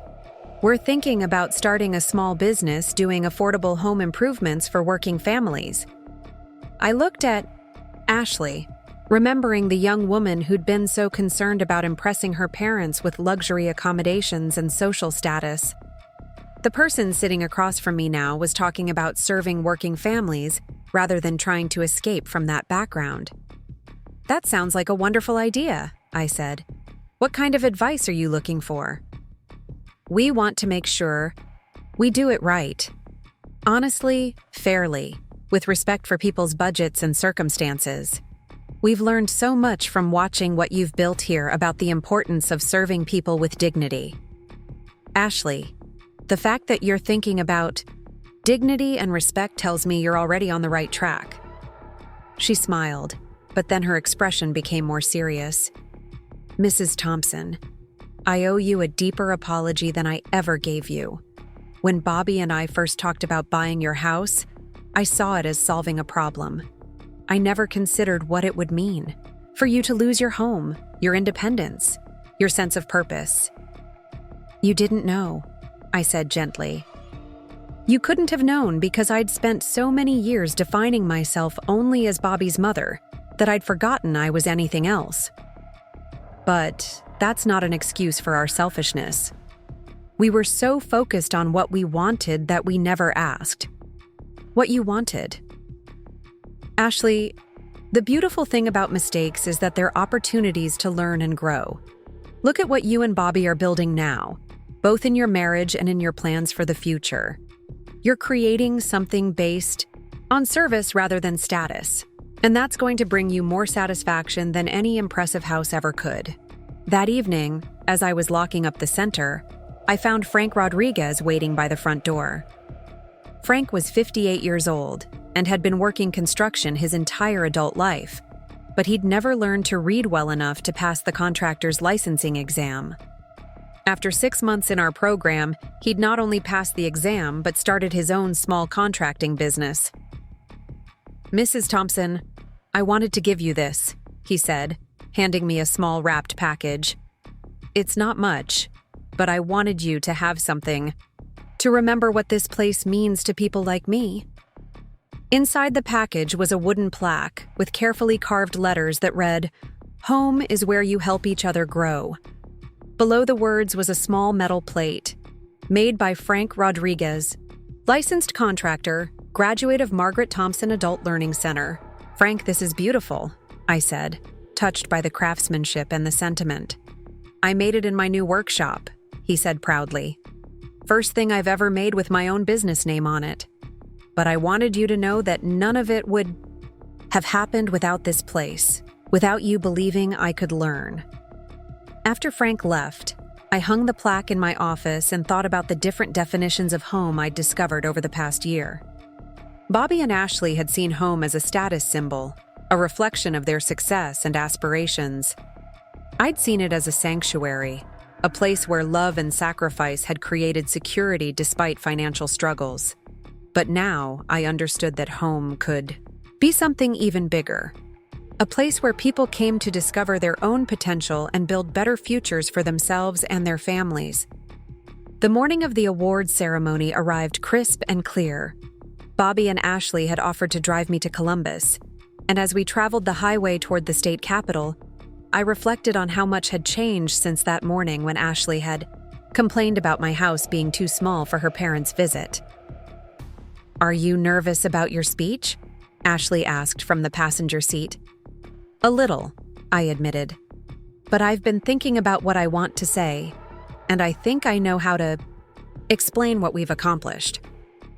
[SPEAKER 1] We're thinking about starting a small business doing affordable home improvements for working families." I looked at Ashley, remembering the young woman who'd been so concerned about impressing her parents with luxury accommodations and social status. The person sitting across from me now was talking about serving working families rather than trying to escape from that background. "That sounds like a wonderful idea," I said. "What kind of advice are you looking for?" "We want to make sure we do it right. Honestly, fairly, with respect for people's budgets and circumstances. We've learned so much from watching what you've built here about the importance of serving people with dignity. Ashley, the fact that you're thinking about dignity and respect tells me you're already on the right track." She smiled, but then her expression became more serious. "Mrs. Thompson, I owe you a deeper apology than I ever gave you. When Bobby and I first talked about buying your house, I saw it as solving a problem. I never considered what it would mean. For you to lose your home, your independence, your sense of purpose. You didn't know, I said gently. You couldn't have known because I'd spent so many years defining myself only as Bobby's mother that I'd forgotten I was anything else. But that's not an excuse for our selfishness. We were so focused on what we wanted that we never asked. What you wanted. Ashley, the beautiful thing about mistakes is that they're opportunities to learn and grow. Look at what you and Bobby are building now, both in your marriage and in your plans for the future. You're creating something based on service rather than status, and that's going to bring you more satisfaction than any impressive house ever could. That evening, as I was locking up the center, I found Frank Rodriguez waiting by the front door. Frank was 58 years old and had been working construction his entire adult life, but he'd never learned to read well enough to pass the contractor's licensing exam. After 6 months in our program, he'd not only passed the exam but started his own small contracting business. "Mrs. Thompson, I wanted to give you this," he said, handing me a small wrapped package. "It's not much, but I wanted you to have something, to remember what this place means to people like me." Inside the package was a wooden plaque with carefully carved letters that read, "Home is where you help each other grow." Below the words was a small metal plate, made by Frank Rodriguez, licensed contractor, graduate of Margaret Thompson Adult Learning Center. "Frank, this is beautiful," I said, touched by the craftsmanship and the sentiment. "I made it in my new workshop," he said proudly. "First thing I've ever made with my own business name on it. But I wanted you to know that none of it would have happened without this place, without you believing I could learn." After Frank left, I hung the plaque in my office and thought about the different definitions of home I'd discovered over the past year. Bobby and Ashley had seen home as a status symbol, a reflection of their success and aspirations. I'd seen it as a sanctuary, a place where love and sacrifice had created security despite financial struggles. But now I understood that home could be something even bigger. A place where people came to discover their own potential and build better futures for themselves and their families. The morning of the awards ceremony arrived crisp and clear. Bobby and Ashley had offered to drive me to Columbus, and as we traveled the highway toward the state capitol, I reflected on how much had changed since that morning when Ashley had complained about my house being too small for her parents' visit. "Are you nervous about your speech?" Ashley asked from the passenger seat. "A little," I admitted. "But I've been thinking about what I want to say, and I think I know how to explain what we've accomplished."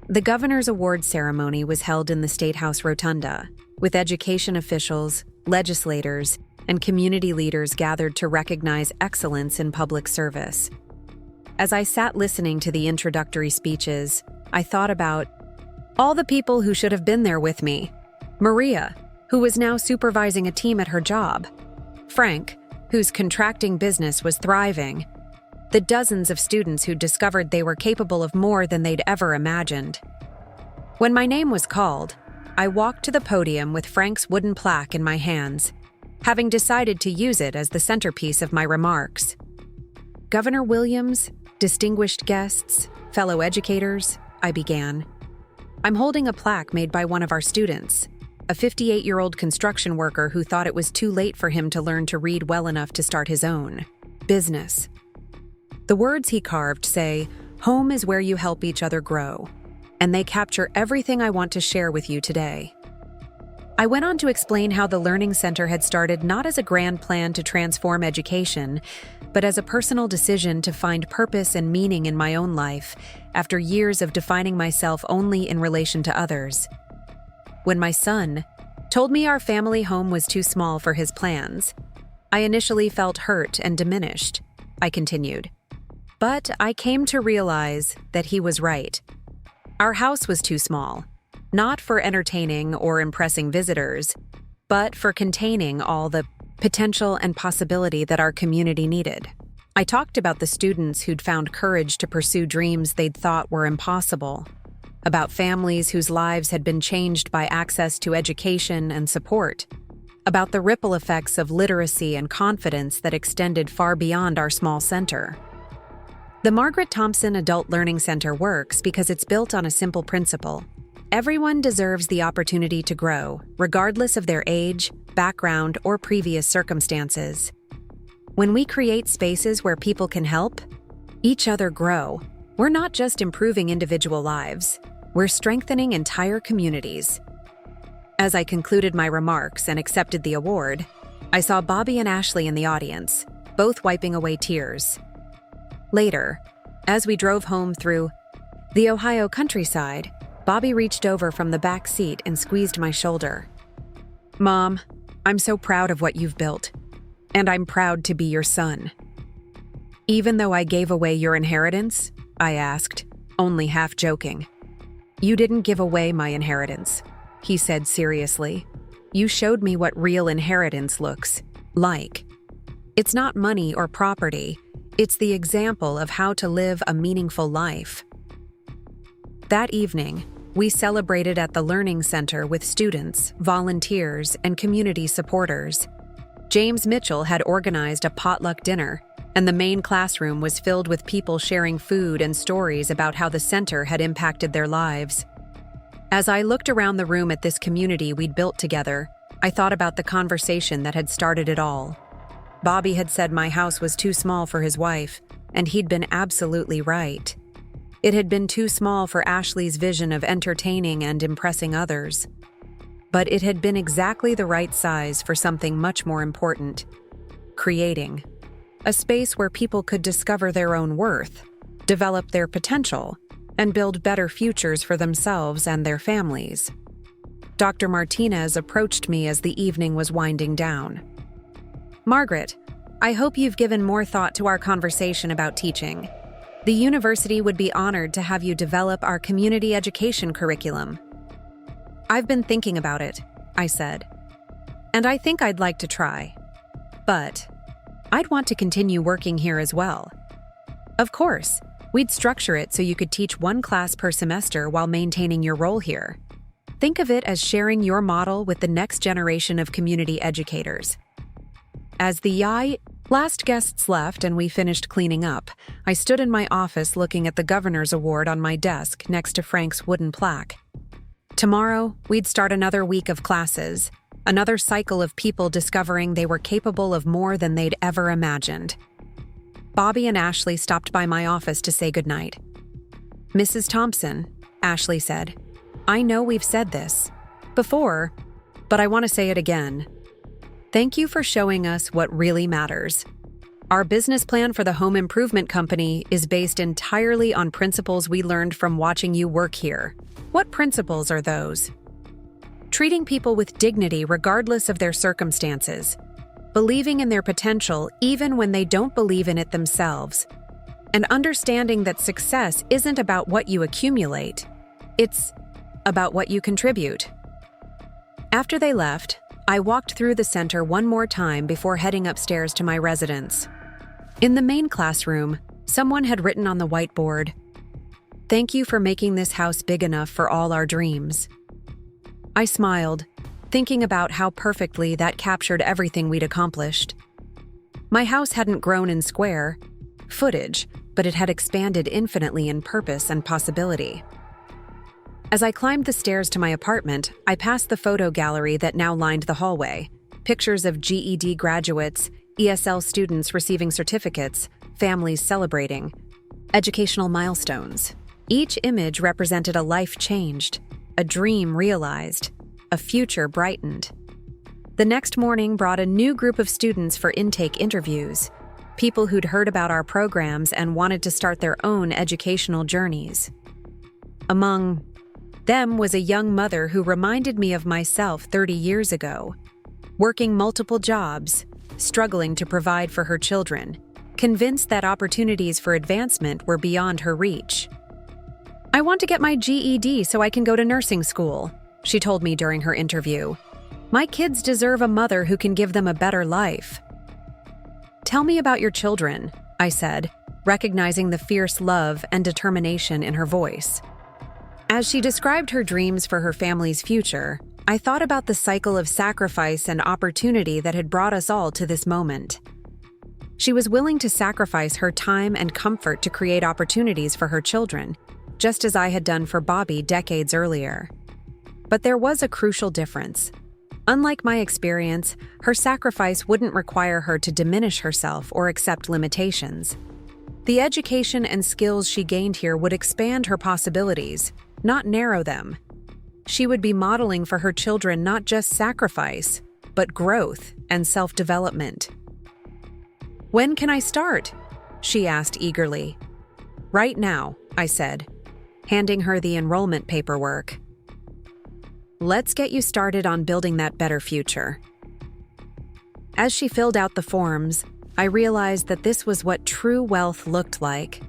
[SPEAKER 1] The governor's award ceremony was held in the State House Rotunda, with education officials, legislators, and community leaders gathered to recognize excellence in public service. As I sat listening to the introductory speeches, I thought about all the people who should have been there with me. Maria, who was now supervising a team at her job. Frank, whose contracting business was thriving. The dozens of students who discovered they were capable of more than they'd ever imagined. When my name was called, I walked to the podium with Frank's wooden plaque in my hands, having decided to use it as the centerpiece of my remarks. "Governor Williams, distinguished guests, fellow educators," I began. "I'm holding a plaque made by one of our students, a 58-year-old construction worker who thought it was too late for him to learn to read well enough to start his own business. The words he carved say, 'Home is where you help each other grow,' and they capture everything I want to share with you today." I went on to explain how the Learning Center had started not as a grand plan to transform education, but as a personal decision to find purpose and meaning in my own life after years of defining myself only in relation to others. When my son told me our family home was too small for his plans, I initially felt hurt and diminished, I continued. But I came to realize that he was right. Our house was too small, not for entertaining or impressing visitors, but for containing all the potential and possibility that our community needed. I talked about the students who'd found courage to pursue dreams they'd thought were impossible, about families whose lives had been changed by access to education and support, about the ripple effects of literacy and confidence that extended far beyond our small center. The Margaret Thompson Adult Learning Center works because it's built on a simple principle. Everyone deserves the opportunity to grow, regardless of their age, background, or previous circumstances. When we create spaces where people can help each other grow, we're not just improving individual lives, we're strengthening entire communities. As I concluded my remarks and accepted the award, I saw Bobby and Ashley in the audience, both wiping away tears. Later, as we drove home through the Ohio countryside, Bobby reached over from the back seat and squeezed my shoulder. "Mom, I'm so proud of what you've built, and I'm proud to be your son." "Even though I gave away your inheritance?" I asked, only half joking. "You didn't give away my inheritance," he said seriously. "You showed me what real inheritance looks like. It's not money or property, it's the example of how to live a meaningful life." That evening, we celebrated at the Learning Center with students, volunteers, and community supporters. James Mitchell had organized a potluck dinner, and the main classroom was filled with people sharing food and stories about how the center had impacted their lives. As I looked around the room at this community we'd built together, I thought about the conversation that had started it all. Bobby had said my house was too small for his wife, and he'd been absolutely right. It had been too small for Ashley's vision of entertaining and impressing others. But it had been exactly the right size for something much more important: creating a space where people could discover their own worth, develop their potential, and build better futures for themselves and their families. Dr. Martinez approached me as the evening was winding down. "Margaret, I hope you've given more thought to our conversation about teaching. The university would be honored to have you develop our community education curriculum." "I've been thinking about it," I said. "And I think I'd like to try. But I'd want to continue working here as well." "Of course, we'd structure it so you could teach one class per semester while maintaining your role here. Think of it as sharing your model with the next generation of community educators." As the last guests left and we finished cleaning up, I stood in my office looking at the Governor's Award on my desk next to Frank's wooden plaque. Tomorrow, we'd start another week of classes, another cycle of people discovering they were capable of more than they'd ever imagined. Bobby and Ashley stopped by my office to say goodnight. "Mrs. Thompson," Ashley said, "I know we've said this before, but I want to say it again. Thank you for showing us what really matters. Our business plan for the home improvement company is based entirely on principles we learned from watching you work here." "What principles are those?" "Treating people with dignity regardless of their circumstances, believing in their potential even when they don't believe in it themselves, and understanding that success isn't about what you accumulate, it's about what you contribute." After they left, I walked through the center one more time before heading upstairs to my residence. In the main classroom, someone had written on the whiteboard, "Thank you for making this house big enough for all our dreams." I smiled, thinking about how perfectly that captured everything we'd accomplished. My house hadn't grown in square footage, but it had expanded infinitely in purpose and possibility. As I climbed the stairs to my apartment, I passed the photo gallery that now lined the hallway. Pictures of GED graduates, ESL students receiving certificates, families celebrating, educational milestones. Each image represented a life changed, a dream realized, a future brightened. The next morning brought a new group of students for intake interviews, people who'd heard about our programs and wanted to start their own educational journeys. Among them was a young mother who reminded me of myself 30 years ago, working multiple jobs, struggling to provide for her children, convinced that opportunities for advancement were beyond her reach. "I want to get my GED so I can go to nursing school," she told me during her interview. "My kids deserve a mother who can give them a better life." "Tell me about your children," I said, recognizing the fierce love and determination in her voice. As she described her dreams for her family's future, I thought about the cycle of sacrifice and opportunity that had brought us all to this moment. She was willing to sacrifice her time and comfort to create opportunities for her children, just as I had done for Bobby decades earlier. But there was a crucial difference. Unlike my experience, her sacrifice wouldn't require her to diminish herself or accept limitations. The education and skills she gained here would expand her possibilities, not narrow them. She would be modeling for her children not just sacrifice, but growth and self-development. "When can I start?" she asked eagerly. "Right now," I said, handing her the enrollment paperwork. "Let's get you started on building that better future." As she filled out the forms, I realized that this was what true wealth looked like.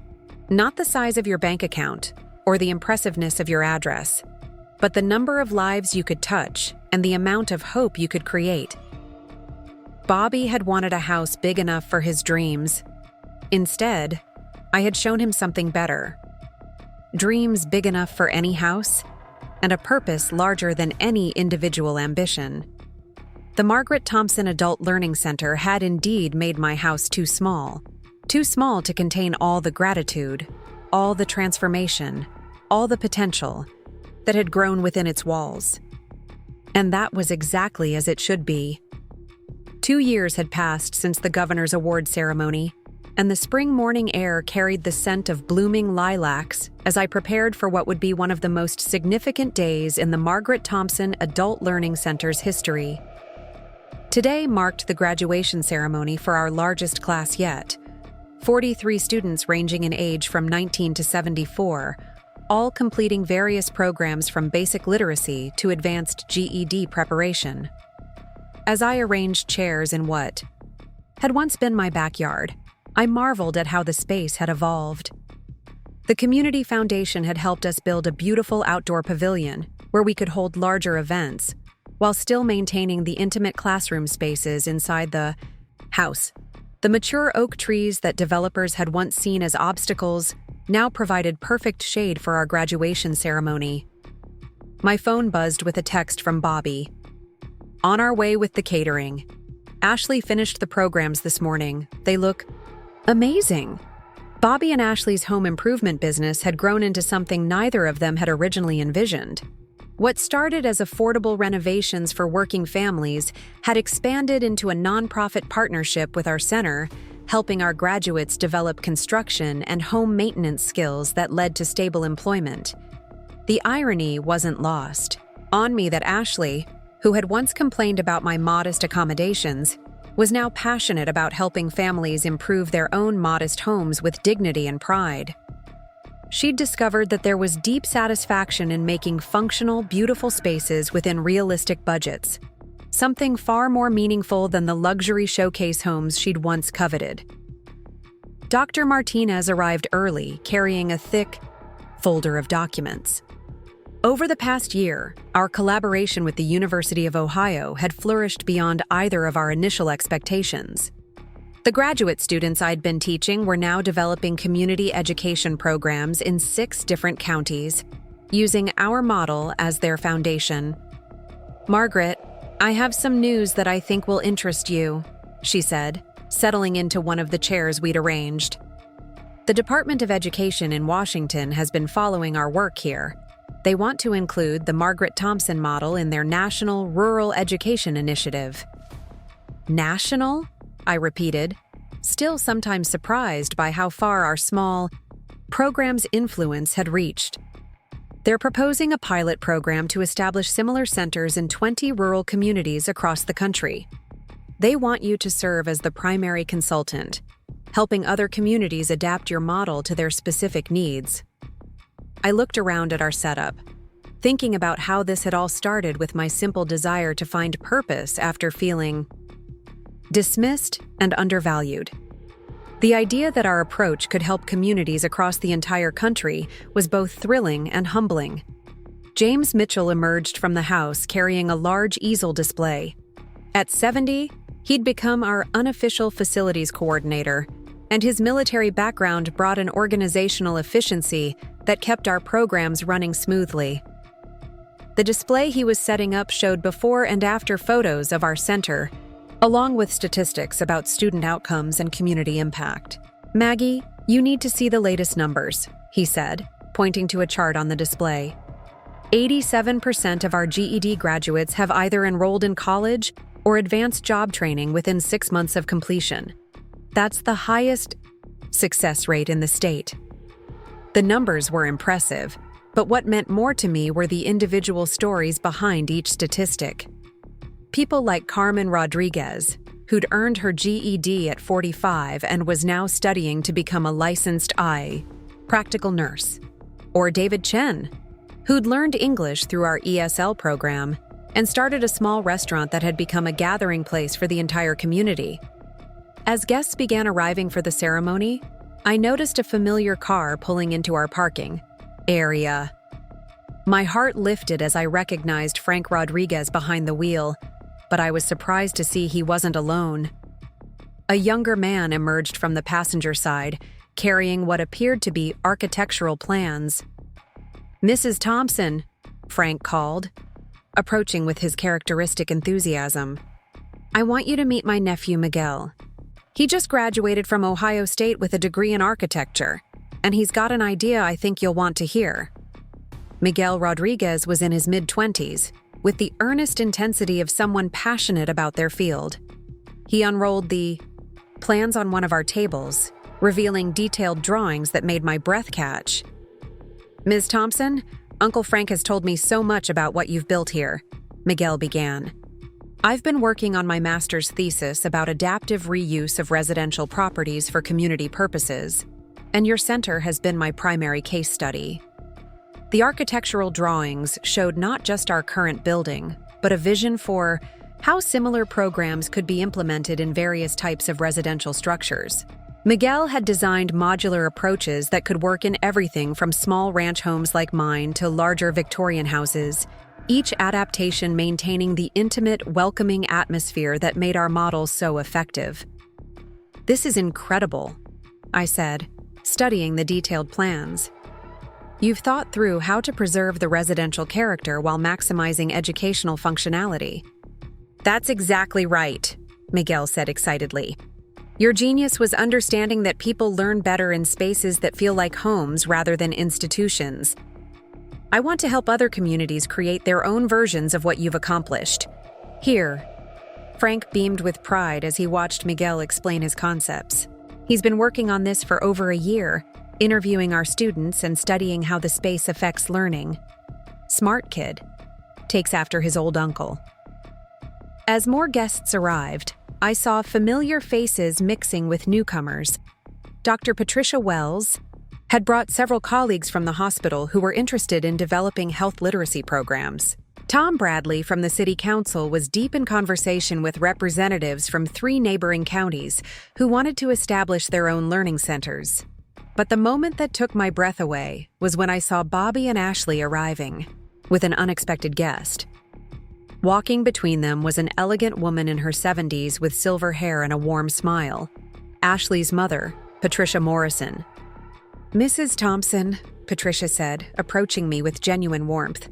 [SPEAKER 1] Not the size of your bank account or the impressiveness of your address, but the number of lives you could touch and the amount of hope you could create. Bobby had wanted a house big enough for his dreams. Instead, I had shown him something better. Dreams big enough for any house, and a purpose larger than any individual ambition. The Margaret Thompson Adult Learning Center had indeed made my house too small to contain all the gratitude, all the transformation, all the potential that had grown within its walls. And that was exactly as it should be. 2 years had passed since the governor's award ceremony, and the spring morning air carried the scent of blooming lilacs as I prepared for what would be one of the most significant days in the Margaret Thompson Adult Learning Center's history. Today marked the graduation ceremony for our largest class yet, 43 students ranging in age from 19 to 74, all completing various programs from basic literacy to advanced GED preparation. As I arranged chairs in what had once been my backyard, I marveled at how the space had evolved. The Community Foundation had helped us build a beautiful outdoor pavilion where we could hold larger events, while still maintaining the intimate classroom spaces inside the house. The mature oak trees that developers had once seen as obstacles now provided perfect shade for our graduation ceremony. My phone buzzed with a text from Bobby. "On our way with the catering. Ashley finished the programs this morning. They look amazing." Bobby and Ashley's home improvement business had grown into something neither of them had originally envisioned. What started as affordable renovations for working families had expanded into a nonprofit partnership with our center, helping our graduates develop construction and home maintenance skills that led to stable employment. The irony wasn't lost on me that Ashley, who had once complained about my modest accommodations, was now passionate about helping families improve their own modest homes with dignity and pride. She'd discovered that there was deep satisfaction in making functional, beautiful spaces within realistic budgets, something far more meaningful than the luxury showcase homes she'd once coveted. Dr. Martinez arrived early, carrying a thick folder of documents. Over the past year, our collaboration with the University of Ohio had flourished beyond either of our initial expectations. The graduate students I'd been teaching were now developing community education programs in 6 different counties, using our model as their foundation. "Margaret, I have some news that I think will interest you," she said, settling into one of the chairs we'd arranged. "The Department of Education in Washington has been following our work here. They want to include the Margaret Thompson model in their National Rural Education Initiative." "National?" I repeated, still sometimes surprised by how far our small program's influence had reached. "They're proposing a pilot program to establish similar centers in 20 rural communities across the country. They want you to serve as the primary consultant, helping other communities adapt your model to their specific needs." I looked around at our setup, thinking about how this had all started with my simple desire to find purpose after feeling dismissed and undervalued. The idea that our approach could help communities across the entire country was both thrilling and humbling. James Mitchell emerged from the house carrying a large easel display. At 70, he'd become our unofficial facilities coordinator, and his military background brought an organizational efficiency that kept our programs running smoothly. The display he was setting up showed before and after photos of our center, along with statistics about student outcomes and community impact. "Maggie, you need to see the latest numbers," he said, pointing to a chart on the display. 87% of our GED graduates have either enrolled in college or advanced job training within 6 months of completion. That's the highest success rate in the state. The numbers were impressive, but what meant more to me were the individual stories behind each statistic. People like Carmen Rodriguez, who'd earned her GED at 45 and was now studying to become a licensed practical nurse. Or David Chen, who'd learned English through our ESL program and started a small restaurant that had become a gathering place for the entire community. As guests began arriving for the ceremony, I noticed a familiar car pulling into our parking area. My heart lifted as I recognized Frank Rodriguez behind the wheel, but I was surprised to see he wasn't alone. A younger man emerged from the passenger side, carrying what appeared to be architectural plans. "Mrs. Thompson," Frank called, approaching with his characteristic enthusiasm. "I want you to meet my nephew Miguel. He just graduated from Ohio State with a degree in architecture, and he's got an idea I think you'll want to hear." Miguel Rodriguez was in his mid-20s, with the earnest intensity of someone passionate about their field. He unrolled the plans on one of our tables, revealing detailed drawings that made my breath catch. "Ms. Thompson, Uncle Frank has told me so much about what you've built here," Miguel began. "I've been working on my master's thesis about adaptive reuse of residential properties for community purposes, and your center has been my primary case study." The architectural drawings showed not just our current building, but a vision for how similar programs could be implemented in various types of residential structures. Miguel had designed modular approaches that could work in everything from small ranch homes like mine to larger Victorian houses, each adaptation maintaining the intimate, welcoming atmosphere that made our model so effective. "This is incredible," I said, studying the detailed plans. "You've thought through how to preserve the residential character while maximizing educational functionality." "That's exactly right," Miguel said excitedly. "Your genius was understanding that people learn better in spaces that feel like homes rather than institutions. I want to help other communities create their own versions of what you've accomplished. Here." Frank beamed with pride as he watched Miguel explain his concepts. "He's been working on this for over a year, interviewing our students and studying how the space affects learning. Smart kid. Takes after his old uncle." As more guests arrived, I saw familiar faces mixing with newcomers. Dr. Patricia Wells had brought several colleagues from the hospital who were interested in developing health literacy programs. Tom Bradley from the City Council was deep in conversation with representatives from 3 neighboring counties who wanted to establish their own learning centers. But the moment that took my breath away was when I saw Bobby and Ashley arriving with an unexpected guest. Walking between them was an elegant woman in her 70s with silver hair and a warm smile. Ashley's mother, Patricia Morrison. "Mrs. Thompson," Patricia said, approaching me with genuine warmth.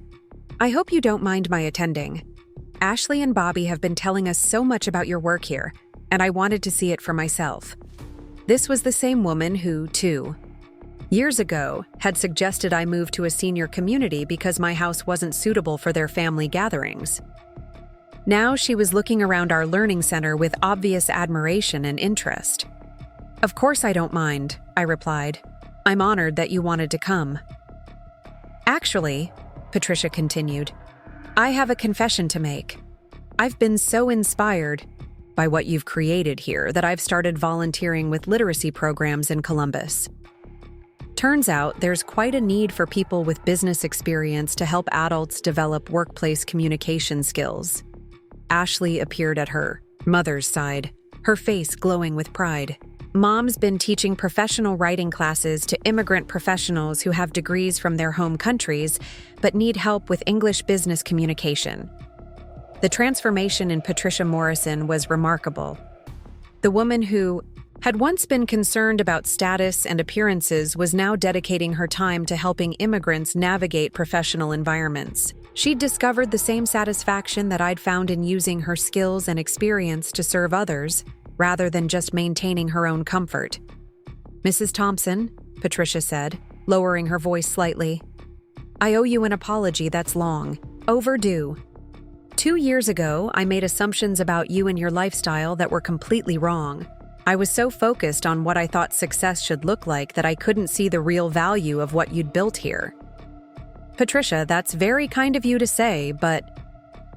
[SPEAKER 1] "I hope you don't mind my attending. Ashley and Bobby have been telling us so much about your work here, and I wanted to see it for myself." This was the same woman who, too, years ago, had suggested I move to a senior community because my house wasn't suitable for their family gatherings. Now she was looking around our learning center with obvious admiration and interest. "Of course I don't mind," I replied. "I'm honored that you wanted to come." "Actually," Patricia continued, "I have a confession to make. I've been so inspired by what you've created here that I've started volunteering with literacy programs in Columbus. Turns out there's quite a need for people with business experience to help adults develop workplace communication skills." Ashley appeared at her mother's side, her face glowing with pride. "Mom's been teaching professional writing classes to immigrant professionals who have degrees from their home countries but need help with English business communication." The transformation in Patricia Morrison was remarkable. The woman who had once been concerned about status and appearances, was now dedicating her time to helping immigrants navigate professional environments. She'd discovered the same satisfaction that I'd found in using her skills and experience to serve others, rather than just maintaining her own comfort. "Mrs. Thompson," Patricia said, lowering her voice slightly, "I owe you an apology that's long overdue. 2 years ago, I made assumptions about you and your lifestyle that were completely wrong. I was so focused on what I thought success should look like that I couldn't see the real value of what you'd built here." "Patricia, that's very kind of you to say, but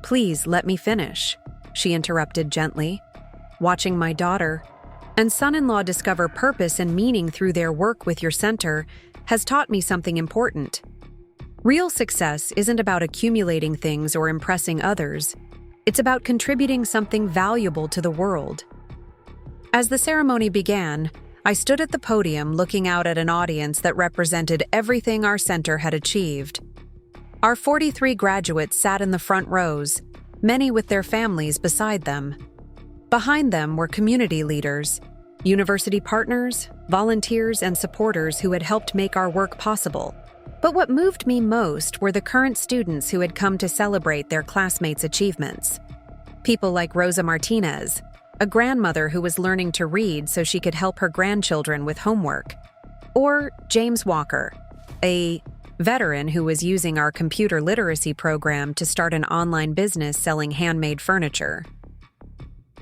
[SPEAKER 1] please let me finish," she interrupted gently. "Watching my daughter and son-in-law discover purpose and meaning through their work with your center has taught me something important. Real success isn't about accumulating things or impressing others. It's about contributing something valuable to the world." As the ceremony began, I stood at the podium looking out at an audience that represented everything our center had achieved. Our 43 graduates sat in the front rows, many with their families beside them. Behind them were community leaders, university partners, volunteers, and supporters who had helped make our work possible. But what moved me most were the current students who had come to celebrate their classmates' achievements. People like Rosa Martinez, a grandmother who was learning to read so she could help her grandchildren with homework. Or James Walker, a veteran who was using our computer literacy program to start an online business selling handmade furniture.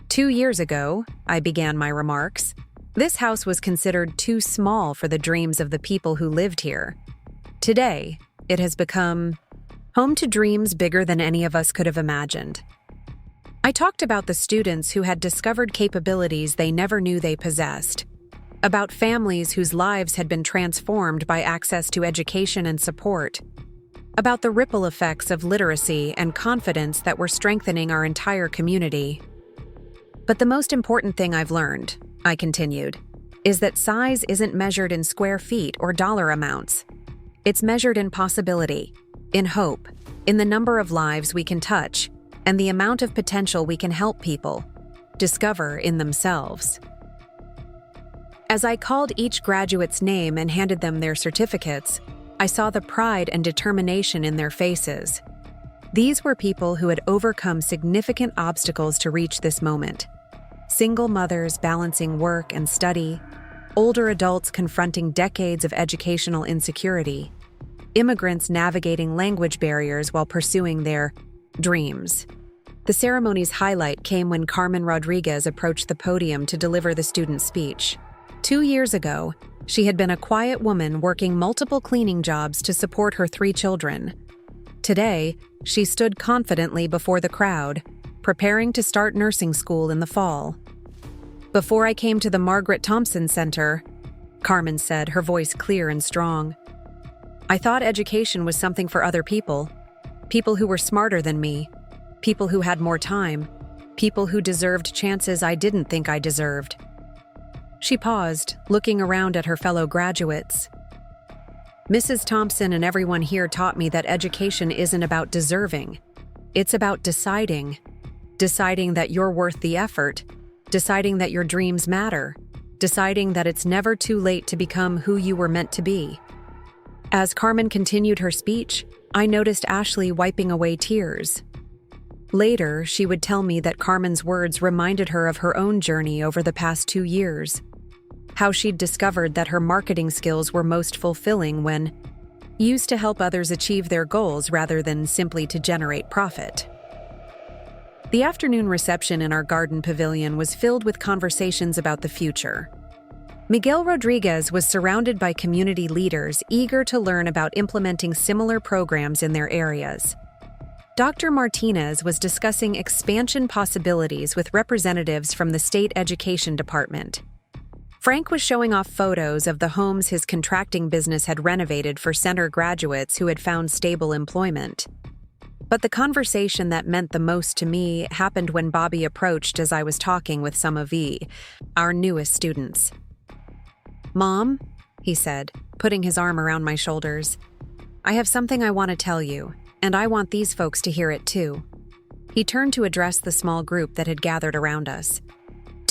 [SPEAKER 1] 2 years ago, I began my remarks, this house was considered too small for the dreams of the people who lived here. Today, it has become home to dreams bigger than any of us could have imagined. I talked about the students who had discovered capabilities they never knew they possessed, about families whose lives had been transformed by access to education and support, about the ripple effects of literacy and confidence that were strengthening our entire community. But the most important thing I've learned, I continued, is that size isn't measured in square feet or dollar amounts. It's measured in possibility, in hope, in the number of lives we can touch, and the amount of potential we can help people discover in themselves. As I called each graduate's name and handed them their certificates, I saw the pride and determination in their faces. These were people who had overcome significant obstacles to reach this moment. Single mothers balancing work and study, older adults confronting decades of educational insecurity, immigrants navigating language barriers while pursuing their dreams. The ceremony's highlight came when Carmen Rodriguez approached the podium to deliver the student speech. 2 years ago, she had been a quiet woman working multiple cleaning jobs to support her 3 children. Today, she stood confidently before the crowd, preparing to start nursing school in the fall. "Before I came to the Margaret Thompson Center," Carmen said, her voice clear and strong, "I thought education was something for other people who were smarter than me, people who had more time, people who deserved chances I didn't think I deserved." She paused, looking around at her fellow graduates. "Mrs. Thompson and everyone here taught me that education isn't about deserving. It's about deciding that you're worth the effort, deciding that your dreams matter, deciding that it's never too late to become who you were meant to be." As Carmen continued her speech, I noticed Ashley wiping away tears. Later, she would tell me that Carmen's words reminded her of her own journey over the past 2 years, how she'd discovered that her marketing skills were most fulfilling when used to help others achieve their goals rather than simply to generate profit. The afternoon reception in our garden pavilion was filled with conversations about the future. Miguel Rodriguez was surrounded by community leaders eager to learn about implementing similar programs in their areas. Dr. Martinez was discussing expansion possibilities with representatives from the state education department. Frank was showing off photos of the homes his contracting business had renovated for center graduates who had found stable employment. But the conversation that meant the most to me happened when Bobby approached as I was talking with some of our newest students. "Mom," he said, putting his arm around my shoulders, "I have something I want to tell you, and I want these folks to hear it too." He turned to address the small group that had gathered around us.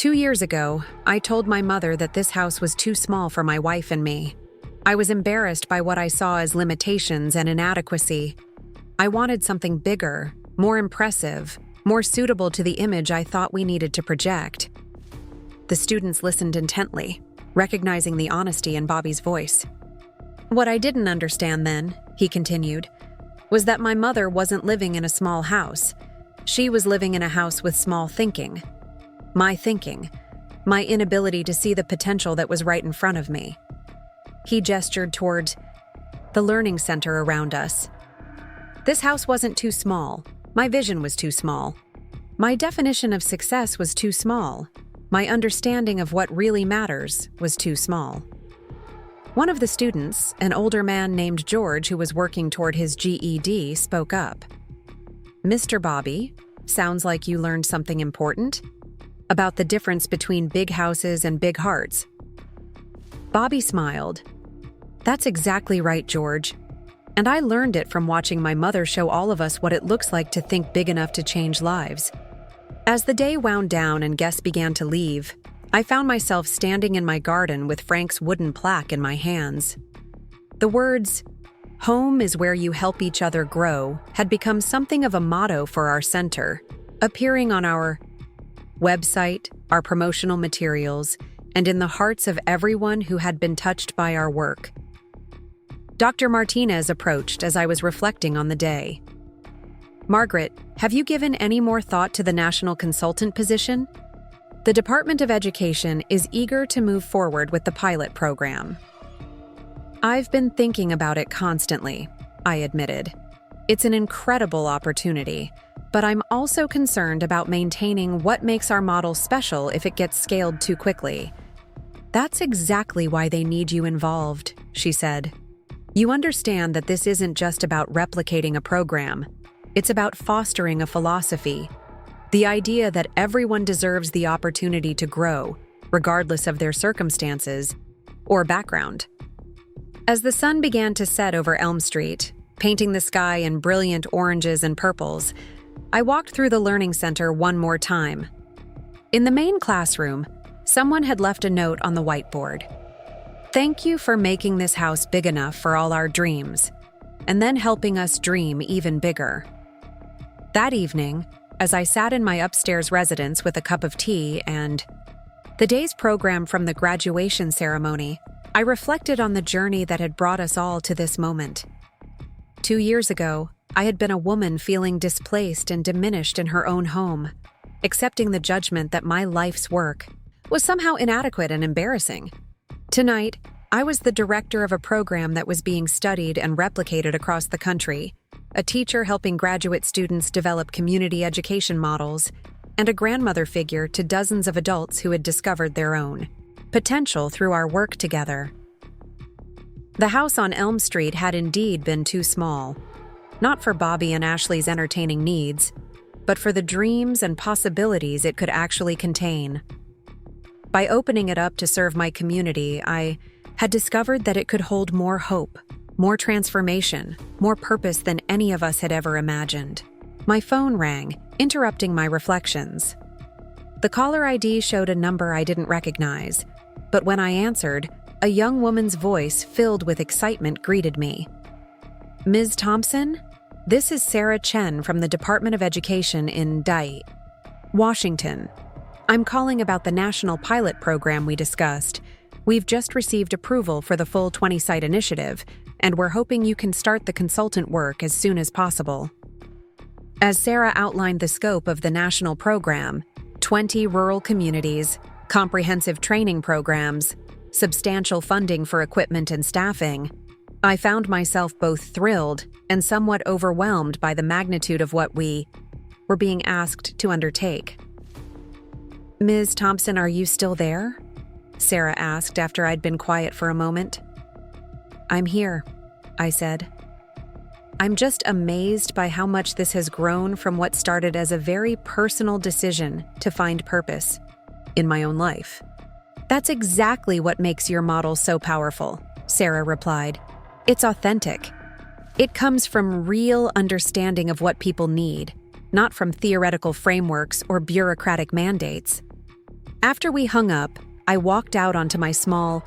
[SPEAKER 1] 2 years ago, I told my mother that this house was too small for my wife and me. I was embarrassed by what I saw as limitations and inadequacy. I wanted something bigger, more impressive, more suitable to the image I thought we needed to project. The students listened intently, recognizing the honesty in Bobby's voice. What I didn't understand then, he continued, was that my mother wasn't living in a small house. She was living in a house with small thinking. My inability to see the potential that was right in front of me. He gestured toward the learning center around us. This house wasn't too small. My vision was too small. My definition of success was too small. My understanding of what really matters was too small. One of the students, an older man named George who was working toward his GED, spoke up. "Mr. Bobby, sounds like you learned something important about the difference between big houses and big hearts." Bobby smiled. "That's exactly right, George. And I learned it from watching my mother show all of us what it looks like to think big enough to change lives." As the day wound down and guests began to leave, I found myself standing in my garden with Frank's wooden plaque in my hands. The words, "Home is where you help each other grow," had become something of a motto for our center, appearing on our website, our promotional materials, and in the hearts of everyone who had been touched by our work. Dr. Martinez approached as I was reflecting on the day. "Margaret, have you given any more thought to the national consultant position? The Department of Education is eager to move forward with the pilot program." "I've been thinking about it constantly," I admitted. "It's an incredible opportunity, but I'm also concerned about maintaining what makes our model special if it gets scaled too quickly." "That's exactly why they need you involved," she said. "You understand that this isn't just about replicating a program. It's about fostering a philosophy. The idea that everyone deserves the opportunity to grow, regardless of their circumstances or background." As the sun began to set over Elm Street, painting the sky in brilliant oranges and purples, I walked through the learning center one more time. In the main classroom, someone had left a note on the whiteboard. "Thank you for making this house big enough for all our dreams, and then helping us dream even bigger." That evening, as I sat in my upstairs residence with a cup of tea and the day's program from the graduation ceremony, I reflected on the journey that had brought us all to this moment. 2 years ago, I had been a woman feeling displaced and diminished in her own home, accepting the judgment that my life's work was somehow inadequate and embarrassing. Tonight, I was the director of a program that was being studied and replicated across the country, a teacher helping graduate students develop community education models, and a grandmother figure to dozens of adults who had discovered their own potential through our work together. The house on Elm Street had indeed been too small, not for Bobby and Ashley's entertaining needs, but for the dreams and possibilities it could actually contain. By opening it up to serve my community, I had discovered that it could hold more hope, more transformation, more purpose than any of us had ever imagined. My phone rang, interrupting my reflections. The caller ID showed a number I didn't recognize, but when I answered, a young woman's voice filled with excitement greeted me. "Ms. Thompson, this is Sarah Chen from the Department of Education in Washington. I'm calling about the national pilot program we discussed. We've just received approval for the full 20-site initiative, and we're hoping you can start the consultant work as soon as possible." As Sarah outlined the scope of the national program, 20 rural communities, comprehensive training programs, substantial funding for equipment and staffing, I found myself both thrilled and somewhat overwhelmed by the magnitude of what we were being asked to undertake. "Ms. Thompson, are you still there?" Sarah asked after I'd been quiet for a moment. "I'm here," I said. "I'm just amazed by how much this has grown from what started as a very personal decision to find purpose in my own life." "That's exactly what makes your model so powerful," Sarah replied. "It's authentic. It comes from real understanding of what people need, not from theoretical frameworks or bureaucratic mandates." After we hung up, I walked out onto my small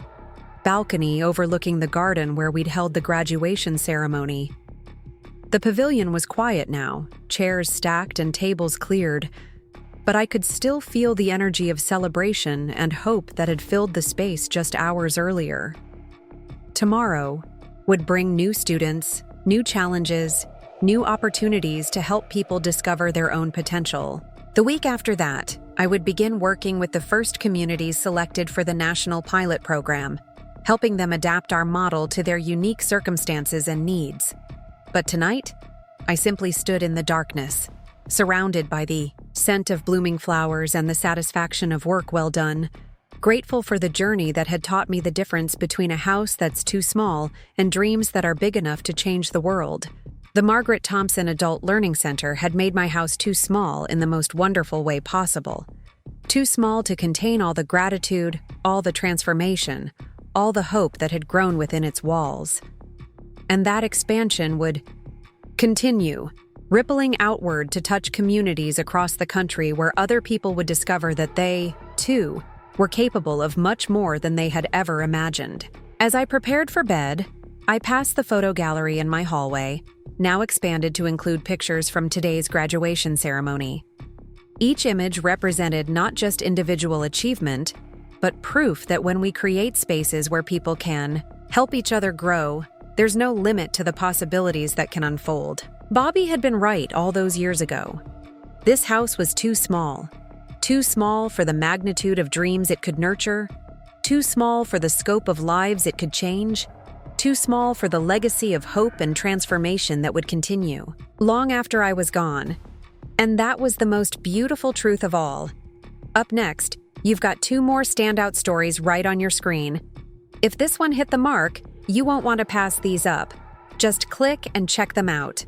[SPEAKER 1] balcony overlooking the garden where we'd held the graduation ceremony. The pavilion was quiet now, chairs stacked and tables cleared, but I could still feel the energy of celebration and hope that had filled the space just hours earlier. Tomorrow would bring new students, new challenges, new opportunities to help people discover their own potential. The week after that, I would begin working with the first communities selected for the National Pilot Program, helping them adapt our model to their unique circumstances and needs. But tonight, I simply stood in the darkness, surrounded by the scent of blooming flowers and the satisfaction of work well done, grateful for the journey that had taught me the difference between a house that's too small and dreams that are big enough to change the world. The Margaret Thompson Adult Learning Center had made my house too small in the most wonderful way possible. Too small to contain all the gratitude, all the transformation, all the hope that had grown within its walls. And that expansion would continue, rippling outward to touch communities across the country where other people would discover that they, too, were capable of much more than they had ever imagined. As I prepared for bed, I passed the photo gallery in my hallway, now expanded to include pictures from today's graduation ceremony. Each image represented not just individual achievement, but proof that when we create spaces where people can help each other grow, there's no limit to the possibilities that can unfold. Bobby had been right all those years ago. This house was too small for the magnitude of dreams it could nurture, too small for the scope of lives it could change, too small for the legacy of hope and transformation that would continue long after I was gone. And that was the most beautiful truth of all. Up next, you've got 2 more standout stories right on your screen. If this one hit the mark, you won't want to pass these up. Just click and check them out.